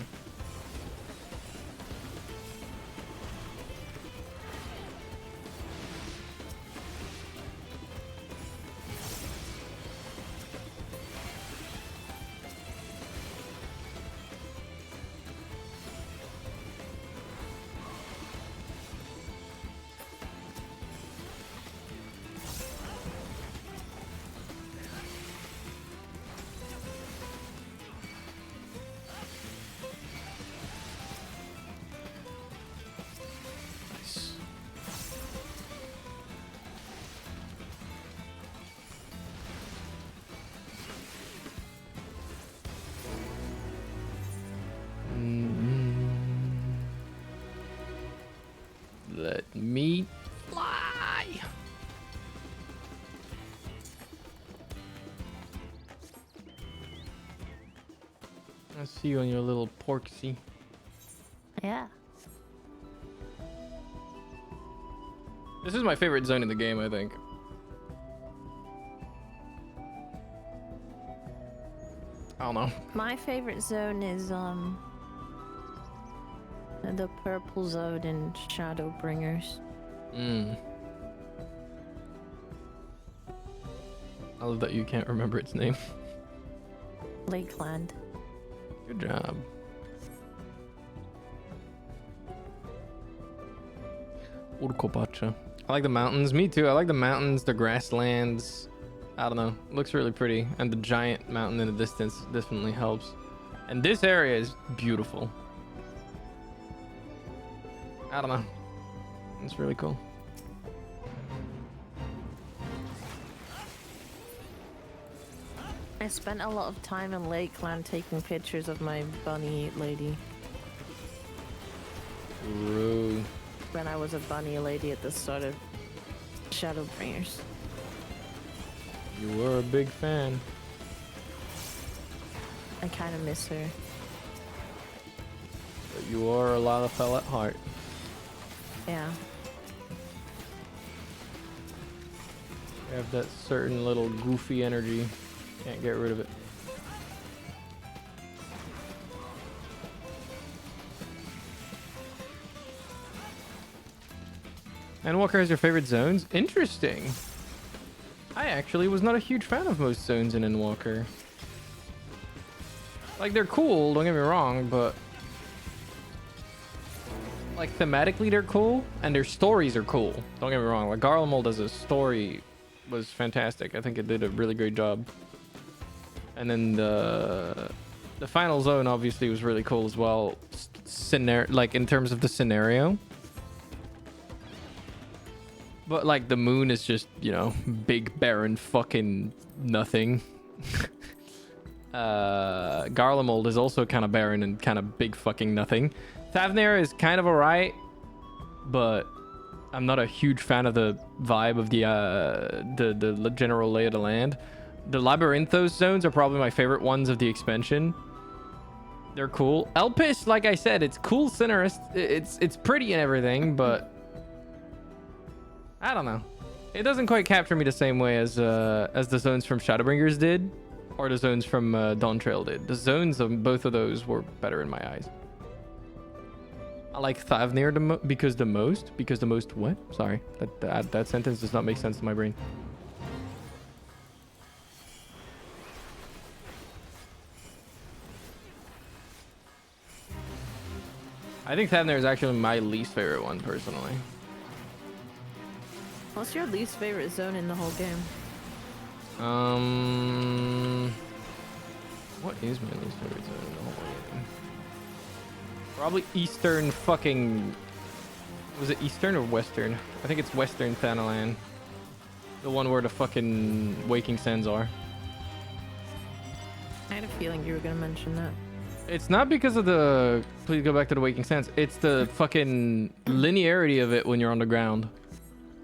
Let me fly. I see you on your little porksy. Yeah. This is my favorite zone in the game, I think. I don't know. My favorite zone is the purple zone in Shadowbringers. I love that you can't remember its name. Lakeland. Good job. Urkopacha. I like the mountains. Me too. I like the mountains, the grasslands. I don't know. It looks really pretty. And the giant mountain in the distance definitely helps. And this area is beautiful. I don't know. It's really cool. I spent a lot of time in Lakeland taking pictures of my bunny lady. Rude. When I was a bunny lady at the start of Shadowbringers. You were a big fan. I kind of miss her. But you are a lot of fell at heart. Yeah. You have that certain little goofy energy. Can't get rid of it. And Walker has your favorite zones? Interesting. I actually was not a huge fan of most zones in Endwalker. Like, they're cool, don't get me wrong, but... like, thematically they're cool, and their stories are cool. Don't get me wrong. Like, Garlemald as a story was fantastic. I think it did a really great job. And then the final zone obviously was really cool as well. Like, in terms of the scenario. But, like, the moon is just, you know, big, barren fucking nothing. Garlemald is also kind of barren and kind of big fucking nothing. Thavnair is kind of alright, but I'm not a huge fan of the vibe of the general lay of the land. The Labyrinthos zones are probably my favorite ones of the expansion. They're cool. Elpis, like I said, it's cool, Cinerist. It's pretty and everything, but I don't know. It doesn't quite capture me the same way as the zones from Shadowbringers did, or the zones from Dawntrail did. The zones of both of those were better in my eyes. I like Thavnir because the most what? Sorry, that sentence does not make sense in my brain. I think Thavnir is actually my least favorite one, personally. What's your least favorite zone in the whole game? What is my least favorite zone in the whole game? Probably Eastern fucking... Was it Eastern or Western? I think it's Western Thanalan. The one where the fucking Waking Sands are. I had a feeling you were gonna mention that. It's not because of the... Please go back to the Waking Sands. It's the fucking linearity of it when you're on the ground.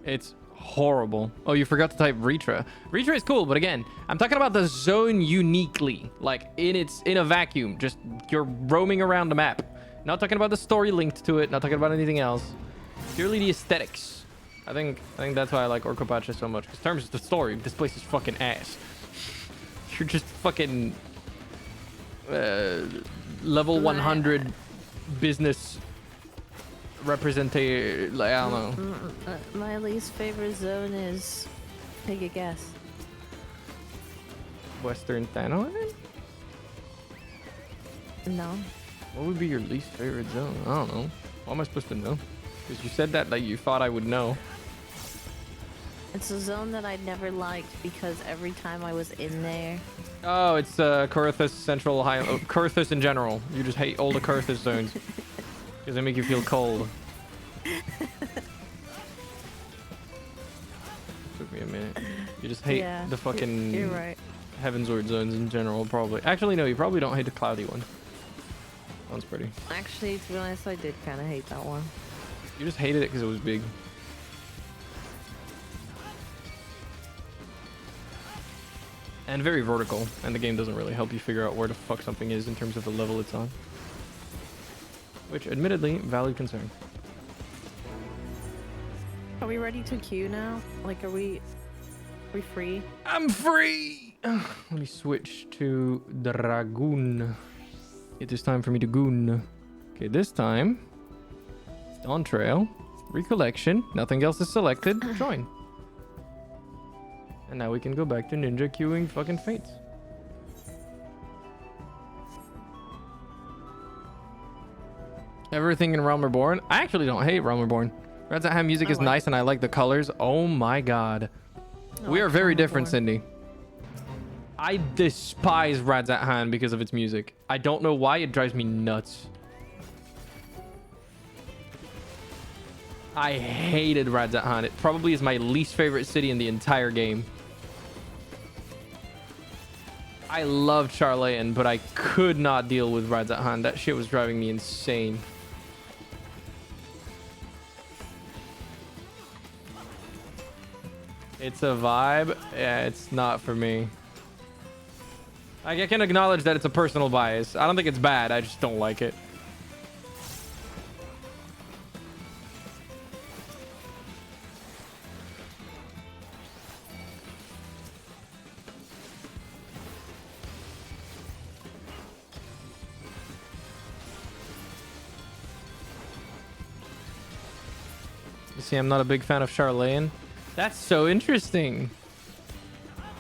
It's horrible. Oh, you forgot to type Ritra. Ritra is cool, but again, I'm talking about the zone uniquely. Like, in a vacuum. Just, you're roaming around the map. Not talking about the story linked to it. Not talking about anything else. Purely the aesthetics. I think that's why I like Orkopacha so much. Because in terms of the story, this place is fucking ass. You're just fucking... level 100 business representation. Like, I don't know. My least favorite zone is... Take a guess. Western Thanalan? No. What would be your least favorite zone? I don't know. How am I supposed to know? Because you said that like you thought I would know. It's a zone that I never liked because every time I was in there... Oh, it's Corythus Central High... Corythus in general. You just hate all the Corythus zones. Because they make you feel cold. Took me a minute. You just hate the fucking... You're right. Heavensward zones in general, probably. Actually, no, you probably don't hate the cloudy one. That one's pretty. Actually, to be honest, I did kind of hate that one. You just hated it because it was big. And very vertical, and the game doesn't really help you figure out where the fuck something is in terms of the level it's on. Which, admittedly, valid concern. Are we ready to queue now? Like, are we free? I'm free! Let me switch to Dragoon. It is time for me to goon. Okay, this time... Dawntrail. Recollection. Nothing else is selected. Join. And now we can go back to ninja queuing fucking fates. Everything in Realm Reborn? I actually don't hate Realm Reborn. Red Hat music is nice and I like the colors. Oh my god. We are very different, Cindy. I despise Radzat Han because of its music. I don't know why, it drives me nuts. I hated Radzat Han. It probably is my least favorite city in the entire game. I loved Charlayan, but I could not deal with Radzat Han. That shit was driving me insane. It's a vibe. Yeah, it's not for me. I can acknowledge that it's a personal bias. I don't think it's bad. I just don't like it. You see, I'm not a big fan of Charlayan. That's so interesting.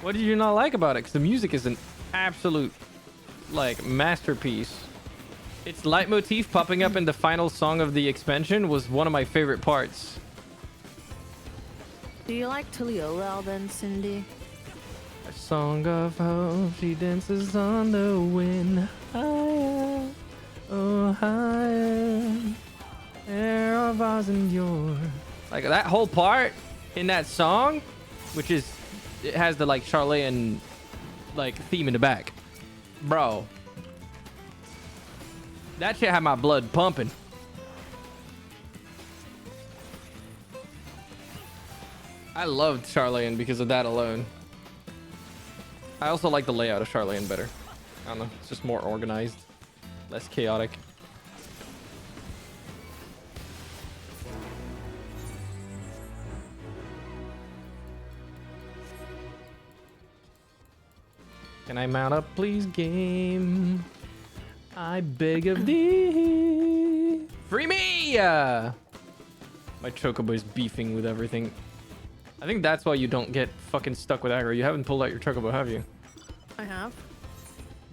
What did you not like about it? Because the music is an absolute, like, masterpiece. Its leitmotif popping up in the final song of the expansion was one of my favorite parts. Do you like Tuliolal then, Cindy? A song of hope, she dances on the wind. Higher, oh higher, air of ours and yours. Like, that whole part in that song, which is, it has the, like, Charlayan, like, theme in the back. Bro. That shit had my blood pumping. I loved Charlayan because of that alone. I also like the layout of Charlayan better. I don't know. It's just more organized. Less chaotic. Can I mount up, please, game? I beg of thee. Free me! My chocobo is beefing with everything. I think that's why you don't get fucking stuck with aggro. You haven't pulled out your chocobo, have you? I have.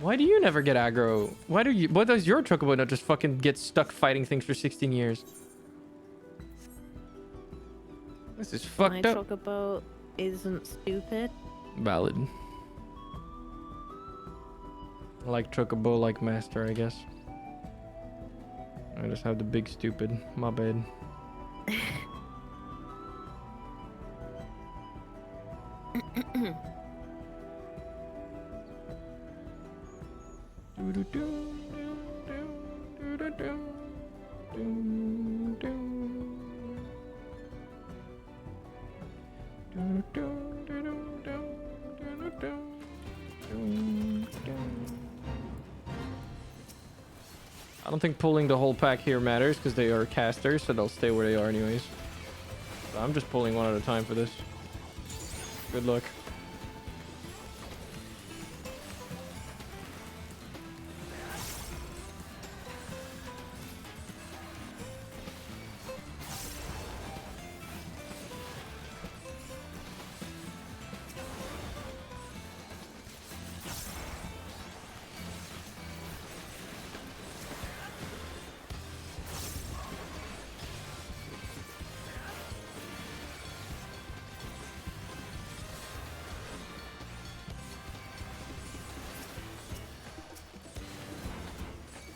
Why do you never get aggro? Why does your chocobo not just fucking get stuck fighting things for 16 years? This is fucked My up. chocobo isn't stupid. Valid. Like chocobo, like master, I guess. I just have the big stupid. My bad. I don't think pulling the whole pack here matters because they are casters, so they'll stay where they are anyways. So I'm just pulling one at a time for this. Good luck.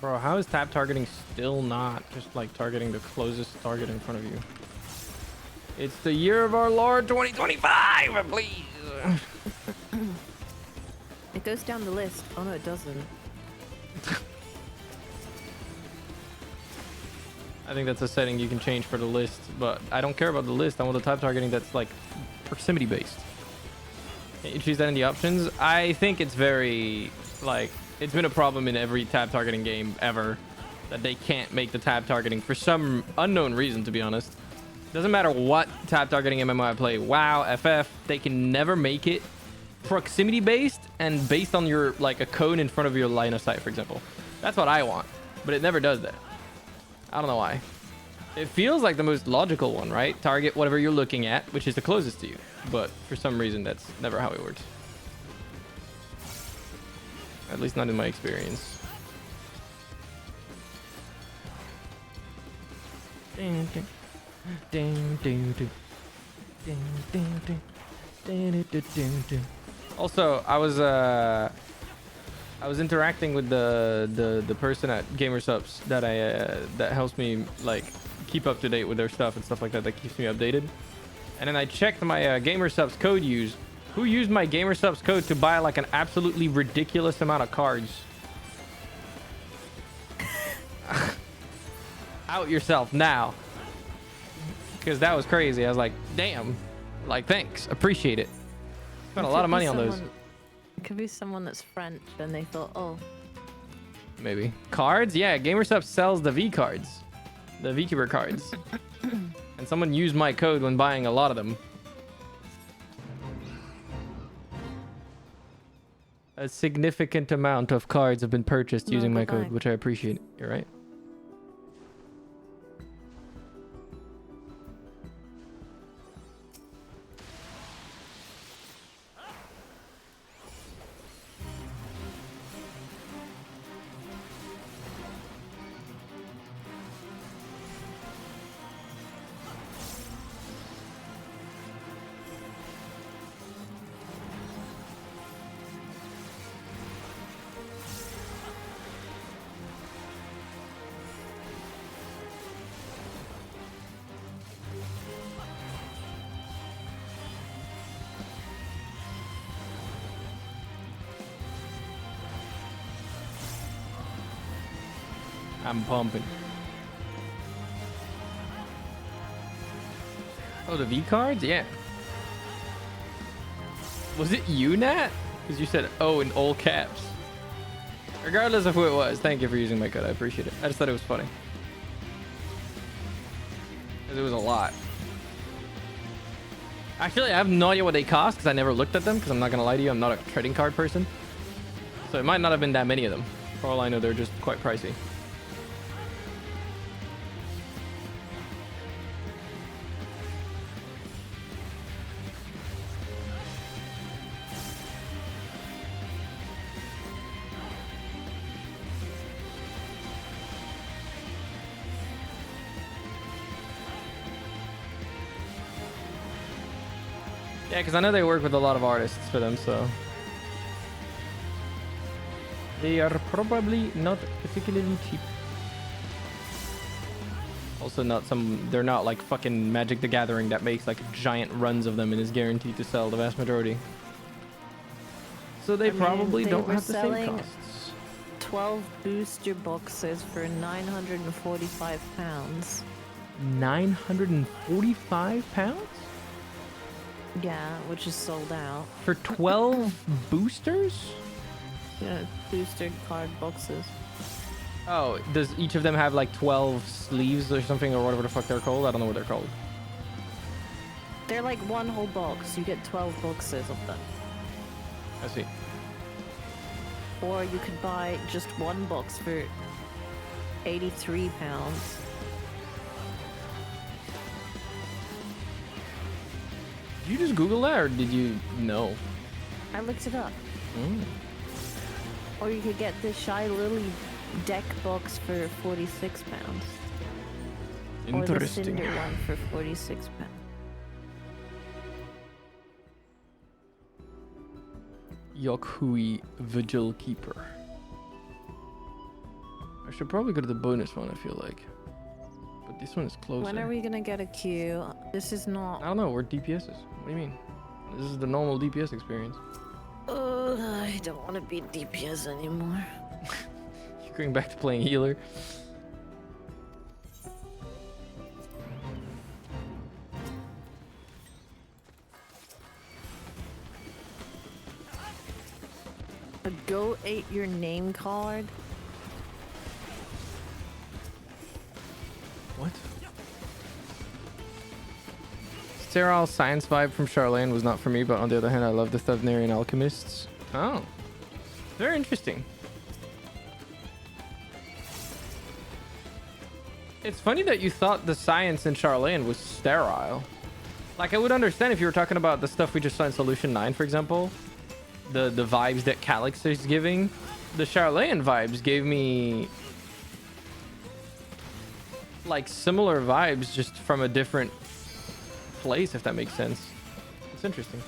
Bro, how is tap targeting still not just like targeting the closest target in front of you? It's the year of our Lord 2025, please. It goes down the list. Oh no, it doesn't. I think that's a setting you can change for the list, but I don't care about the list. I want the tap targeting that's like proximity based. Can you choose that in the options? I think it's very like it's been a problem in every tab targeting game ever that they can't make the tab targeting for some unknown reason, to be honest. Doesn't matter what tab targeting MMO I play, WoW, FF, they can never make it proximity based and based on your like a cone in front of your line of sight, for example. That's what I want, but it never does that. I don't know why. It feels like the most logical one, right? Target whatever you're looking at, which is the closest to you. But for some reason, that's never how it works. At least not in my experience. Also, I was interacting with the person at GamerSubs that helps me like keep up to date with their stuff and stuff like that. That keeps me updated. And then I checked my GamerSubs code use. Who used my GamerSubs code to buy like an absolutely ridiculous amount of cards? Out yourself now. Because that was crazy. I was like, damn. Like, thanks. Appreciate it. Spent a lot of money on those. It could be someone that's French and they thought, oh. Maybe. Cards? Yeah, GamerSubs sells the V cards. The VTuber cards. And someone used my code when buying a lot of them. A significant amount of cards have been purchased using my code, which I appreciate. You're right. I'm pumping. Oh, the V cards? Yeah. Was it you, Nat? Because you said oh in all caps. Regardless of who it was, thank you for using my code. I appreciate it. I just thought it was funny. Because it was a lot. Actually, I have no idea what they cost because I never looked at them because I'm not going to lie to you. I'm not a trading card person. So it might not have been that many of them. For all I know, they're just quite pricey. Yeah, because I know they work with a lot of artists for them, so they are probably not particularly cheap. Also, they're not like fucking Magic the Gathering that makes like giant runs of them and is guaranteed to sell the vast majority. So they probably don't have the same costs. 12 booster boxes for £945. 945 pounds? Yeah, which is sold out. For 12 boosters? Yeah, booster card boxes. Oh, does each of them have like 12 sleeves or something, or whatever the fuck they're called? I don't know what they're called. They're like one whole box. You get 12 boxes of them. I see. Or you could buy just one box for £83. Did you just Google that, or did you know? I looked it up. Mm. Or you could get the Shy Lily deck box for £46. Or the Cinder one for £46. Yokhui Vigil Keeper. I should probably go to the bonus one, I feel like. But this one is closer. When are we gonna get a queue? This is not... I don't know, we're DPSs. What do you mean? This is the normal DPS experience. I don't want to be DPS anymore. You're going back to playing healer. A Go ate your name card? What? Sterile science vibe from Charlene was not for me, but on the other hand, I love the Thavnarian alchemists. Oh. Very interesting. It's funny that you thought the science in Charlene was sterile. Like, I would understand if you were talking about the stuff we just saw in Solution 9, for example. The vibes that Calyx is giving. The Charlene vibes gave me like similar vibes, just from a different place, if that makes sense. It's interesting.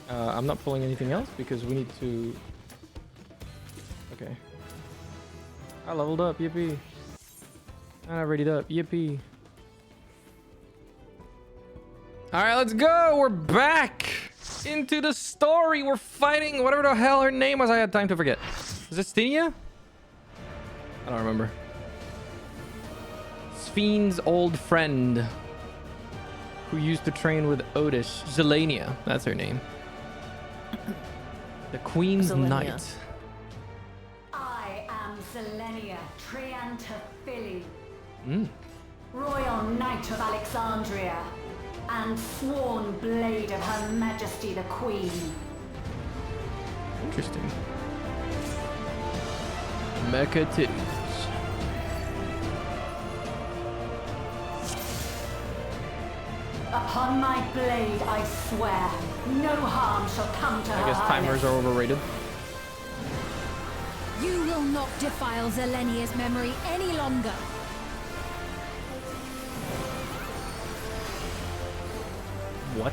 I'm not pulling anything else because we need to... Okay. I leveled up, yippee. And I readied up, yippee. Alright, let's go! We're back into the story! We're fighting whatever the hell her name was. I had time to forget. Is it Stinia? I don't remember. Spheen's old friend who used to train with Otis. Zelania, that's her name. The Queen's Knight. I am Zelenia Triantaphili, Mm. Royal Knight of Alexandria, and sworn blade of Her Majesty the Queen. Interesting. Mecha titties. Upon my blade, I swear, no harm shall come to her. I guess timers are overrated. You will not defile Zelenia's memory any longer. What?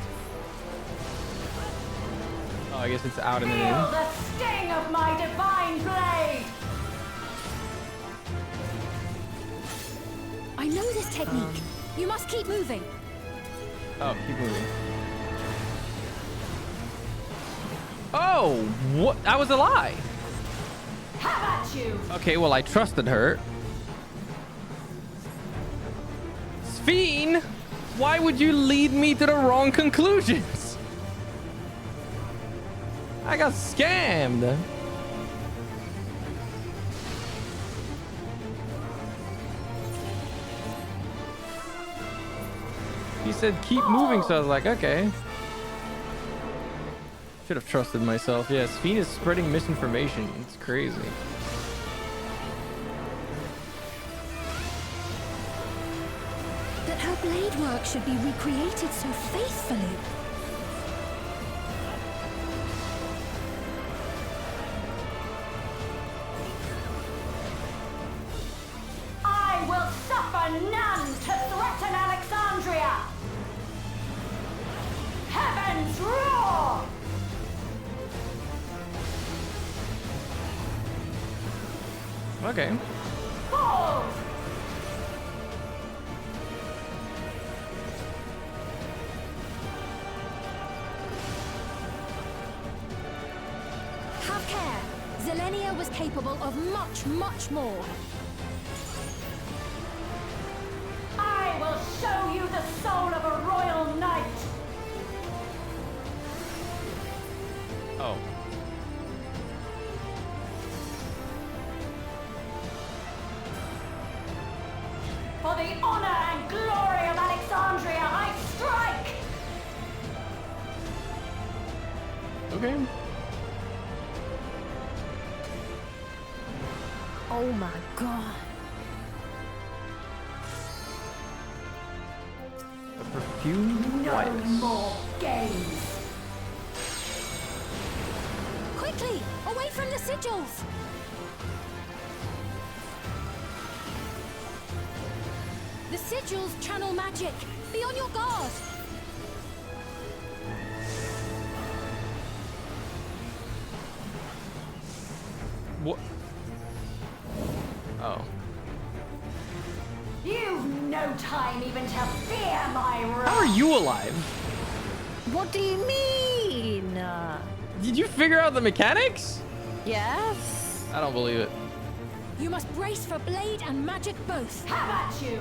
Oh, I guess it's out in the Feel name. the sting of my divine blade! I know this technique. You must keep moving. Oh, keep moving. Oh, what? That was a lie. Have at you! Okay, well, I trusted her. Sphene! Why would you lead me to the wrong conclusions? I got scammed. He said keep moving, so I was like, okay. Should have trusted myself. Yeah, Sphene is spreading misinformation. It's crazy. That her blade work should be recreated so faithfully. I will suffer none to threaten Alexandria! Heavens roar! Okay. Fall! Have care. Zelenia was capable of much, much more. I will show you the soul of a royal knight! Oh. For the honor and glory of Alexandria, I strike! Okay. Oh my god. The perfume No wireless. more games! Quickly! Away from the sigils! The sigils channel magic. Be on your guard. What? Oh. You've no time even to fear my wrath! How are you alive? What do you mean? Did you figure out the mechanics? Yes. I don't believe it. You must brace for blade and magic both. Have at you!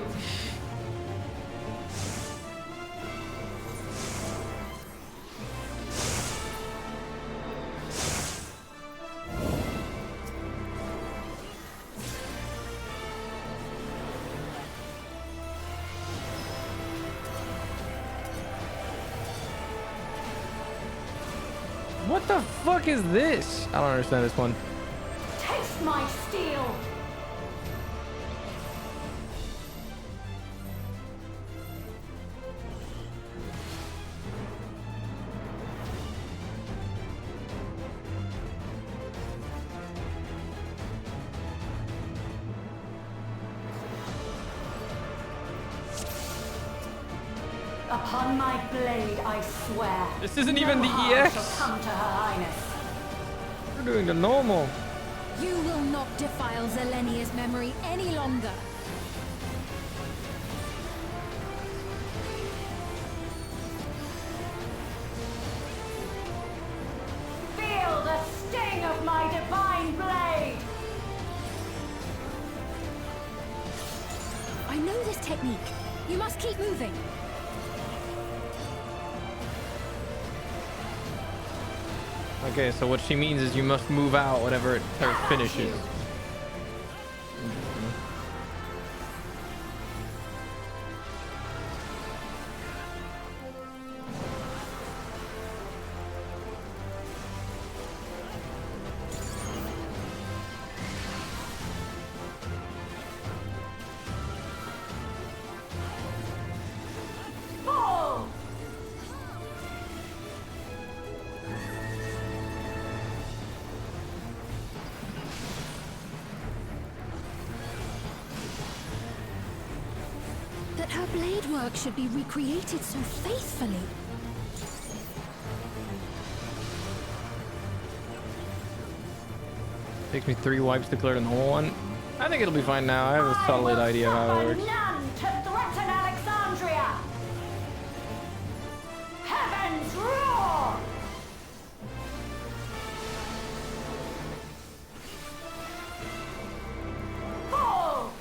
What the fuck is this? I don't understand this one. Taste my steel! Upon my blade, I swear. This isn't even the no harm EX. shall come to Her Highness. We're doing the normal. You will not defile Zelenia's memory any longer. Feel the sting of my divine blade! I know this technique. You must keep moving. Okay, so what she means is you must move out whenever her finishes. Fall! That her blade work should be recreated so faithfully. Takes me 3 wipes to clear the whole one. I think it'll be fine now. I have a solid idea of how it works. None to threaten Alexandria! Heavens roar! Fall!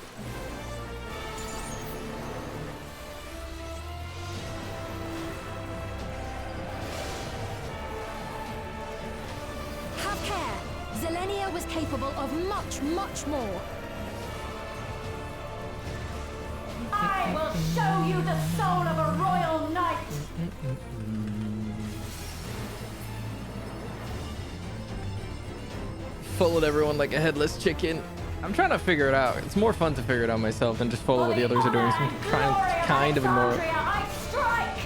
Zelenia was capable of much, much more. I will show you the soul of a royal knight! Followed everyone like a headless chicken. I'm trying to figure it out. It's more fun to figure it out myself than just follow what the others are doing. So I'm trying to kind of ignore it. I strike!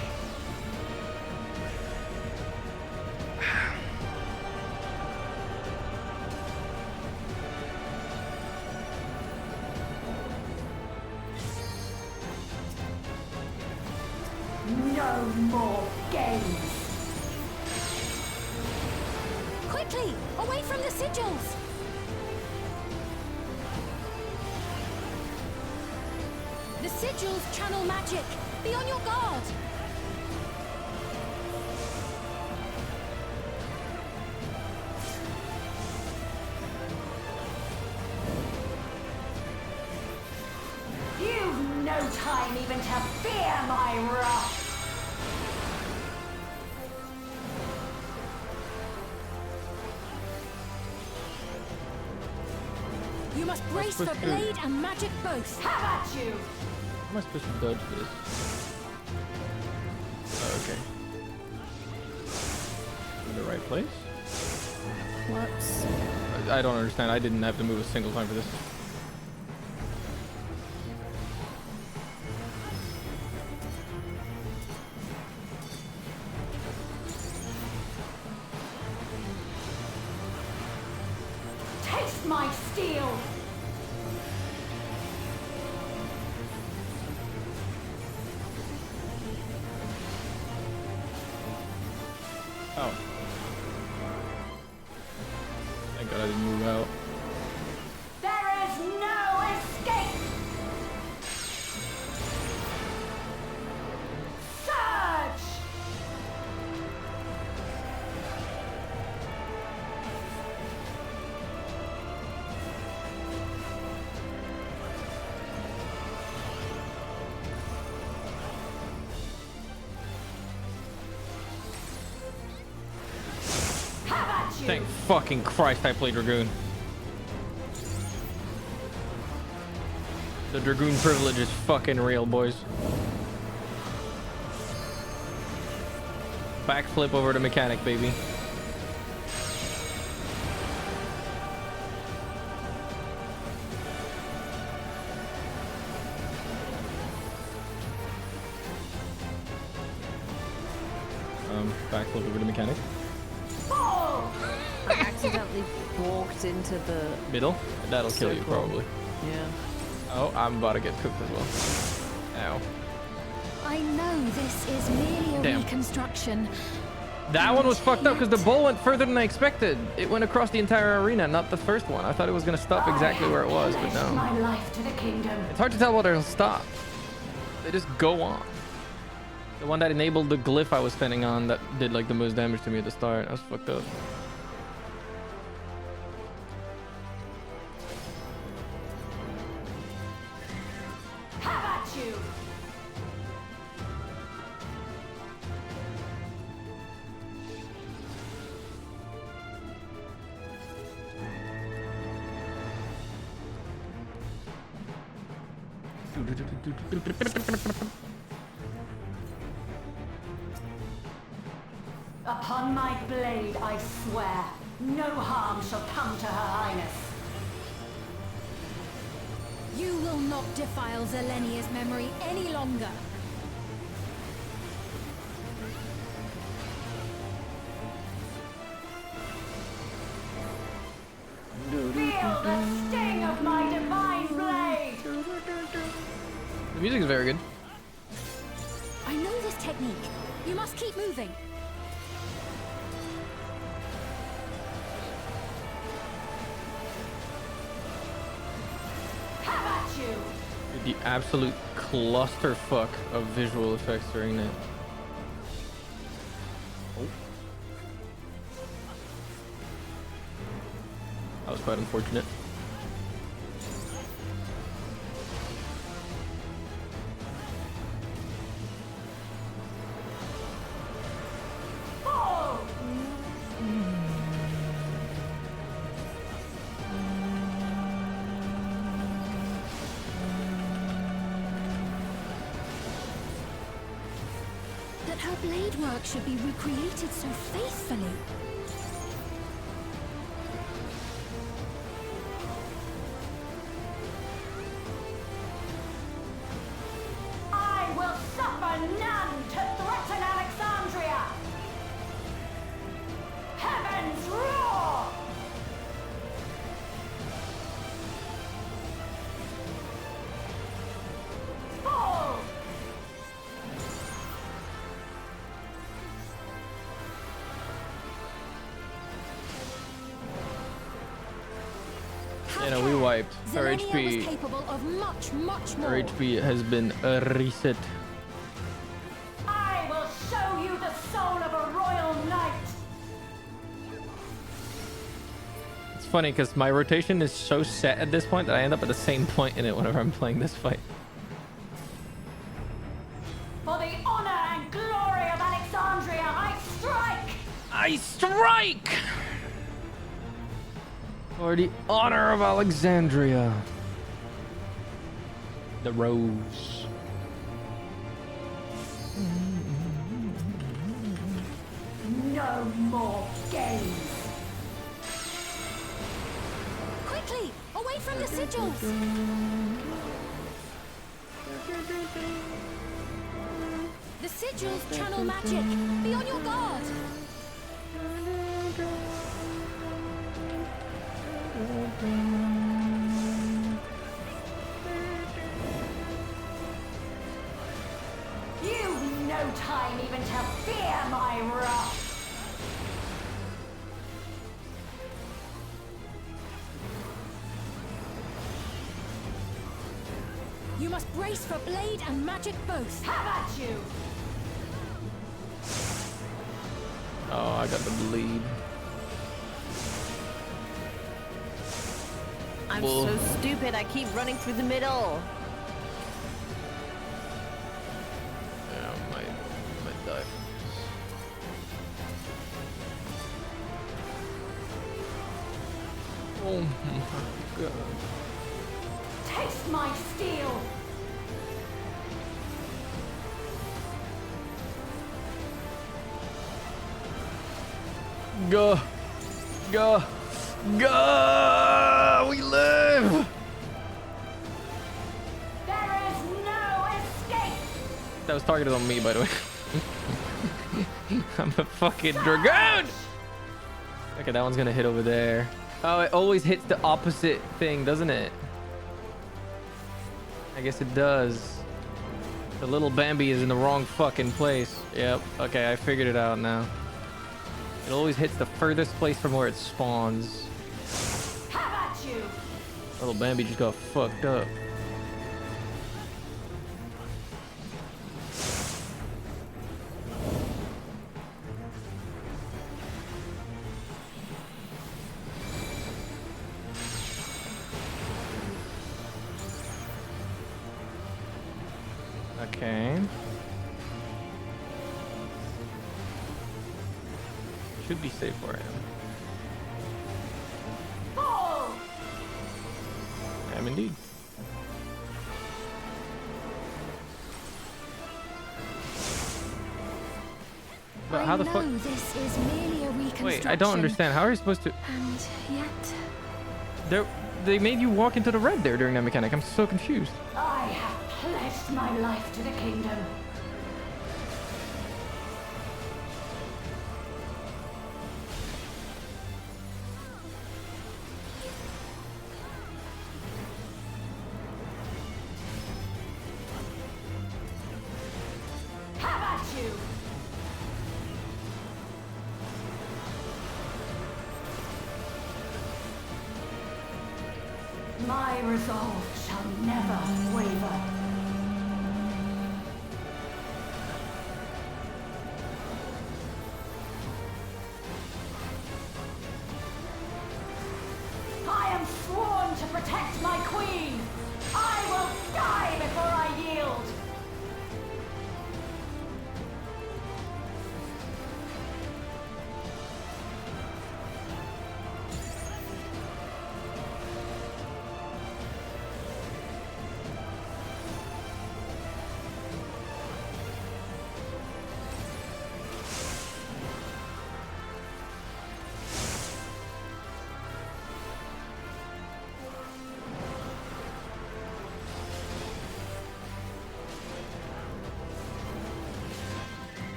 No more games! Quickly, away from the sigils! The sigils channel magic. Be on your guard. You've no time even to fear my wrath! You must brace for blade and magic both. Have at you! How am I supposed to dodge this? Oh, okay. In the right place? Whoops. I don't understand. I didn't have to move a single time for this. Taste my steel! Oh. Thank God I didn't move out. There is no escape! Surge! Thank fucking Christ I played Dragoon. The Dragoon privilege is fucking real, boys. Backflip over to mechanic, baby. Backflip over to mechanic. I accidentally walked into the Middle? That'll kill you, probably. Yeah. Oh, I'm about to get cooked as well. Ow. I know this is merely a Damn. reconstruction. That one was fucked up because the bowl went further than I expected. It went across the entire arena, not the first one. I thought it was going to stop exactly where it was, but no. My life to the kingdom. It's hard to tell what it'll stop. They just go on. The one that enabled the glyph I was spinning on that did like the most damage to me at the start. That was fucked up. Have at you! Upon my blade, I swear, no harm shall come to Her Highness. You will not defile Zelenia's memory any longer. Feel the sting of my divine blade! The music is very good. I know this technique. You must keep moving. Have at you! The absolute clusterfuck of visual effects during that. Oh. That was quite unfortunate. blade work should be recreated so faithfully. I will suffer none to threaten Alexandria! Heavens roar! Fall! You know, we wiped. Our Zelenia was HP. capable of much, much more. Our HP has been reset. I will show you the soul of a royal knight! It's funny because my rotation is so set at this point that I end up at the same point in it whenever I'm playing this fight. For the honor and glory of Alexandria, I strike! I strike! For the honor of Alexandria. The rose. No more games! Quickly, away from the sigils! The sigils channel magic. Be on your guard. You've no time even to fear my wrath! You must brace for blade and magic both. Have at you! Oh, I got the bleed. I'm Whoa. so stupid. I keep running through the middle. Yeah, I might die. Oh my god. Taste my steel! Go! Go! Go! We live! There is no escape! That was targeted on me, by the way. I'm a fucking dragoon! Okay, that one's gonna hit over there. Oh, it always hits the opposite thing, doesn't it? I guess it does. The little Bambi is in the wrong fucking place. Yep. Okay, I figured it out now. It always hits the furthest place from where it spawns. Have at you! Little Bambi just got fucked up. Okay. Should be safe where I am. Fall! I am indeed. But how the fuck? This is merely a reconstruction. Wait, I don't understand. How are you supposed to? And yet, They made you walk into the red there during that mechanic. I'm so confused. I have pledged my life to the kingdom. Have at you! My resolve shall never waver. I am sworn to protect my queen. I will die before I yield.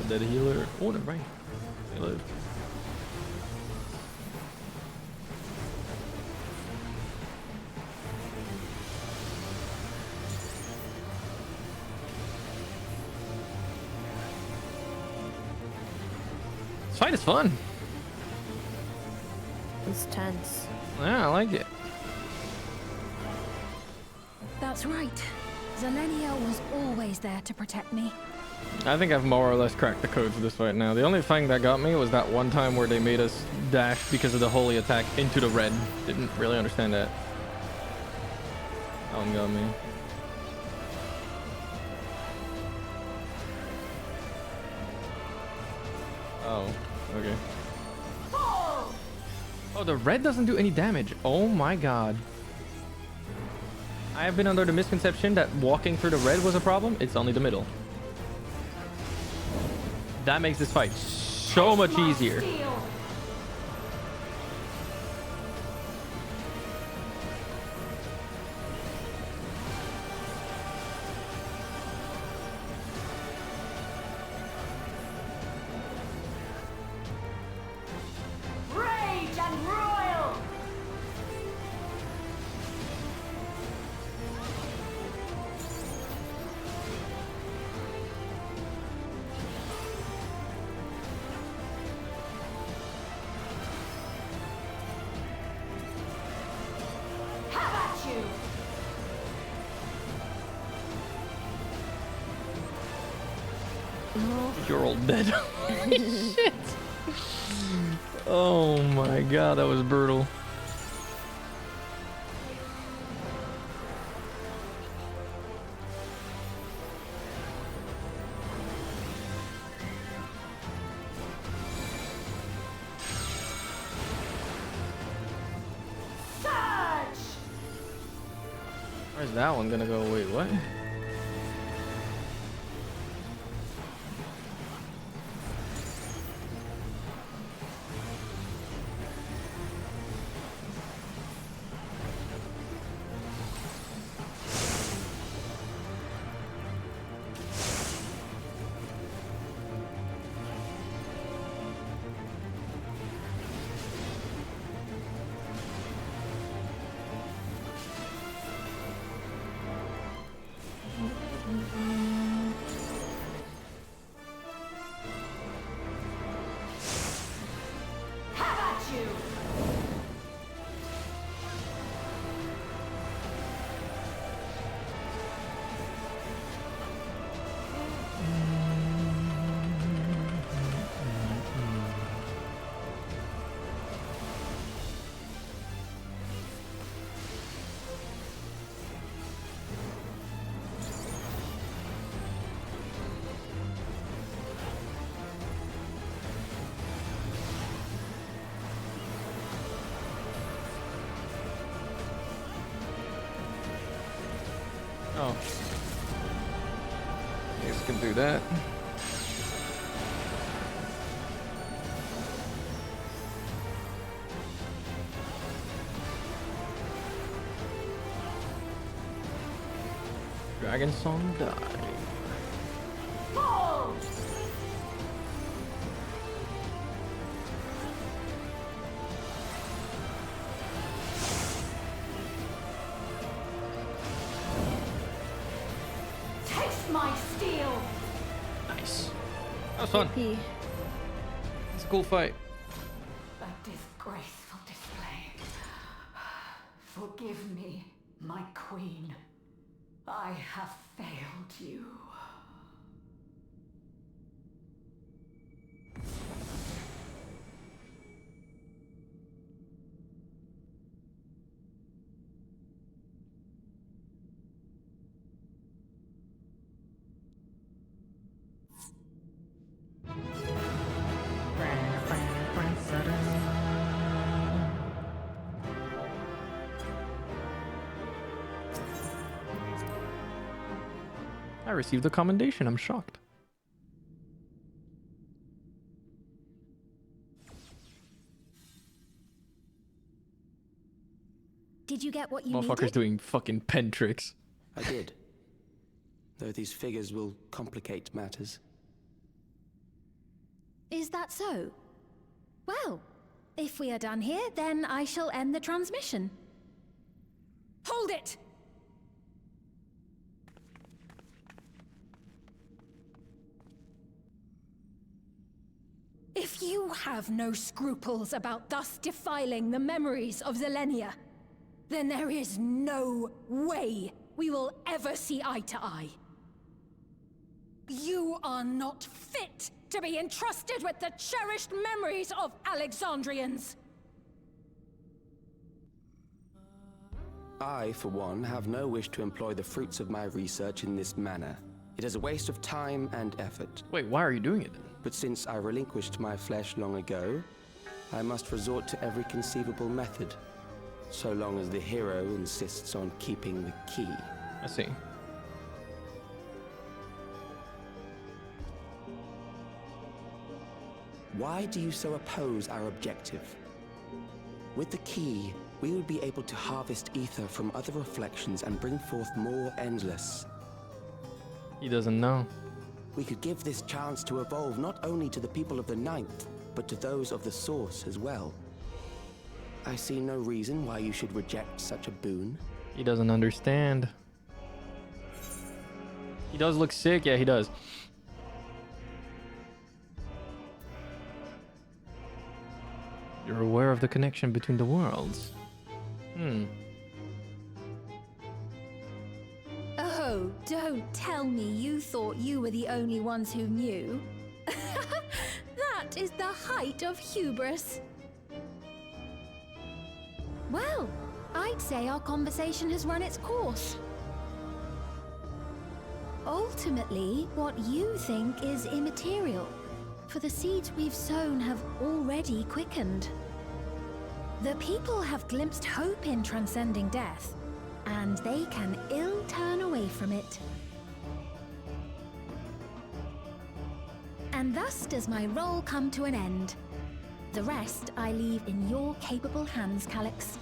Undead healer. Oh, never mind. They live. This fight is fun. It's tense. Yeah, I like it. That's right. Zelenia was always there to protect me. I think I've more or less cracked the code for this fight now. The only thing that got me was that one time where they made us dash because of the holy attack into the red. Didn't really understand that. That one got me. Oh, okay. Oh, the red doesn't do any damage. Oh my god. I have been under the misconception that walking through the red was a problem. It's only the middle. That makes this fight so much easier. Rage and royal! Have at you! You're all dead. Holy shit. Oh my god, that was brutal. Surge! Where's that one gonna go? Wait, what? Have at you! Oh. Guess can do that. Dragon Song die. Pull! Taste my steel! Nice. That was fun. Yippee. It's a cool fight. A disgraceful display. Forgive me, my queen. I have failed you. I received a commendation. I'm shocked. Did you get what you Motherfucker's needed? doing fucking pen tricks. I did. Though these figures will complicate matters. Is that so? Well, if we are done here, then I shall end the transmission. Hold it! If you have no scruples about thus defiling the memories of Zelenia, then there is no way we will ever see eye to eye. You are not fit to be entrusted with the cherished memories of Alexandrians. I, for one, have no wish to employ the fruits of my research in this manner. It is a waste of time and effort. Wait, why are you doing it then? But since I relinquished my flesh long ago, I must resort to every conceivable method, so long as the hero insists on keeping the key. I see. Why do you so oppose our objective? With the key, we would be able to harvest ether from other reflections and bring forth more endless. He doesn't know. We could give this chance to evolve not only to the people of the Ninth, but to those of the Source as well. I see no reason why you should reject such a boon. He doesn't understand. He does look sick. Yeah, he does. You're aware of the connection between the worlds. Oh, don't tell me you thought you were the only ones who knew. That is the height of hubris. Well, I'd say our conversation has run its course. Ultimately, what you think is immaterial, for the seeds we've sown have already quickened. The people have glimpsed hope in transcending death, and they can ill turn away from it. And thus does my role come to an end. The rest I leave in your capable hands, Calix.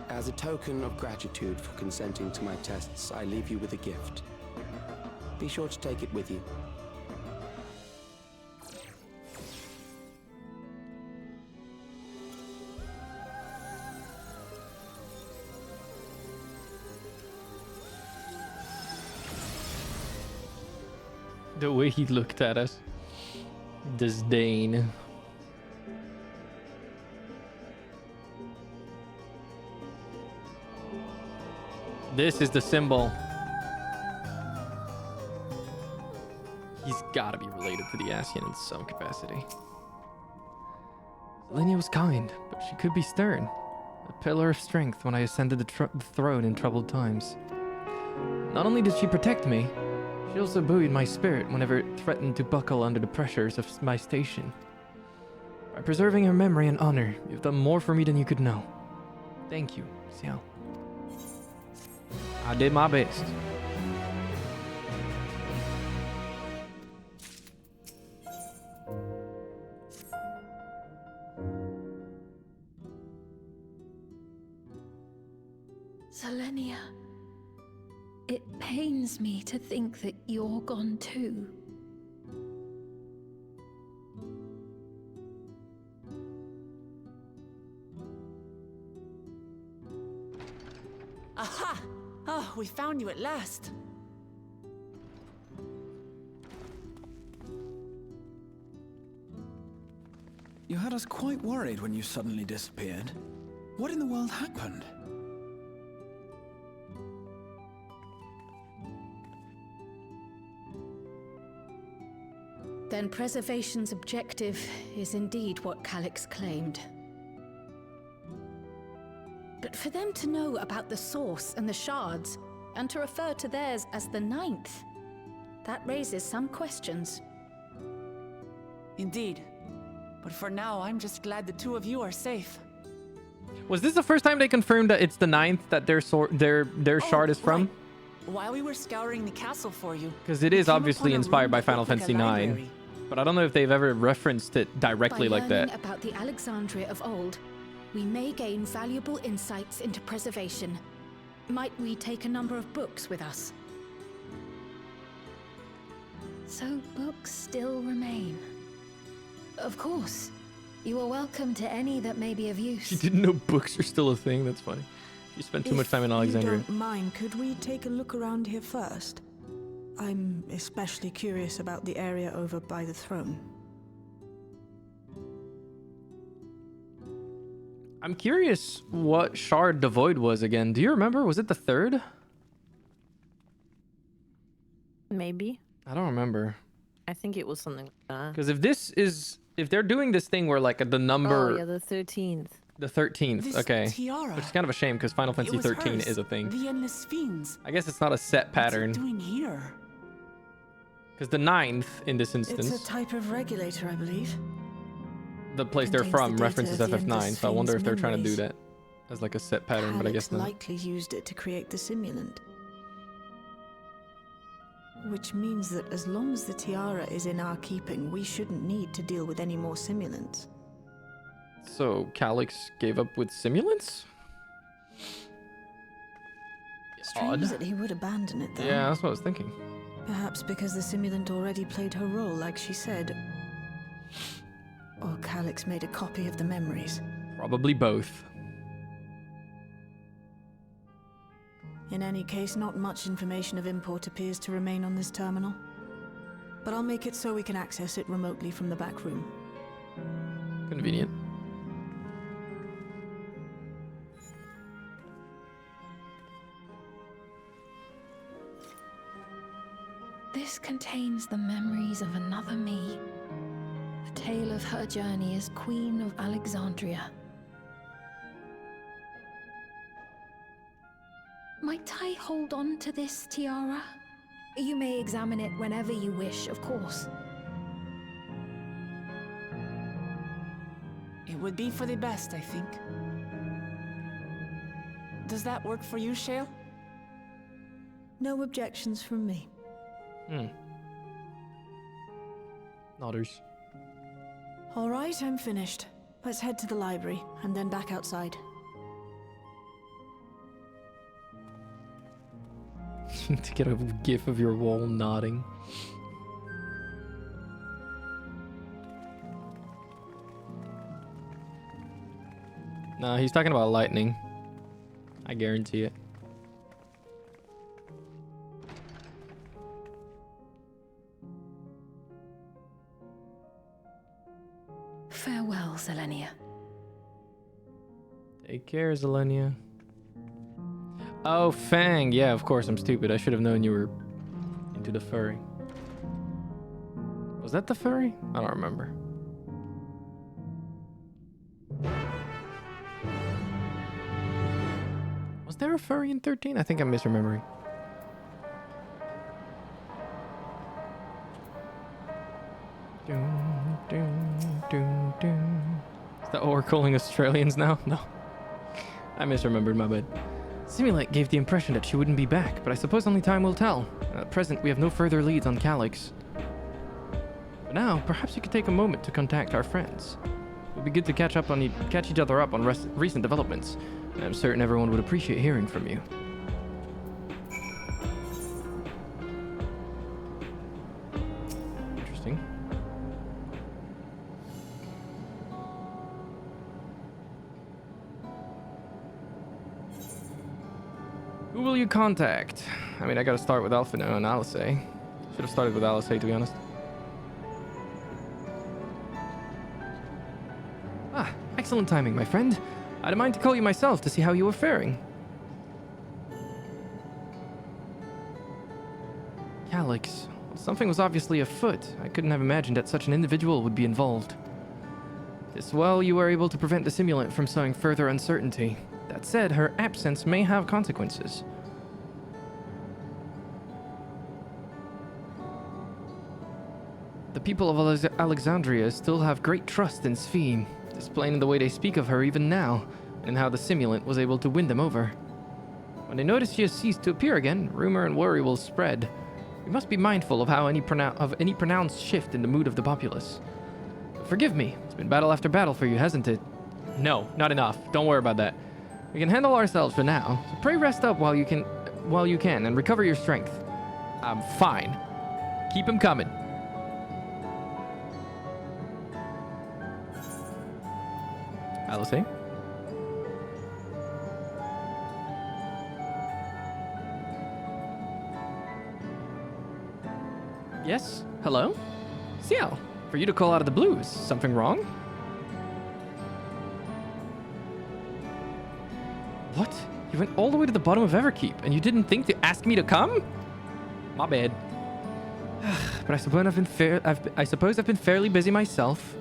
As a token of gratitude for consenting to my tests, I leave you with a gift. Be sure to take it with you. The way he looked at us. Disdain. This is the symbol. He's gotta be related to the Ascian in some capacity. Zelenia was kind, but she could be stern. A pillar of strength when I ascended the throne in troubled times. Not only did she protect me, she also buoyed my spirit whenever it threatened to buckle under the pressures of my station. By preserving her memory and honor, you've done more for me than you could know. Thank you, Ciel. I did my best. Zelenia, it pains me to think that you're gone too. Aha! Oh, we found you at last. You had us quite worried when you suddenly disappeared. What in the world happened? Then preservation's objective is indeed what Calix claimed. But for them to know about the Source and the Shards, and to refer to theirs as the Ninth, that raises some questions. Indeed. But for now, I'm just glad the two of you are safe. Was this the first time they confirmed that it's the Ninth that their shard is from? Right. While we were scouring the castle for you, Because it is obviously inspired by Final Fantasy IX. But I don't know if they've ever referenced it directly like that. By learning about the Alexandria of old, we may gain valuable insights into preservation. Might we take a number of books with us? So books still remain. Of course. You are welcome to any that may be of use. She didn't know books are still a thing. That's funny. She spent too much time in Alexandria. If you don't mind, could we take a look around here first? I'm especially curious about the area over by the throne. I'm curious what shard the void was again. Do you remember? Was it the third? Maybe. I don't remember. I think it was something like that. Because if they're doing this thing where like the number... Oh, yeah, the 13th. The 13th, This okay. tiara. Which is kind of a shame because Final Fantasy It was 13 hers. is a thing. The endless fiends. I guess it's not a set pattern. What's it doing here? Because the 9th in this instance, It's a type of regulator, I believe. the place they're contains from the data references of the FF9, endless so I wonder if they're fiend's trying to do memories. that as like a set pattern, but I guess Calix not. likely used it to create the simulant. Which means that as long as the tiara is in our keeping, we shouldn't need to deal with any more simulants. So Calix gave up with simulants? Strange Odd. that he would abandon it, though. Yeah, that's what I was thinking. Perhaps because the simulant already played her role, like she said. Or Calix made a copy of the memories. Probably both. In any case, not much information of import appears to remain on this terminal. But I'll make it so we can access it remotely from the back room. Convenient. This contains the memories of another me. The tale of her journey as Queen of Alexandria. Might I hold on to this tiara? You may examine it whenever you wish, of course. It would be for the best, I think. Does that work for you, Ciel? No objections from me. Nodders. All right, I'm finished. Let's head to the library, and then back outside. To get a gif of your wall nodding. Nah, he's talking about lightning. I guarantee it. Farewell, Zelenia. Take care, Zelenia. Oh, Fang. Yeah, of course, I'm stupid. I should have known you were into the furry. Was that the furry? I don't remember. Was there a furry in 13? I think I'm misremembering. Is that what we're calling Australians now? No. I misremembered, my bad. Simulate gave the impression that she wouldn't be back, but I suppose only time will tell. At present, we have no further leads on Calix. But now, perhaps you could take a moment to contact our friends. It would be good to catch each other up on recent developments. I'm certain everyone would appreciate hearing from you. Interesting. Who will you contact? I mean, I gotta start with Alphino and Alice. Should have started with Alice, to be honest. Ah, excellent timing, my friend. I'd mind to call you myself to see how you were faring. Calix. Something was obviously afoot. I couldn't have imagined that such an individual would be involved. As well, you were able to prevent the simulant from sowing further uncertainty. That said, her absence may have consequences. The people of Alexandria still have great trust in Ciel, displaying in the way they speak of her even now, and how the simulant was able to win them over. When they notice she has ceased to appear again, rumor and worry will spread. We must be mindful of how any pronounced shift in the mood of the populace. Forgive me, it's been battle after battle for you, hasn't it? No, not enough. Don't worry about that. We can handle ourselves for now, so pray rest up while you can and recover your strength. I'm fine. Keep 'em coming. Alice, eh? Yes? Hello? Ciel, for you to call out of the blue, is something wrong? What? You went all the way to the bottom of Everkeep, and you didn't think to ask me to come? My bad. But I suppose I've been fairly busy myself.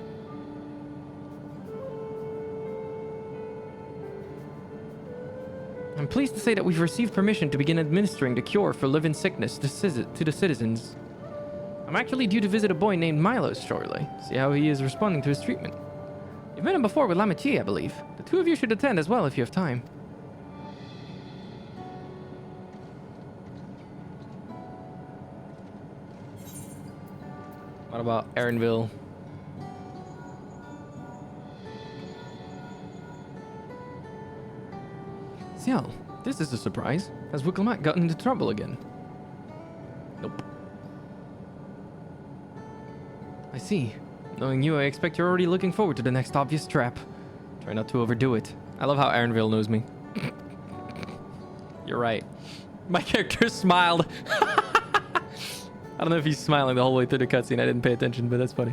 I'm pleased to say that we've received permission to begin administering the cure for live-in sickness to the citizens. I'm actually due to visit a boy named Milos shortly, see how he is responding to his treatment. You've met him before with Lamichi, I believe. The two of you should attend as well if you have time. What about Erinville? Ciel, this is a surprise. Has Wickelmat gotten into trouble again? Nope. I see. Knowing you, I expect you're already looking forward to the next obvious trap. Try not to overdo it. I love how Erinville knows me. You're right. My character smiled. I don't know if he's smiling the whole way through the cutscene. I didn't pay attention, but that's funny.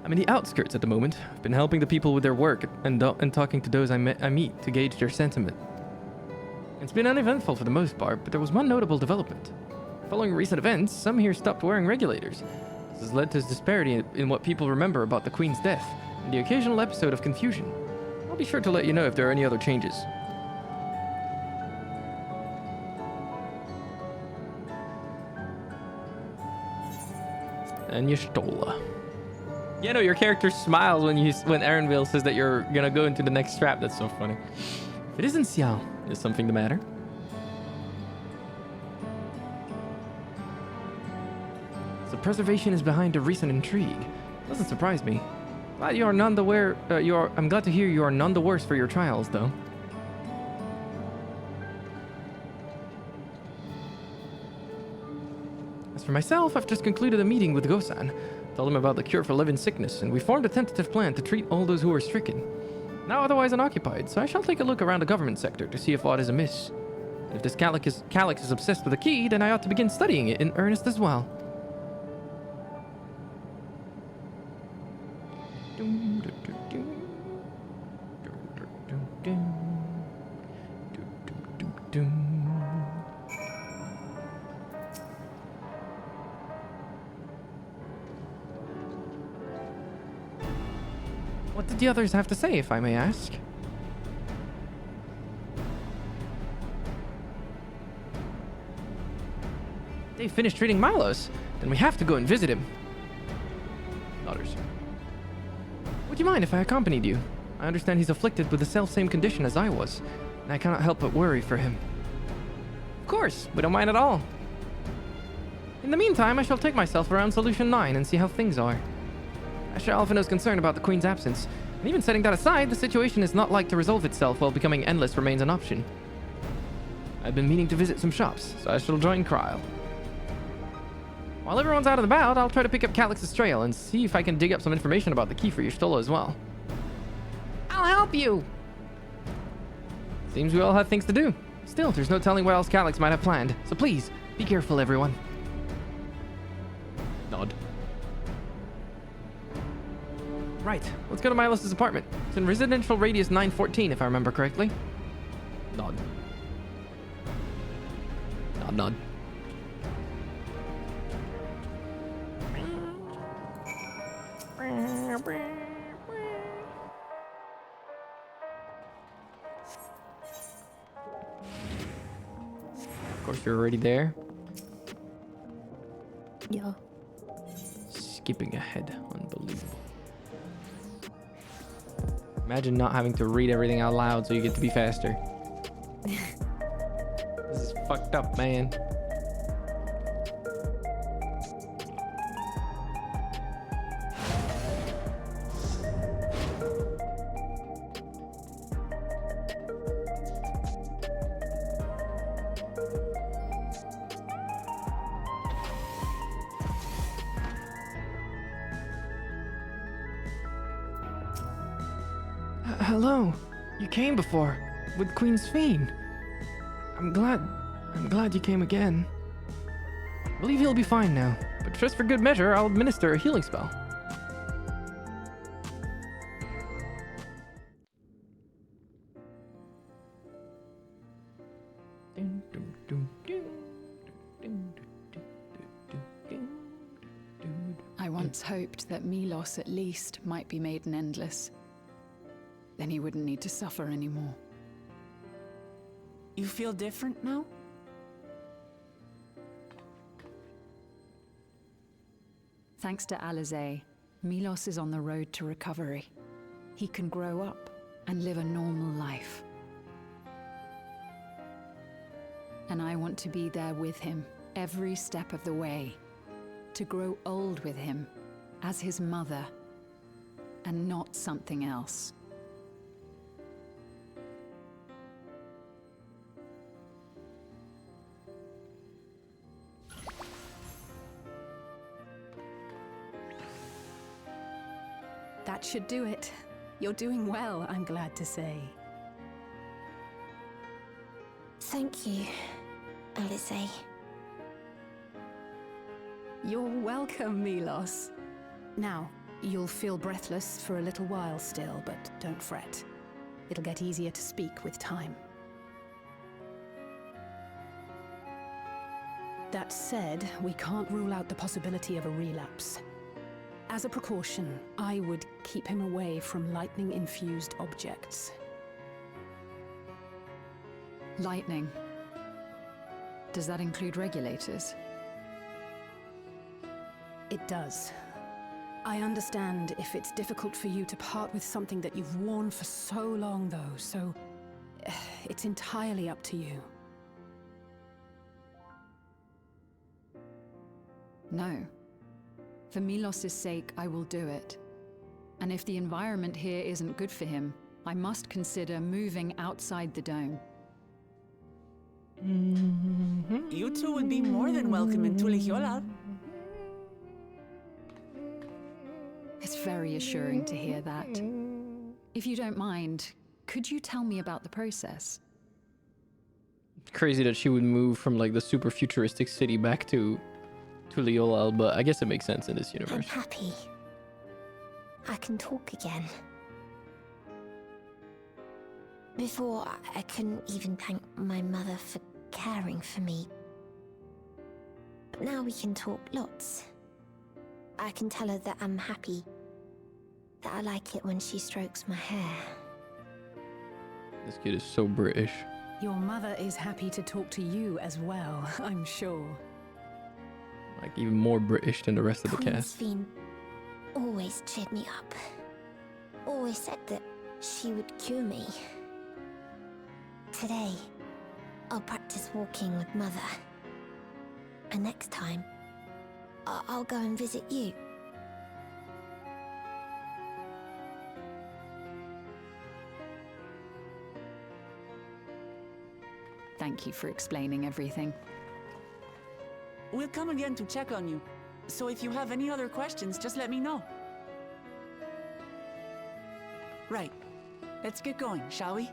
I'm in the outskirts at the moment. I've been helping the people with their work and talking to those I meet to gauge their sentiment. It's been uneventful for the most part, but there was one notable development. Following recent events, some here stopped wearing regulators. This has led to disparity in what people remember about the Queen's death and the occasional episode of confusion. I'll be sure to let you know if there are any other changes. And you stole. Yeah, no, your character smiles when Erinville says that you're gonna go into the next trap. That's so funny. If it isn't Ciel, is something the matter? So preservation is behind a recent intrigue. Doesn't surprise me. Glad you are none the where. I'm glad to hear you are none the worse for your trials, though. As for myself, I've just concluded a meeting with Gosan. Told him about the cure for live-in sickness, and we formed a tentative plan to treat all those who are stricken. Now otherwise unoccupied, so I shall take a look around the government sector to see if aught is amiss. And if this Calyx is obsessed with the key, then I ought to begin studying it in earnest as well. What did the others have to say, if I may ask? They finished treating Milos. Then we have to go and visit him. Others. Would you mind if I accompanied you? I understand he's afflicted with the self-same condition as I was, and I cannot help but worry for him. Of course, we don't mind at all. In the meantime, I shall take myself around Solution 9 and see how things are. I share Alphinaud's concern about the Queen's absence, and even setting that aside, the situation is not like to resolve itself while becoming endless remains an option. I've been meaning to visit some shops, so I shall join Cryle. While everyone's out and about, I'll try to pick up Calyx's trail and see if I can dig up some information about the key for Y'shtola as well. I'll help you! Seems we all have things to do. Still, there's no telling what else Calyx might have planned, so please, be careful, everyone. Nod. Right, let's go to Milos' apartment. It's in residential radius 914, if I remember correctly. Nod. Nod, nod. Of course, you're already there. Yeah. Skipping ahead. Unbelievable. Imagine not having to read everything out loud so you get to be faster. This is fucked up, man. Hello. You came before with Queen's Fiend. I'm glad you came again. I believe he'll be fine now, but just for good measure, I'll administer a healing spell. I once hoped that Milos at least might be made an endless. Then he wouldn't need to suffer anymore. You feel different now? Thanks to Alizé, Milos is on the road to recovery. He can grow up and live a normal life. And I want to be there with him every step of the way. To grow old with him as his mother and not something else. That should do it. You're doing well, I'm glad to say. Thank you, Alizé. You're welcome, Milos. Now, you'll feel breathless for a little while still, but don't fret. It'll get easier to speak with time. That said, we can't rule out the possibility of a relapse. As a precaution, I would keep him away from lightning-infused objects. Lightning. Does that include regulators? It does. I understand if it's difficult for you to part with something that you've worn for so long, though, so it's entirely up to you. No. For Milos's sake, I will do it. And if the environment here isn't good for him, I must consider moving outside the dome. You two would be more than welcome in Tuliyollal. It's very assuring to hear that. If you don't mind, could you tell me about the process? Crazy that she would move from like the super futuristic city back to Tuliyollal, but I guess it makes sense in this universe. I'm happy. I can talk again. Before, I couldn't even thank my mother for caring for me. But now we can talk lots. I can tell her that I'm happy. That I like it when she strokes my hair. This kid is so British. Your mother is happy to talk to you as well, I'm sure. Like even more British than the rest of the cast. Queen always cheered me up. Always said that she would cure me. Today, I'll practice walking with Mother. And next time, I'll go and visit you. Thank you for explaining everything. We'll come again to check on you. So if you have any other questions, just let me know. Right. Let's get going, shall we?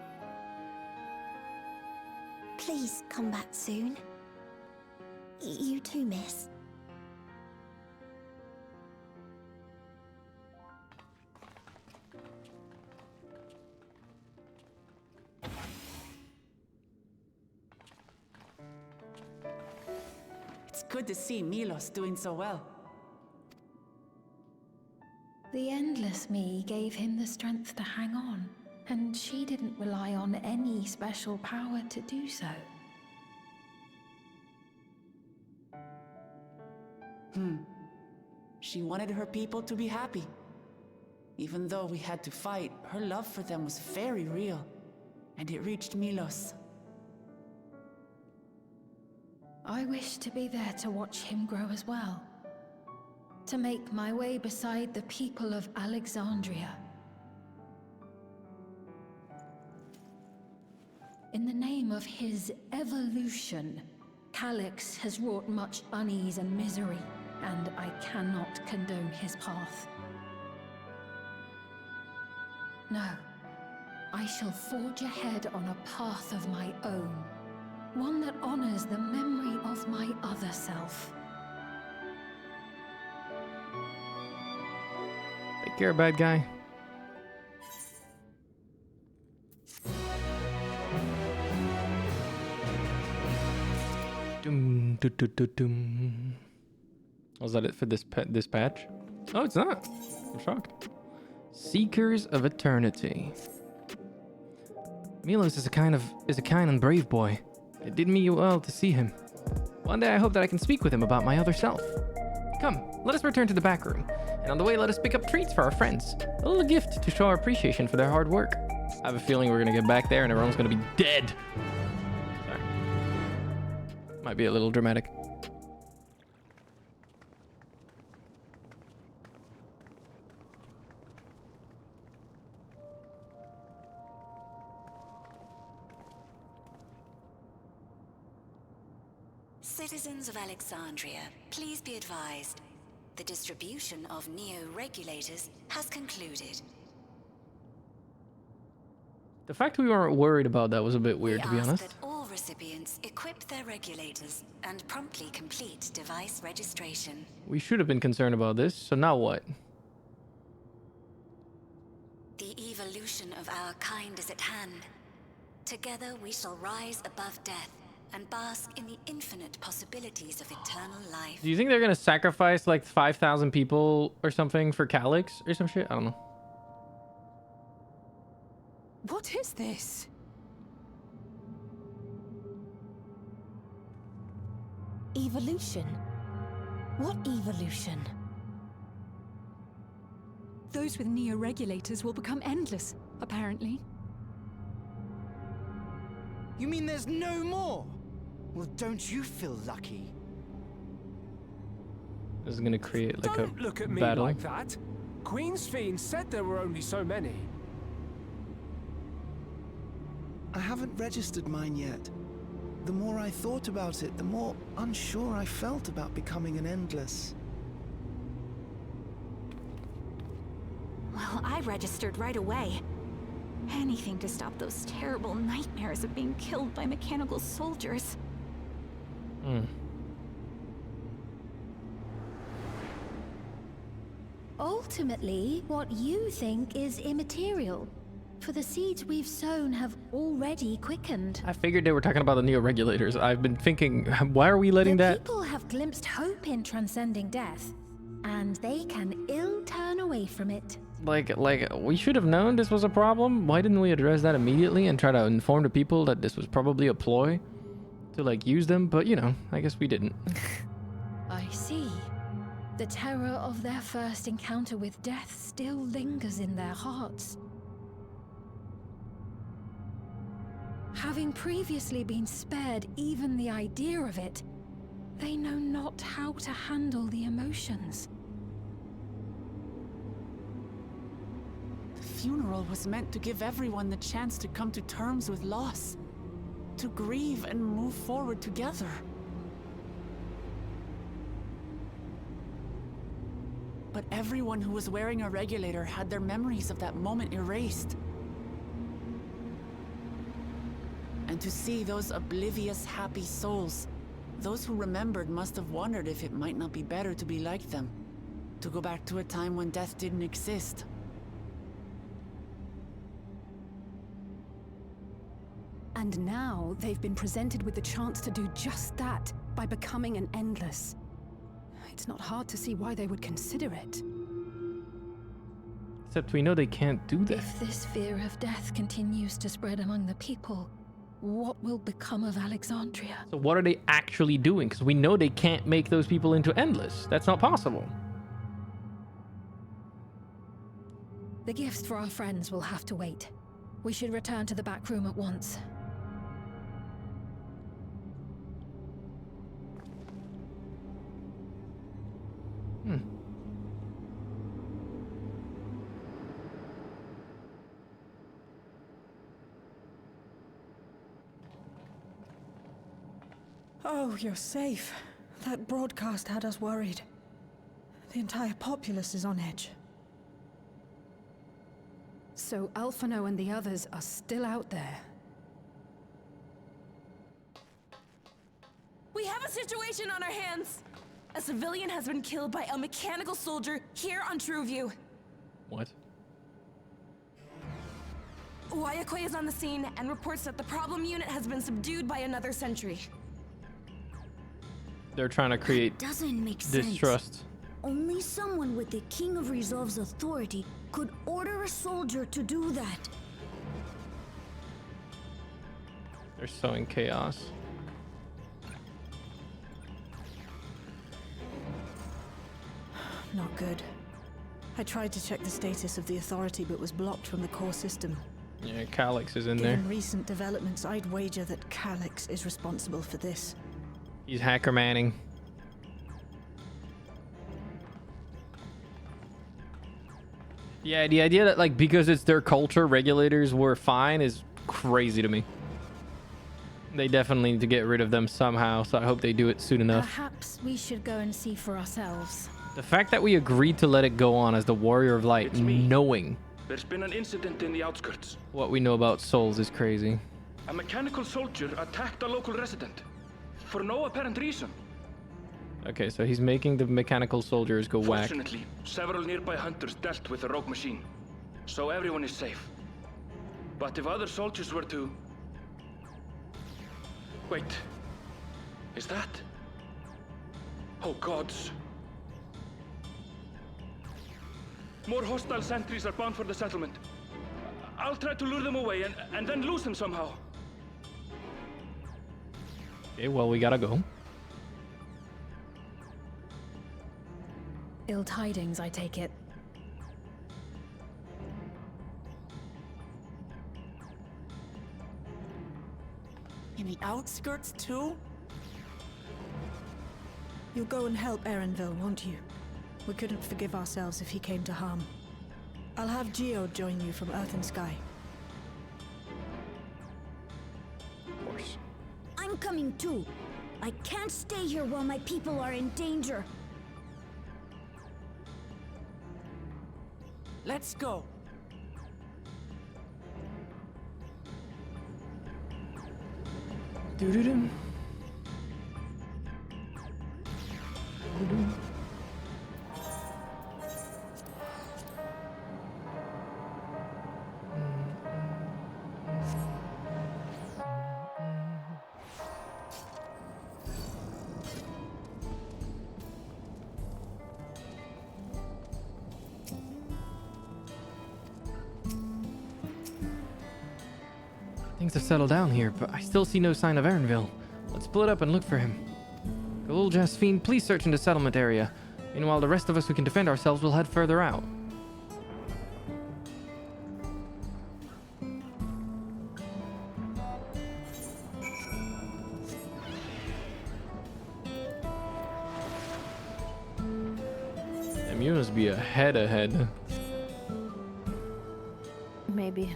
Please come back soon. You too, miss. It's good to see Milos doing so well. The Endless Me gave him the strength to hang on, and she didn't rely on any special power to do so. She wanted her people to be happy. Even though we had to fight, her love for them was very real, and it reached Milos. I wish to be there to watch him grow as well. To make my way beside the people of Alexandria. In the name of his evolution, Calix has wrought much unease and misery, and I cannot condone his path. No, I shall forge ahead on a path of my own. One that honors the memory of my other self. Take care, bad guy. Dum, dum, dum, dum, dum. Was that it for this patch? Oh, it's not. I'm shocked. Seekers of Eternity. Milos is a kind and brave boy. It did me well to see him. One day I hope that I can speak with him about my other self. Come, let us return to the back room. And on the way, let us pick up treats for our friends. A little gift to show our appreciation for their hard work. I have a feeling we're gonna get back there and everyone's gonna be dead. Sorry. Might be a little dramatic. Citizens of Alexandria, please be advised. The distribution of neo-regulators has concluded. The fact we weren't worried about that was a bit weird, to be honest. That all recipients equip their regulators and promptly complete device registration. We should have been concerned about this, so now what? The evolution of our kind is at hand. Together we shall rise above death and bask in the infinite possibilities of eternal life. Do you think they're gonna sacrifice like 5,000 people or something for Calyx or some shit? I don't know. What is this? Evolution? What evolution? Those with neo-regulators will become endless, apparently. You mean there's no more? Well, don't you feel lucky? This is gonna create like Don't a look at me battle. like that. Queen's Fiend said there were only so many. I haven't registered mine yet. The more I thought about it, the more unsure I felt about becoming an Endless. Well, I registered right away. Anything to stop those terrible nightmares of being killed by mechanical soldiers. Ultimately, what you think is immaterial. For the seeds we've sown have already quickened. I figured they were talking about the neo-regulators. I've been thinking, why are we letting that? People have glimpsed hope in transcending death, and they can ill turn away from it. Like, we should have known this was a problem. Why didn't we address that immediately and try to inform the people that this was probably a ploy to, like, use them? But, you know, I guess we didn't. I see. The terror of their first encounter with death still lingers in their hearts. Having previously been spared even the idea of it, they know not how to handle the emotions. The funeral was meant to give everyone the chance to come to terms with loss, to grieve and move forward together. But everyone who was wearing a regulator had their memories of that moment erased. And to see those oblivious, happy souls, those who remembered must have wondered if it might not be better to be like them, to go back to a time when death didn't exist. And now they've been presented with the chance to do just that by becoming an Endless. It's not hard to see why they would consider it. Except we know they can't do that. If this fear of death continues to spread among the people, what will become of Alexandria? So what are they actually doing? Because we know they can't make those people into Endless. That's not possible. The gifts for our friends will have to wait. We should return to the back room at once. Oh, you're safe. That broadcast had us worried. The entire populace is on edge. So Alphino and the others are still out there. We have a situation on our hands. A civilian has been killed by a mechanical soldier here on Trueview. What? Wayakwe is on the scene and reports that the problem unit has been subdued by another sentry. They're trying to create Doesn't make sense. distrust. Only someone with the King of Resolve's authority could order a soldier to do that. They're sowing chaos. Not good. I tried to check the status of the authority but was blocked from the core system. Yeah, Calyx is in there. Given recent developments, I'd wager that Calyx is responsible for this. He's hacker manning. Yeah, the idea that like because it's their culture, regulators were fine is crazy to me. They definitely need to get rid of them somehow, so I hope they do it soon enough. Perhaps we should go and see for ourselves. The fact that we agreed to let it go on as the Warrior of Light, knowing There's been an incident in the outskirts. what we know about souls is crazy. A mechanical soldier attacked a local resident for no apparent reason. Okay, so he's making the mechanical soldiers go whack. Fortunately, several nearby hunters dealt with the rogue machine, so everyone is safe. But if other soldiers were to... Wait. Is that... Oh gods. More hostile sentries are bound for the settlement. I'll try to lure them away and then lose them somehow. Okay, well, we gotta go. Ill tidings, I take it. In the outskirts too? You'll go and help Erenville, won't you? We couldn't forgive ourselves if he came to harm. I'll have Geo join you from Earth and Sky. Of course. I'm coming too. I can't stay here while my people are in danger. Let's go. Doo-doo-doo. Things have settled down here, but I still see no sign of Erenville. Let's split up and look for him. Galul Jasfine, please search in the settlement area. Meanwhile, the rest of us who can defend ourselves will head further out. Damn, you must be ahead. Maybe.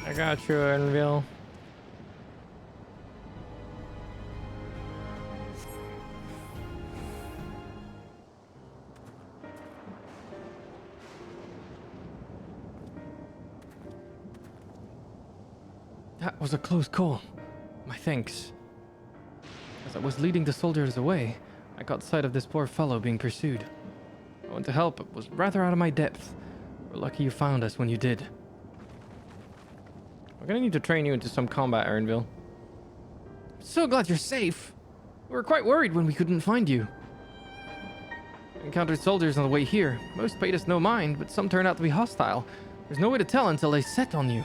I got you, Erenville. That was a close call. My thanks. As I was leading the soldiers away, I caught sight of this poor fellow being pursued. I went to help, but was rather out of my depth. We're lucky you found us when you did. We're gonna need to train you into some combat, Erenville. So glad you're safe. We were quite worried when we couldn't find you. We encountered soldiers on the way here. Most paid us no mind, but some turned out to be hostile. There's no way to tell until they set on you.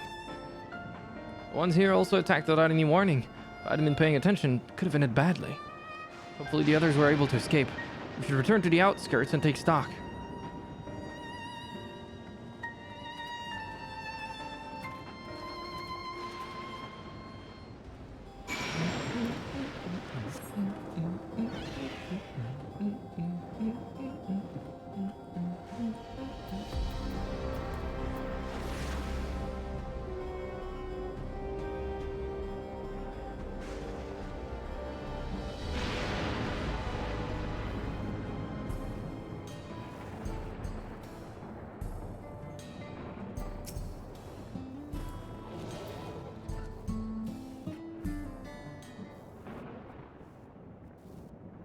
The ones here also attacked without any warning. If I hadn't been paying attention, it could have ended badly. Hopefully the others were able to escape. We should return to the outskirts and take stock.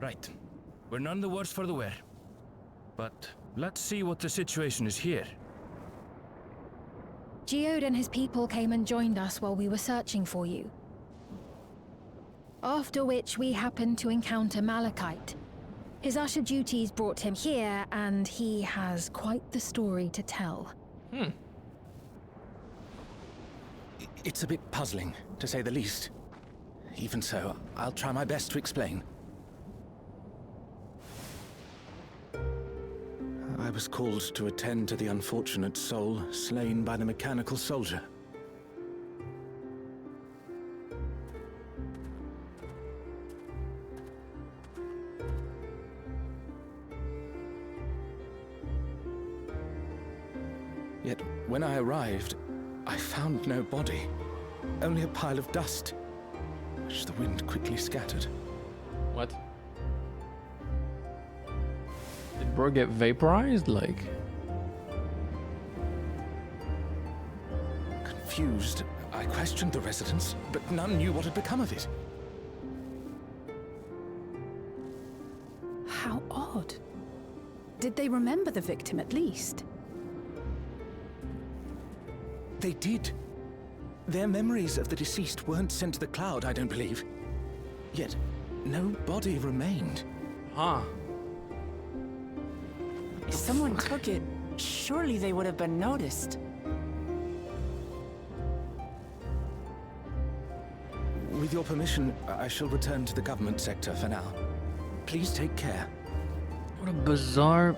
Right. We're none the worse for the wear. But let's see what the situation is here. Geode and his people came and joined us while we were searching for you. After which we happened to encounter Malachite. His usher duties brought him here, and he has quite the story to tell. It's a bit puzzling, to say the least. Even so, I'll try my best to explain. I was called to attend to the unfortunate soul slain by the mechanical soldier. Yet, when I arrived, I found no body. Only a pile of dust, which the wind quickly scattered. What? Did bro get vaporized? Like... Confused, I questioned the residents, but none knew what had become of it. How odd. Did they remember the victim at least? They did. Their memories of the deceased weren't sent to the cloud, I don't believe. Yet, no body remained. Huh. If someone took it, surely they would have been noticed. With your permission, I shall return to the government sector for now. Please take care. What a bizarre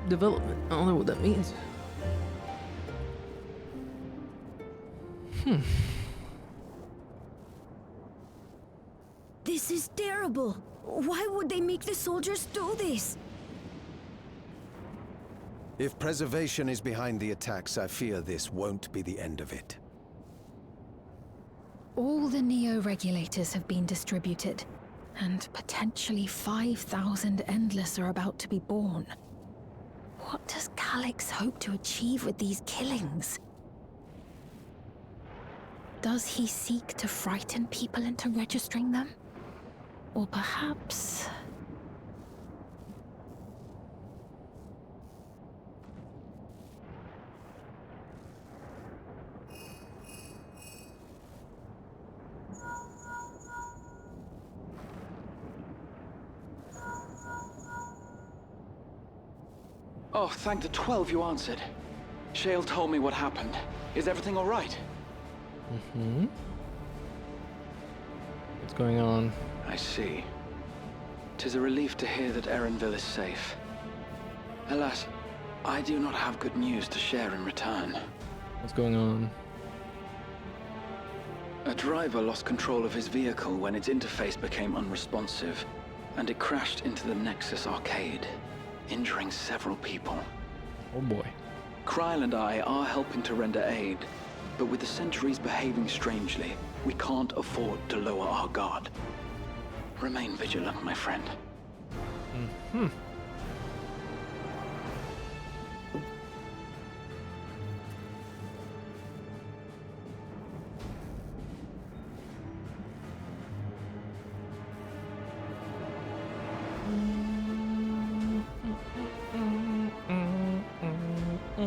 development. I don't know what that means. This is terrible. Why would they make the soldiers do this? If preservation is behind the attacks, I fear this won't be the end of it. All the Neo-regulators have been distributed, and potentially 5,000 Endless are about to be born. What does Calix hope to achieve with these killings? Does he seek to frighten people into registering them? Or perhaps... Oh, thank the 12 you answered. Ciel told me what happened. Is everything all right? What's going on? I see. 'Tis a relief to hear that Erenville is safe. Alas, I do not have good news to share in return. What's going on? A driver lost control of his vehicle when its interface became unresponsive, and it crashed into the Nexus arcade, injuring several people. Oh boy. Kryl and I are helping to render aid, but with the sentries behaving strangely, we can't afford to lower our guard. Remain vigilant, my friend.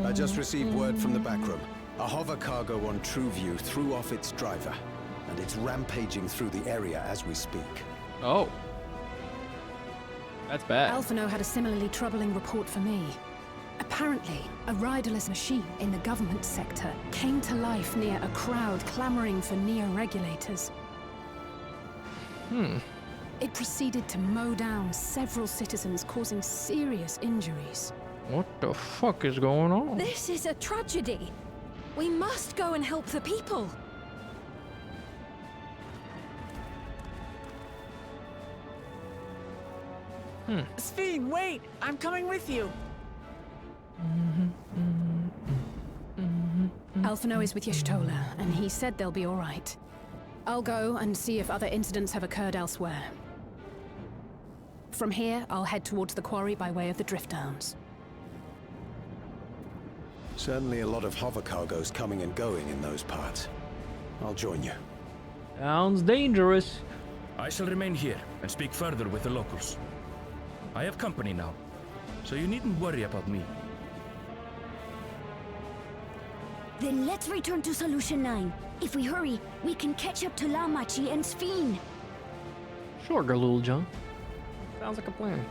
I just received word from the backroom. A hover cargo on TrueView threw off its driver, and it's rampaging through the area as we speak. Oh. That's bad. Alphino had a similarly troubling report for me. Apparently, a riderless machine in the government sector came to life near a crowd clamoring for Neo-regulators. It proceeded to mow down several citizens, causing serious injuries. What the fuck is going on? This is a tragedy. We must go and help the people. Sphene, wait! I'm coming with you! Alphino is with Y'shtola, and he said they'll be all right. I'll go and see if other incidents have occurred elsewhere. From here, I'll head towards the quarry by way of the Drift Downs. Certainly a lot of hover cargoes coming and going in those parts. I'll join you. Sounds dangerous. I shall remain here and speak further with the locals. I have company now, so you needn't worry about me. Then let's return to Solution 9. If we hurry, we can catch up to Lamachi and Sphene. Sure, Galul John. Sounds like a plan.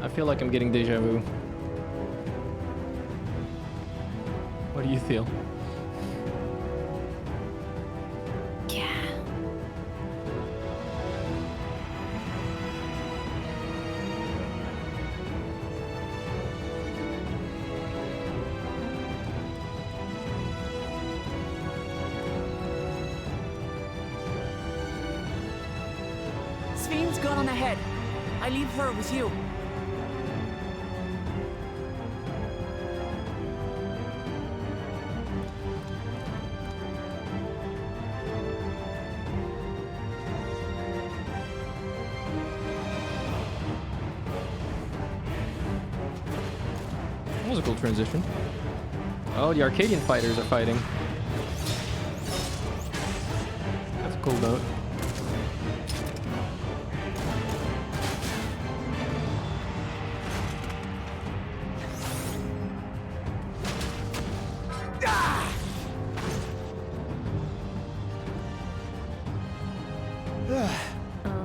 I feel like I'm getting deja vu. What do you feel? Yeah. Sphene's gone ahead. I leave her with you. That was a cool transition. Oh, the Arcadian fighters are fighting. That's a cool note.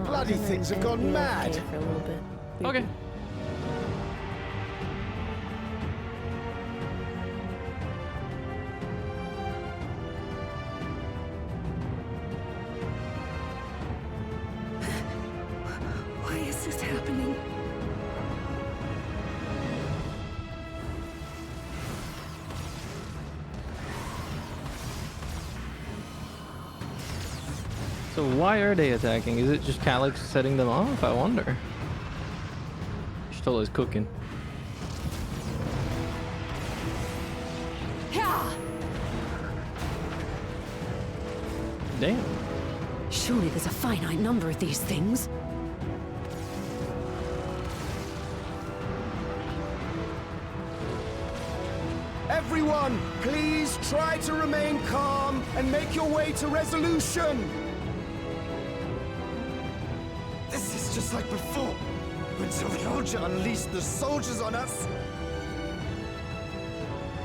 Bloody things have gone mad. For a little bit. Okay. Why is this happening? So why are they attacking? Is it just Calyx setting them off? I wonder. Shtola's cooking. Yeah. Damn. Surely there's a finite number of these things. Everyone, please try to remain calm and make your way to resolution. This is just like before, when Zeryoja unleashed the soldiers on us.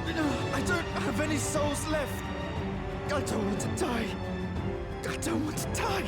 I don't have any souls left. I don't want to die. I don't want to die.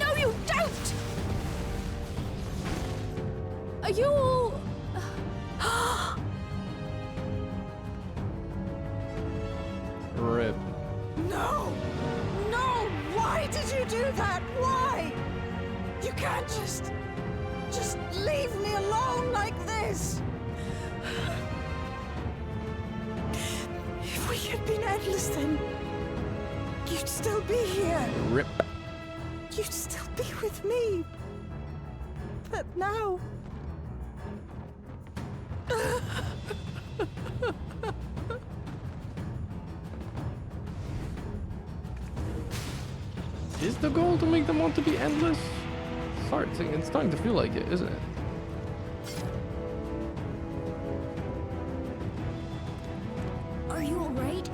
No, you don't! Are you all... Rip. No! No! Why did you do that? Why? You can't just leave me alone like this! If we had been endless then, you'd still be here. Rip. You'd still be with me. But now... Is the goal to make them want to be endless? It's starting to feel like it, isn't it? Are you alright?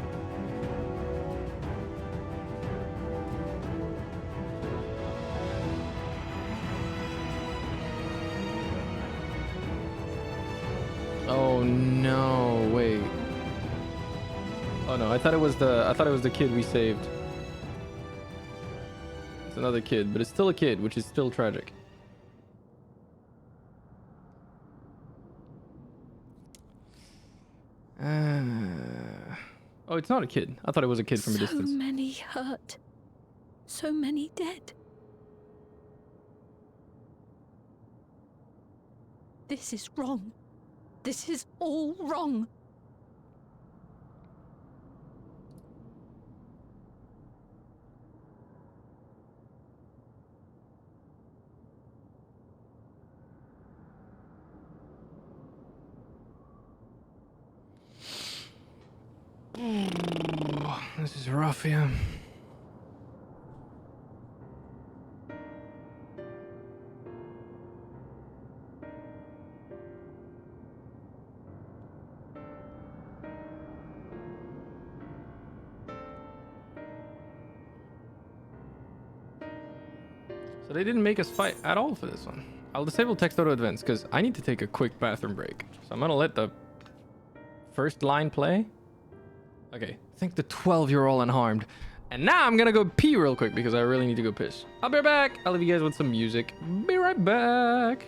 Oh no, wait. Oh no, I thought it was the kid we saved. It's another kid, but it's still a kid, which is still tragic. Oh, it's not a kid. I thought it was a kid from a distance. So many hurt. So many dead. This is wrong. This is all wrong. This is rough, yeah. So they didn't make us fight at all for this one. I'll disable text auto advance because I need to take a quick bathroom break. So I'm gonna let the first line play. Okay, I think the 12 you're all unharmed. And now I'm gonna go pee real quick because I really need to go piss. I'll be right back. I'll leave you guys with some music. Be right back.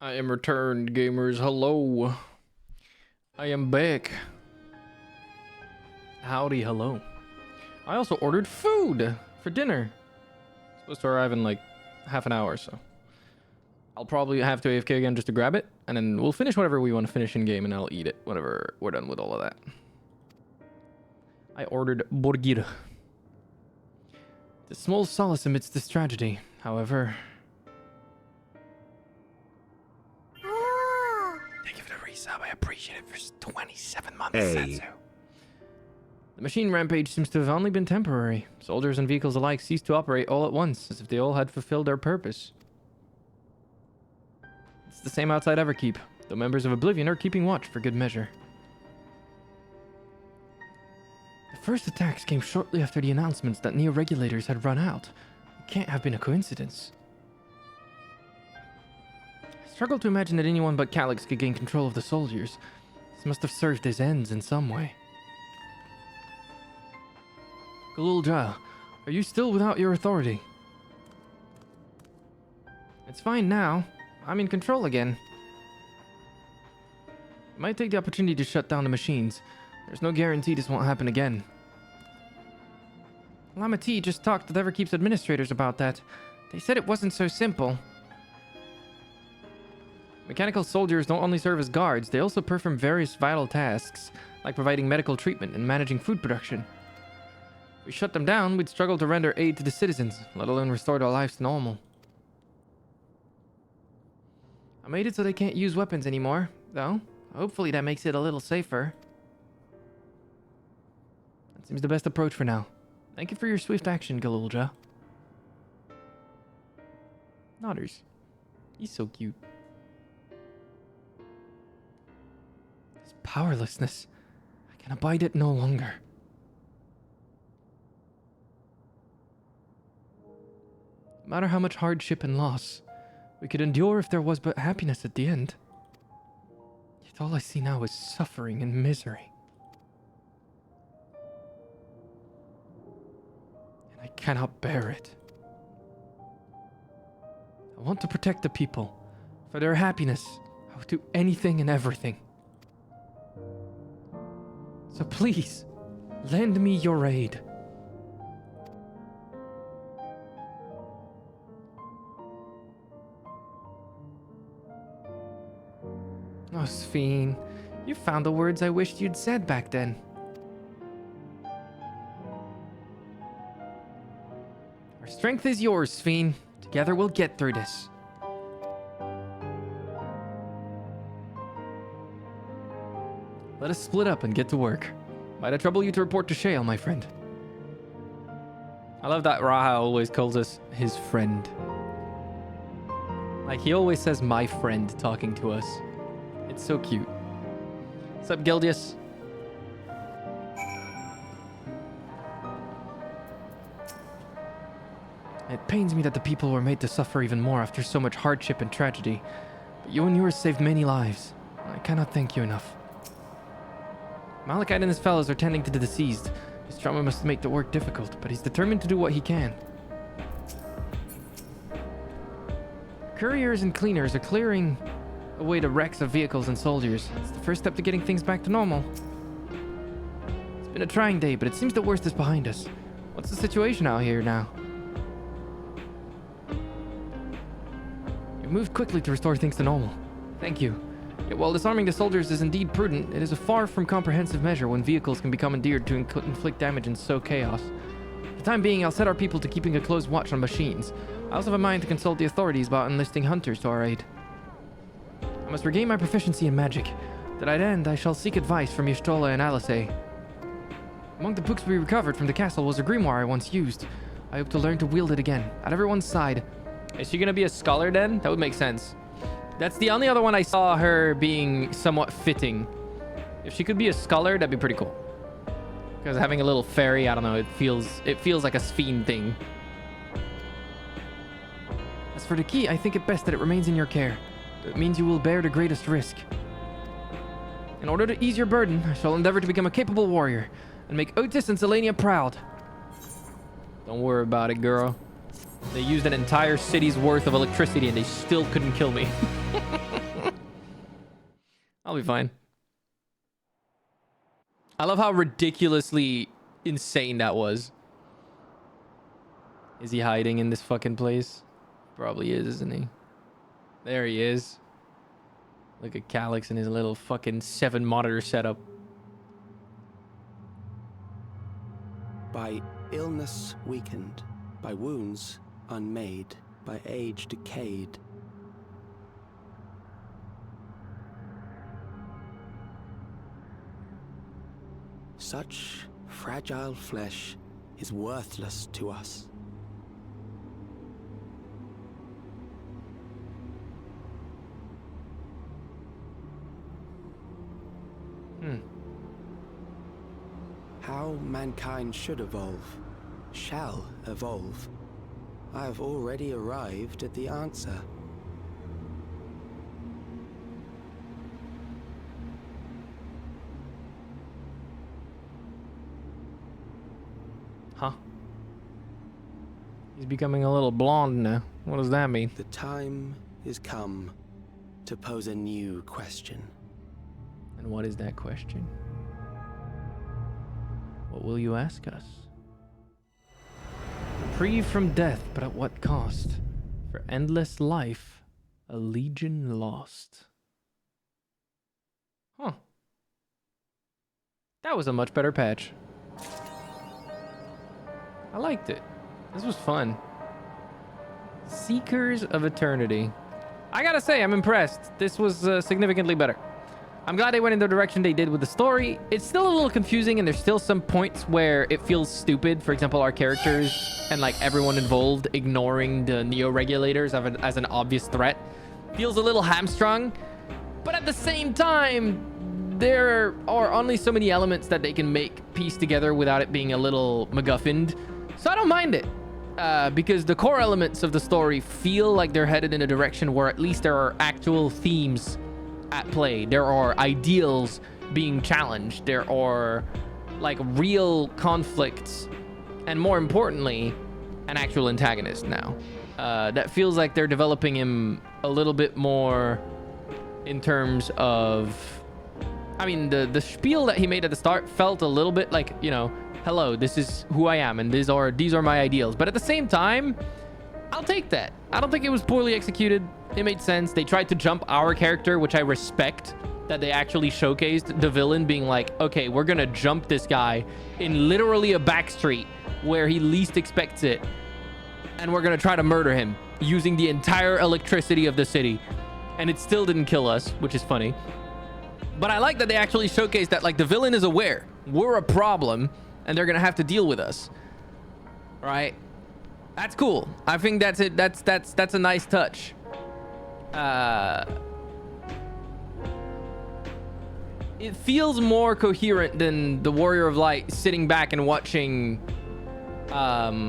I am returned, gamers. Hello. I am back. Howdy, hello. I also ordered food for dinner. It's supposed to arrive in like half an hour or so. I'll probably have to AFK again just to grab it, and then we'll finish whatever we want to finish in game, and I'll eat it whenever we're done with all of that. I ordered burger. The small solace amidst this tragedy, however. Thank you for the resub. I appreciate it for 27 months. Setsu. The machine rampage seems to have only been temporary. Soldiers and vehicles alike ceased to operate all at once, as if they all had fulfilled their purpose. It's the same outside Everkeep, though members of Oblivion are keeping watch for good measure. The first attacks came shortly after the announcements that neo-regulators had run out. It can't have been a coincidence. I struggle to imagine that anyone but Calyx could gain control of the soldiers. This must have served his ends in some way. Galulja, are you still without your authority? It's fine now. I'm in control again. I might take the opportunity to shut down the machines. There's no guarantee this won't happen again. Lama T just talked with Everkeep's administrators about that. They said it wasn't so simple. Mechanical soldiers don't only serve as guards, they also perform various vital tasks, like providing medical treatment and managing food production. If we shut them down, we'd struggle to render aid to the citizens, let alone restore their lives to normal. I made it so they can't use weapons anymore, though. Hopefully that makes it a little safer. That seems the best approach for now. Thank you for your swift action, Galulja. Nodders. He's so cute. This powerlessness. I can abide it no longer. No matter how much hardship and loss, we could endure if there was but happiness at the end. Yet all I see now is suffering and misery. And I cannot bear it. I want to protect the people. For their happiness, I will do anything and everything. So please, lend me your aid. Oh, Sphene, you found the words I wished you'd said back then. Our strength is yours, Sphene. Together we'll get through this. Let us split up and get to work. Might I trouble you to report to Ciel, my friend? I love that Raha always calls us his friend. Like, he always says my friend talking to us. It's so cute. What's up, Gildius? It pains me that the people were made to suffer even more after so much hardship and tragedy. But you and yours saved many lives. I cannot thank you enough. Malachite and his fellows are tending to the deceased. His trauma must make the work difficult, but he's determined to do what he can. Couriers and cleaners are clearing away the wrecks of vehicles and soldiers. It's the first step to getting things back to normal. It's been a trying day, but it seems the worst is behind us. What's the situation out here now? You moved quickly to restore things to normal. Thank you. Yet while disarming the soldiers is indeed prudent, it is a far from comprehensive measure when vehicles can be commandeered to inflict damage and sow chaos. For the time being, I'll set our people to keeping a close watch on machines. I also have a mind to consult the authorities about enlisting hunters to our aid. I must regain my proficiency in magic. To that end, I shall seek advice from Y'shtola and Alisaie. Among the books we recovered from the castle was a grimoire I once used. I hope to learn to wield it again, at everyone's side. Is she gonna be a scholar then? That would make sense. That's the only other one I saw her being somewhat fitting. If she could be a scholar, that'd be pretty cool. Because having a little fairy, I don't know, it feels like a Sphene thing. As for the key, I think it best that it remains in your care. It means you will bear the greatest risk. In order to ease your burden, I shall endeavor to become a capable warrior and make Otis and Selenia proud. Don't worry about it, girl. They used an entire city's worth of electricity and they still couldn't kill me. I'll be fine. I love how ridiculously insane that was. Is he hiding in this fucking place? Probably is, isn't he? There he is. Look at Calyx and his little fucking 7 monitor setup. By illness weakened, by wounds unmade, by age decayed. Such fragile flesh is worthless to us. How mankind should evolve, shall evolve. I have already arrived at the answer. Huh? He's becoming a little blonde now. What does that mean? The time is come to pose a new question. And what is that question? What will you ask us? Reprieve from death, but at what cost? For endless life, a legion lost. Huh. That was a much better patch. I liked it. This was fun. Seekers of Eternity. I gotta say, I'm impressed. This was significantly better. I'm glad they went in the direction they did with the story. It's still a little confusing, and there's still some points where it feels stupid. For example, our characters and like everyone involved ignoring the Neo-Regulators as an obvious threat feels a little hamstrung. But at the same time, there are only so many elements that they can make piece together without it being a little MacGuffined. So I don't mind it. Because the core elements of the story feel like they're headed in a direction where at least there are actual themes at play. There are ideals being challenged. There are like real conflicts, and more importantly, an actual antagonist now. That feels like they're developing him a little bit more in terms of, I mean, the spiel that he made at the start felt a little bit like, you know, hello, this is who I am, and these are my ideals. But at the same time, I'll take that. I don't think it was poorly executed. It made sense. They tried to jump our character, which I respect, that they actually showcased the villain being like, okay, we're gonna jump this guy in literally a back street where he least expects it, and we're gonna try to murder him using the entire electricity of the city. And it still didn't kill us, which is funny. But I like that they actually showcased that, like, the villain is aware we're a problem and they're gonna have to deal with us, right? That's cool. I think that's it. That's a nice touch. It feels more coherent than the Warrior of Light sitting back and watching I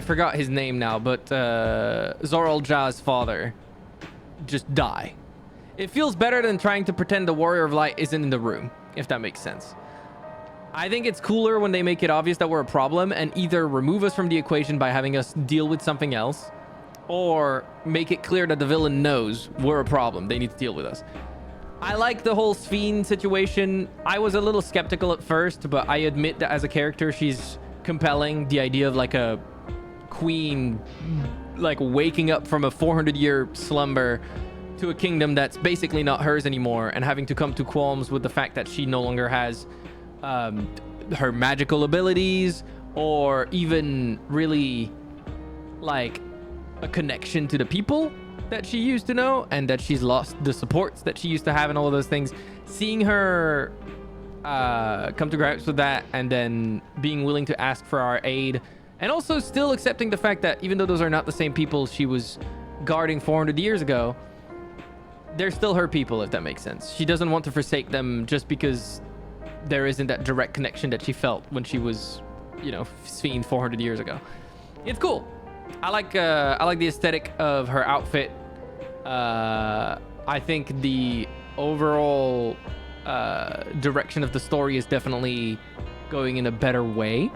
forgot his name now, but Zoral Jah's father just die. It feels better than trying to pretend the Warrior of Light isn't in the room, if that makes sense. I think it's cooler when they make it obvious that we're a problem and either remove us from the equation by having us deal with something else, or make it clear that the villain knows we're a problem. They need to deal with us. I like the whole Sphene situation. I was a little skeptical at first, but I admit that as a character, she's compelling. The idea of like a queen, like waking up from a 400-year slumber to a kingdom that's basically not hers anymore, and having to come to qualms with the fact that she no longer has her magical abilities, or even really like a connection to the people that she used to know, and that she's lost the supports that she used to have and all of those things. Seeing her come to grips with that, and then being willing to ask for our aid, and also still accepting the fact that even though those are not the same people she was guarding 400 years ago, they're still her people, if that makes sense. She doesn't want to forsake them just because there isn't that direct connection that she felt when she was, you know, Sphene 400 years ago. It's cool. I like the aesthetic of her outfit. I think the overall direction of the story is definitely going in a better way.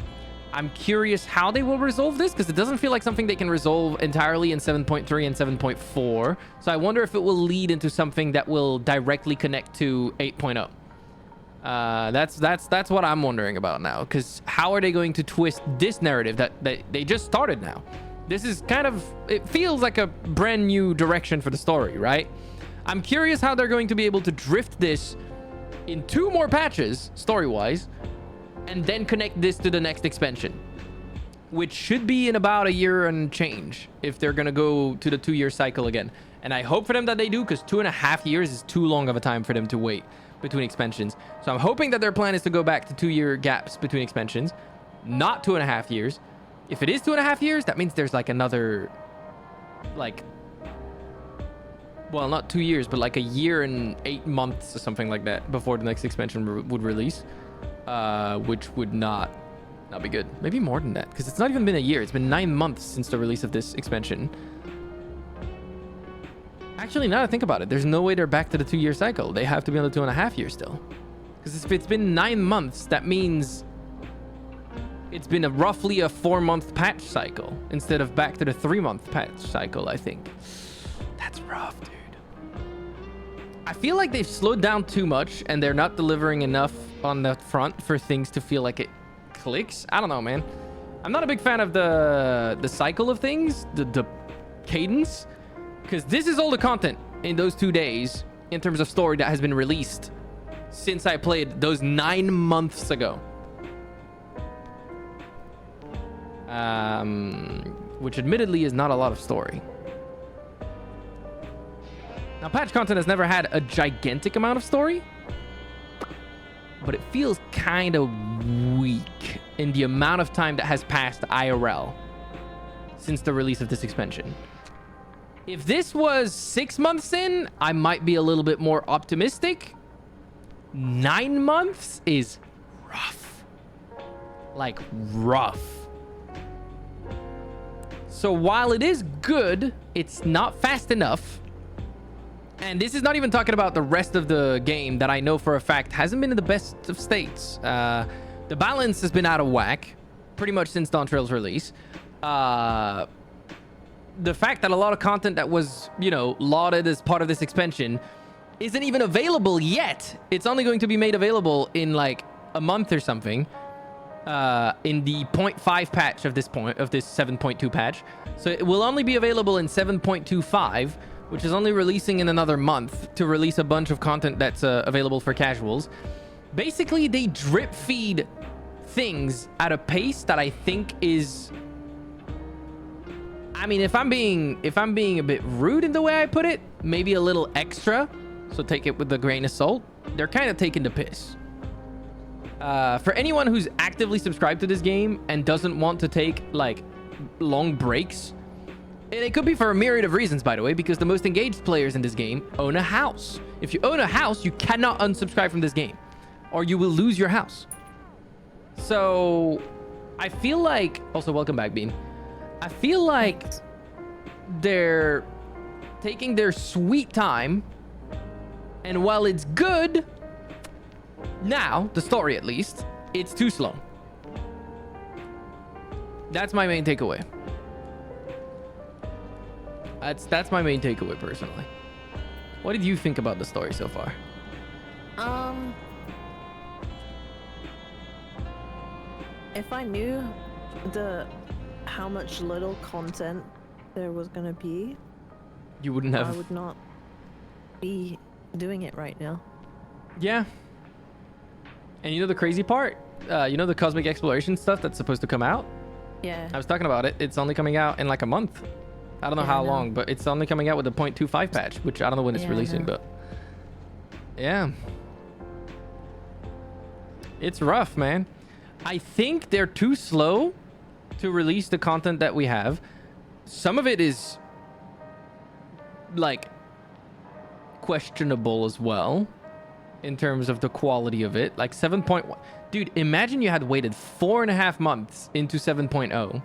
I'm curious how they will resolve this, because it doesn't feel like something they can resolve entirely in 7.3 and 7.4. So I wonder if it will lead into something that will directly connect to 8.0. That's what I'm wondering about now. Because how are they going to twist this narrative that they just started now? This is kind of, it feels like a brand new direction for the story, right? I'm curious how they're going to be able to drift this in 2 more patches, story-wise, and then connect this to the next expansion, which should be in about a year and change if they're going to go to the 2-year cycle again. And I hope for them that they do, because 2.5 years is too long of a time for them to wait between expansions. So I'm hoping that their plan is to go back to 2-year gaps between expansions, not 2.5 years. If it is 2.5 years, that means there's like another, like, well, not 2 years, but like a year and 8 months or something like that before the next expansion would release, which would not be good. Maybe more than that, because it's not even been a year. It's been 9 months since the release of this expansion. Actually, now that I think about it, there's no way they're back to the 2-year cycle. They have to be on the 2.5 years still. Because if it's been 9 months, that means it's been roughly a 4-month patch cycle instead of back to the 3-month patch cycle, I think. That's rough, dude. I feel like they've slowed down too much and they're not delivering enough on the front for things to feel like it clicks. I don't know, man. I'm not a big fan of the cycle of things, the cadence, because this is all the content in those 2 days in terms of story that has been released since I played those 9 months ago. Which admittedly is not a lot of story. Now, patch content has never had a gigantic amount of story, but it feels kind of weak in the amount of time that has passed IRL since the release of this expansion. If this was 6 months in, I might be a little bit more optimistic. 9 months is rough. Like, rough. So while it is good, it's not fast enough. And this is not even talking about the rest of the game that I know for a fact hasn't been in the best of states. The balance has been out of whack pretty much since Dawntrail's release. The fact that a lot of content that was, you know, lauded as part of this expansion isn't even available yet. It's only going to be made available in like a month or something. In the 0.5 patch of this 7.2 patch. So it will only be available in 7.25, which is only releasing in another month to release a bunch of content that's available for casuals. Basically, they drip feed things at a pace that I think is, I mean, if I'm being a bit rude in the way I put it, maybe a little extra, so take it with a grain of salt. They're kind of taking the piss. For anyone who's actively subscribed to this game and doesn't want to take like long breaks, and it could be for a myriad of reasons, by the way, because the most engaged players in this game own a house. If you own a house, you cannot unsubscribe from this game, or you will lose your house. So I feel like, also welcome back, Bean. I feel like they're taking their sweet time, and while it's good, now, the story at least, it's too slow. That's my main takeaway. That's my main takeaway, personally. What did you think about the story so far? If I knew how much little content there was gonna be, you wouldn't have. I would not be doing it right now. Yeah. And you know the crazy part? You know the cosmic exploration stuff that's supposed to come out? Yeah. I was talking about it. It's only coming out in like a month. I don't know how long, but it's only coming out with the 0.25 patch, which I don't know when it's releasing, but yeah. It's rough, man. I think they're too slow to release the content that we have. Some of it is like questionable as well in terms of the quality of it. Like 7.1. Dude, imagine you had waited 4.5 months into 7.0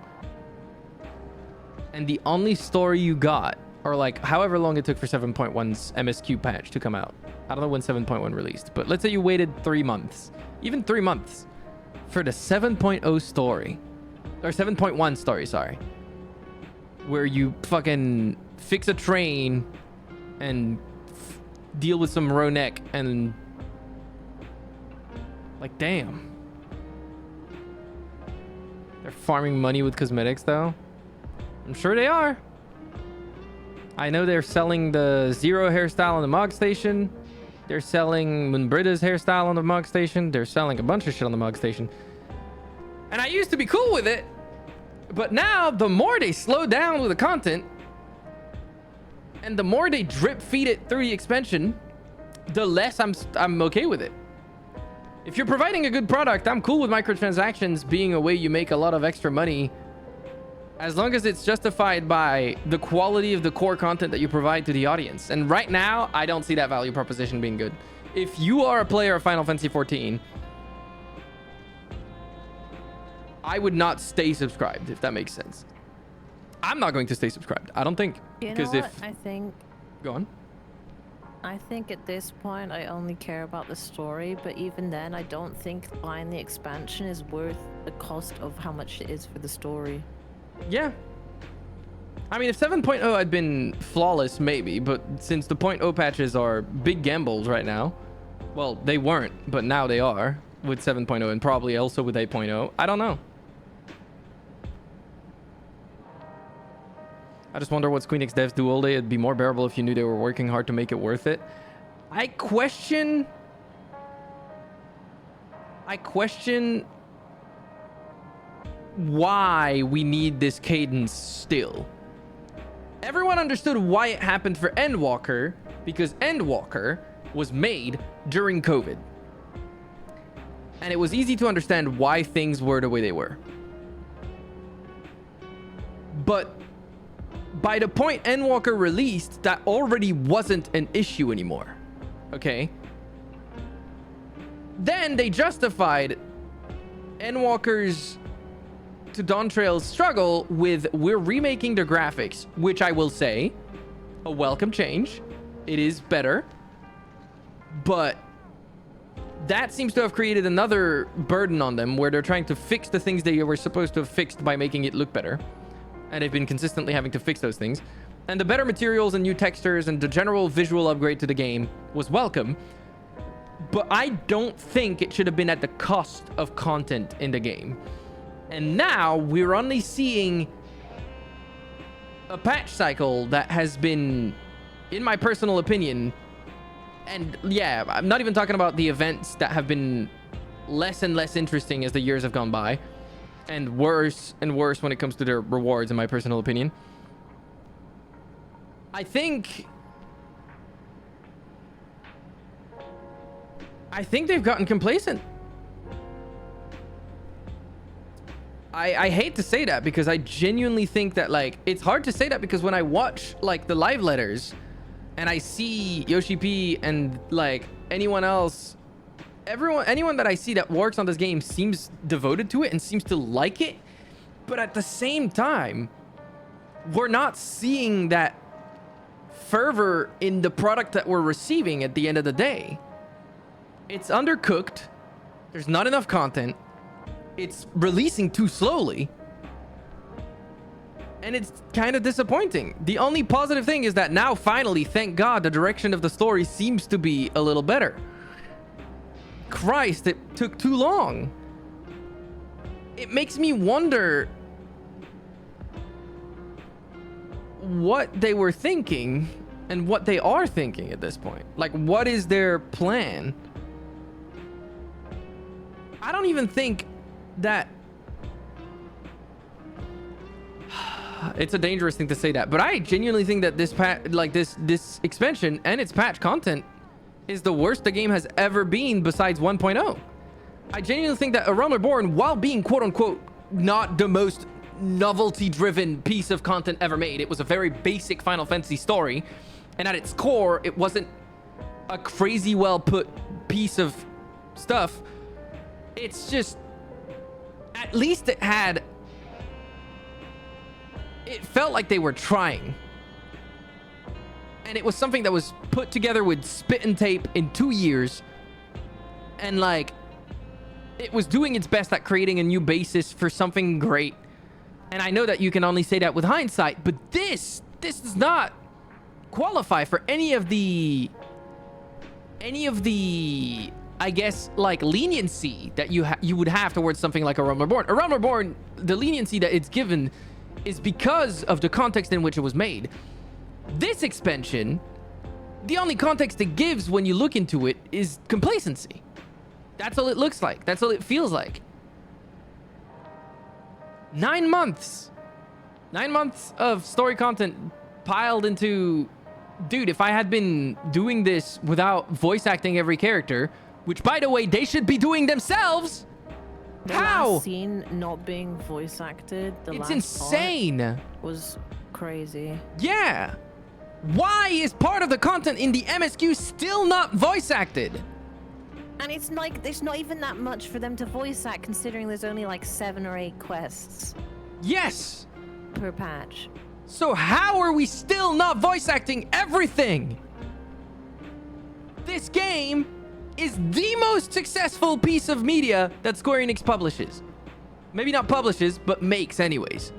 and the only story you got, or like however long it took for 7.1's MSQ patch to come out. I don't know when 7.1 released, but let's say you waited 3 months, even 3 months for the 7.0 story, or 7.1 story, sorry, where you fucking fix a train and deal with some Ronek and Like, damn. They're farming money with cosmetics, though. I'm sure they are. I know they're selling the Zero hairstyle on the Mog Station. They're selling Munbrida's hairstyle on the Mog Station. They're selling a bunch of shit on the Mog Station. And I used to be cool with it. But now, the more they slow down with the content, and the more they drip feed it through the expansion, the less I'm okay with it. If you're providing a good product, I'm cool with microtransactions being a way you make a lot of extra money, as long as it's justified by the quality of the core content that you provide to the audience. And right now, I don't see that value proposition being good. If you are a player of Final Fantasy XIV, I would not stay subscribed, if that makes sense. I'm not going to stay subscribed. I don't think. You know Because what? if... I think... Go on. I think at this point, I only care about the story, but even then, I don't think buying the expansion is worth the cost of how much it is for the story. Yeah. I mean, if 7.0 had been flawless, maybe, but since the 0.0 patches are big gambles right now, well, they weren't, but now they are with 7.0 and probably also with 8.0. I don't know. I just wonder what Squeenix devs do all day. It'd be more bearable if you knew they were working hard to make it worth it. I question why we need this cadence still. Everyone understood why it happened for Endwalker, because Endwalker was made during COVID. And it was easy to understand why things were the way they were. But by the point Endwalker released, that already wasn't an issue anymore. Okay? Then they justified Endwalker's to Dawntrail's struggle with, we're remaking the graphics, which I will say, a welcome change. It is better. But that seems to have created another burden on them where they're trying to fix the things they were supposed to have fixed by making it look better. And they've been consistently having to fix those things. And the better materials and new textures and the general visual upgrade to the game was welcome. But I don't think it should have been at the cost of content in the game. And now we're only seeing a patch cycle that has been, in my personal opinion, and yeah, I'm not even talking about the events that have been less and less interesting as the years have gone by, and worse and worse when it comes to their rewards, in my personal opinion. I think they've gotten complacent. I hate to say that because I genuinely think that, like, it's hard to say that because when I watch, like, the live letters and I see Yoshi P and, like, anyone else, anyone that I see that works on this game seems devoted to it and seems to like it. But at the same time, we're not seeing that fervor in the product that we're receiving at the end of the day. It's undercooked. There's not enough content. It's releasing too slowly. And it's kind of disappointing. The only positive thing is that now, finally, thank God, the direction of the story seems to be a little better. Christ, it took too long. It makes me wonder what they were thinking and what they are thinking at this point. Like, what is their plan? I don't even think that it's a dangerous thing to say that, but I genuinely think that this expansion and its patch content is the worst the game has ever been besides 1.0. I genuinely think that A Realm Reborn, while being quote unquote not the most novelty driven piece of content ever made, it was a very basic Final Fantasy story, and at its core it wasn't a crazy well put piece of stuff. It's just, at least it felt like they were trying. And it was something that was put together with spit and tape in 2 years. And, like, it was doing its best at creating a new basis for something great. And I know that you can only say that with hindsight, but this does not qualify for any of the I guess, like, leniency that you would have towards something like A Realm Reborn. A Realm Reborn, the leniency that it's given is because of the context in which it was made. This expansion, the only context it gives when you look into it is complacency. That's all it looks like. That's all it feels like. 9 months. 9 months of story content piled into... Dude, if I had been doing this without voice acting every character, which, by the way, they should be doing themselves. The How? last scene not being voice acted. It's insane. Was crazy. Yeah. Why is part of the content in the MSQ still not voice acted? And it's like there's not even that much for them to voice act, considering there's only like 7 or 8 quests. Yes. Per patch. So how are we still not voice acting everything? This game is the most successful piece of media that Square Enix publishes. Maybe not publishes, but makes anyways.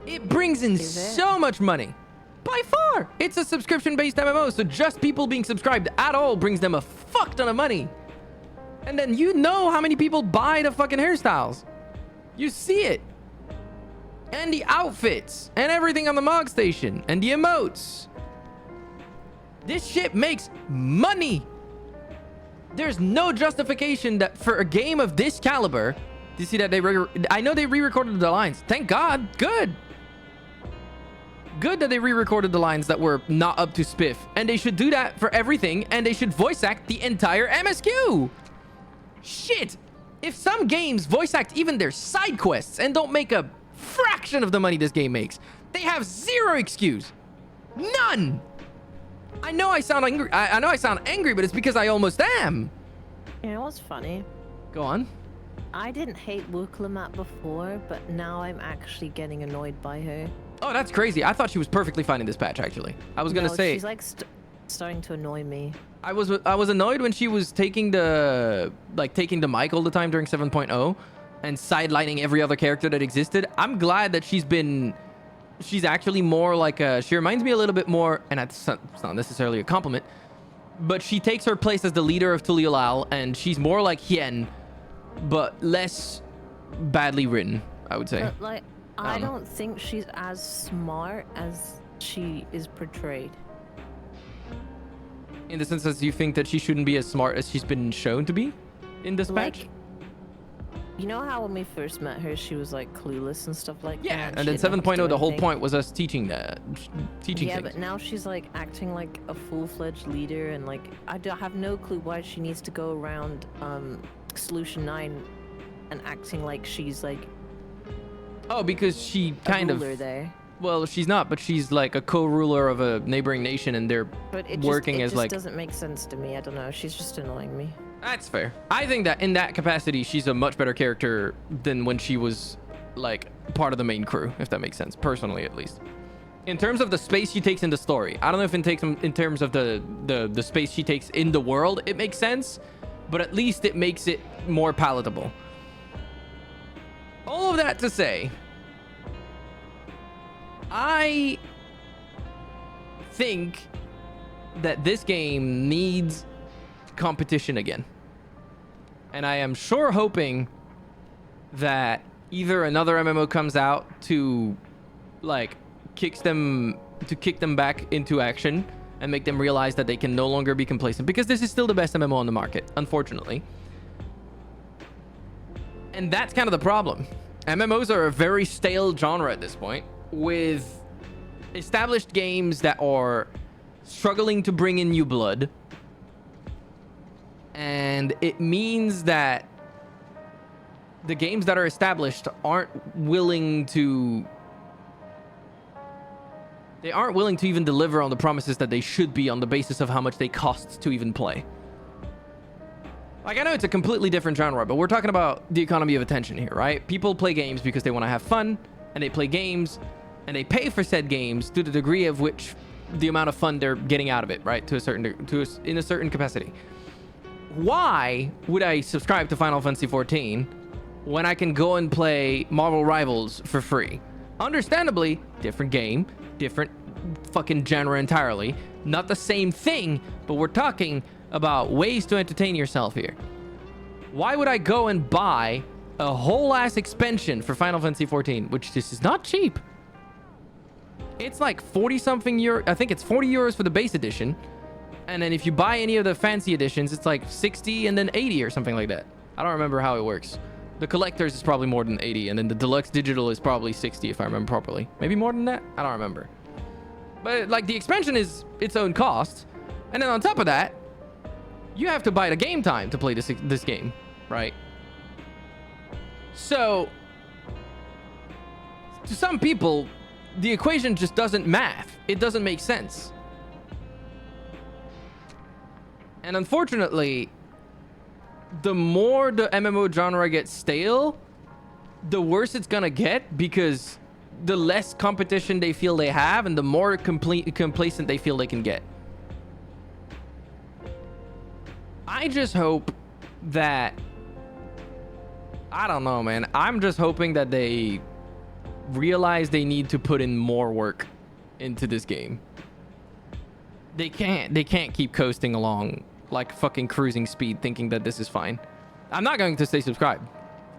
It brings in so much money. By far! It's a subscription-based MMO, so just people being subscribed at all brings them a fuck ton of money. And then you know how many people buy the fucking hairstyles. You see it. And the outfits, and everything on the Mog Station, and the emotes. This shit makes money. There's no justification that for a game of this caliber, do you see that I know they re-recorded the lines. Thank God. Good. Good that they re-recorded the lines that were not up to spiff. And they should do that for everything, and they should voice act the entire MSQ. Shit. If some games voice act even their side quests and don't make a fraction of the money this game makes, they have zero excuse. None. I know I sound angry. I know I sound angry, but it's because I almost am. You know what's funny? Go on. I didn't hate Wukalamat before, but now I'm actually getting annoyed by her. Oh, that's crazy. I thought she was perfectly fine in this patch, actually. I was gonna say she's like starting to annoy me. I was annoyed when she was taking the mic all the time during 7.0 and sidelining every other character that existed. I'm glad that she's actually more like she reminds me a little bit more, and it's not necessarily a compliment, but she takes her place as the leader of Tuliolal, and she's more like Hien, but less badly written, I would say. But like, I don't think she's as smart as she is portrayed. In the sense that you think that she shouldn't be as smart as she's been shown to be in this patch? You know how when we first met her, she was like clueless and stuff like that? Yeah, and then 7.0, the whole point was us teaching things. Yeah, but now she's like acting like a full-fledged leader, and like I have no clue why she needs to go around Solution 9 and acting like she's like... Oh, because she kind of... there. Well, she's not, but she's like a co-ruler of a neighboring nation, and they're working as like... It just doesn't make sense to me. I don't know. She's just annoying me. That's fair. I think that in that capacity, she's a much better character than when she was like part of the main crew, if that makes sense, personally at least. In terms of the space she takes in the story, I don't know if it takes in terms of the space she takes in the world, it makes sense, but at least it makes it more palatable. All of that to say, I think that this game needs competition again. And I am sure hoping that either another MMO comes out to like kick them back into action and make them realize that they can no longer be complacent, because this is still the best MMO on the market, unfortunately. And that's kind of the problem. MMOs are a very stale genre at this point, with established games that are struggling to bring in new blood. And it means that the games that are established aren't willing to even deliver on the promises that they should be on the basis of how much they cost to even play. Like, I know it's a completely different genre, but we're talking about the economy of attention here, right? People play games because they want to have fun, and they play games, and they pay for said games to the degree of which the amount of fun they're getting out of it, right? In a certain capacity. Why would I subscribe to Final Fantasy XIV when I can go and play Marvel Rivals for free? Understandably, different game, different fucking genre entirely, not the same thing, but we're talking about ways to entertain yourself here. Why would I go and buy a whole ass expansion for Final Fantasy 14, which this is not cheap? It's like 40 something euro. I think it's 40 euros for the base edition. And then if you buy any of the fancy editions, it's like 60 and then 80 or something like that. I don't remember how it works. The collectors is probably more than 80, and then the deluxe digital is probably 60 if I remember properly. Maybe more than that? I don't remember. But like the expansion is its own cost. And then on top of that, you have to buy the game time to play this game, right? So to some people, the equation just doesn't math. It doesn't make sense. And unfortunately, the more the MMO genre gets stale, the worse it's gonna get, because the less competition they feel they have and the more complacent they feel they can get. I just hope that, I don't know, man. I'm just hoping that they realize they need to put in more work into this game. They can't keep coasting along like fucking cruising speed thinking that this is fine. I'm not going to stay subscribed.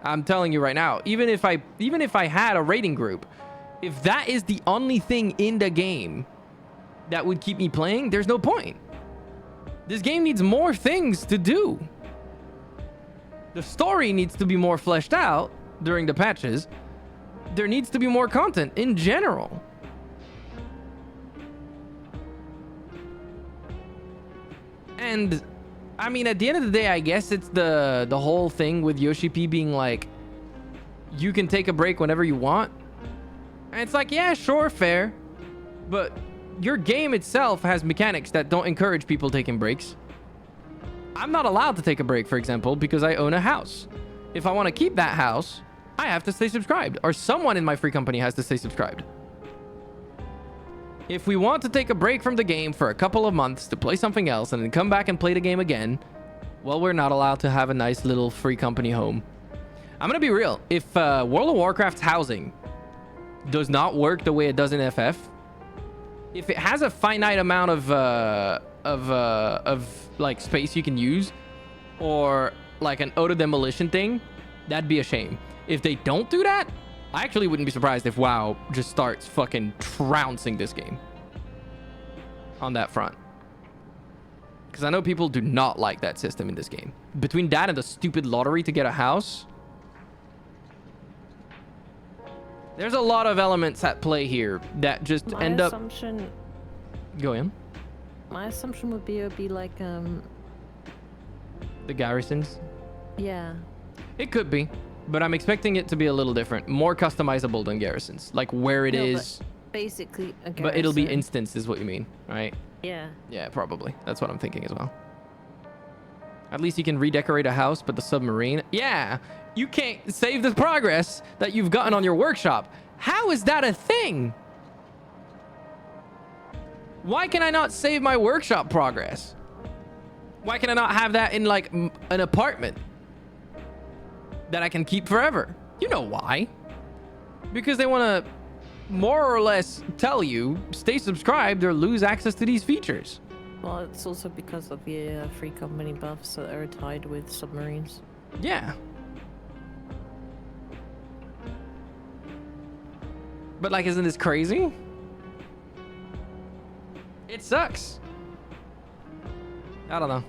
I'm telling you right now, even if I had a rating group, if that is the only thing in the game that would keep me playing, there's no point. This game needs more things to do. The story needs to be more fleshed out during the patches. There needs to be more content in general. And I mean, at the end of the day, I guess it's the whole thing with Yoshi P being like, you can take a break whenever you want. And it's like, yeah, sure, fair. But your game itself has mechanics that don't encourage people taking breaks. I'm not allowed to take a break, for example, because I own a house. If I want to keep that house, I have to stay subscribed, or someone in my free company has to stay subscribed. If we want to take a break from the game for a couple of months to play something else and then come back and play the game again, well, we're not allowed to have a nice little free company home. I'm going to be real. If World of Warcraft's housing does not work the way it does in FF, if it has a finite amount of like space you can use, or like an auto demolition thing, that'd be a shame. If they don't do that, I actually wouldn't be surprised if WoW just starts fucking trouncing this game on that front. Because I know people do not like that system in this game. Between that and the stupid lottery to get a house, there's a lot of elements at play here that just end up... Go in. My assumption would be it would be like, the garrisons? Yeah. It could be. But I'm expecting it to be a little different. More customizable than garrisons. Like where it is. Basically a garrison. But it'll be instanced is what you mean, right? Yeah. Yeah, probably. That's what I'm thinking as well. At least you can redecorate a house, but the submarine... Yeah! You can't save the progress that you've gotten on your workshop. How is that a thing? Why can I not save my workshop progress? Why can I not have that in like an apartment that I can keep forever? You know why? Because they want to more or less tell you, stay subscribed or lose access to these features. Well, it's also because of the free company buffs that are tied with submarines. Yeah. But like, isn't this crazy? It sucks. I don't know.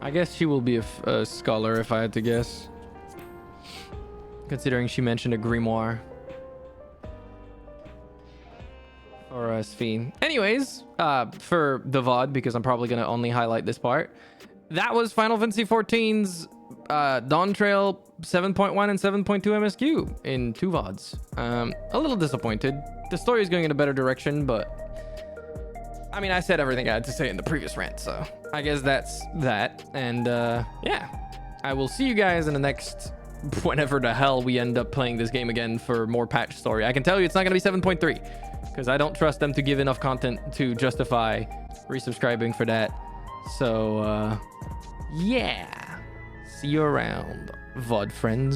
I guess she will be a scholar if I had to guess. Considering she mentioned a grimoire. Or a Sphene. Anyways, for the VOD, because I'm probably going to only highlight this part. That was Final Fantasy XIV's Dawntrail 7.1 and 7.2 MSQ in 2 VODs. A little disappointed. The story is going in a better direction, but... I mean, I said everything I had to say in the previous rant, so... I guess that's that. And, yeah. I will see you guys in the next... Whenever the hell we end up playing this game again for more patch story. I can tell you it's not going to be 7.3. because I don't trust them to give enough content to justify resubscribing for that. So, yeah. See you around, VOD friends.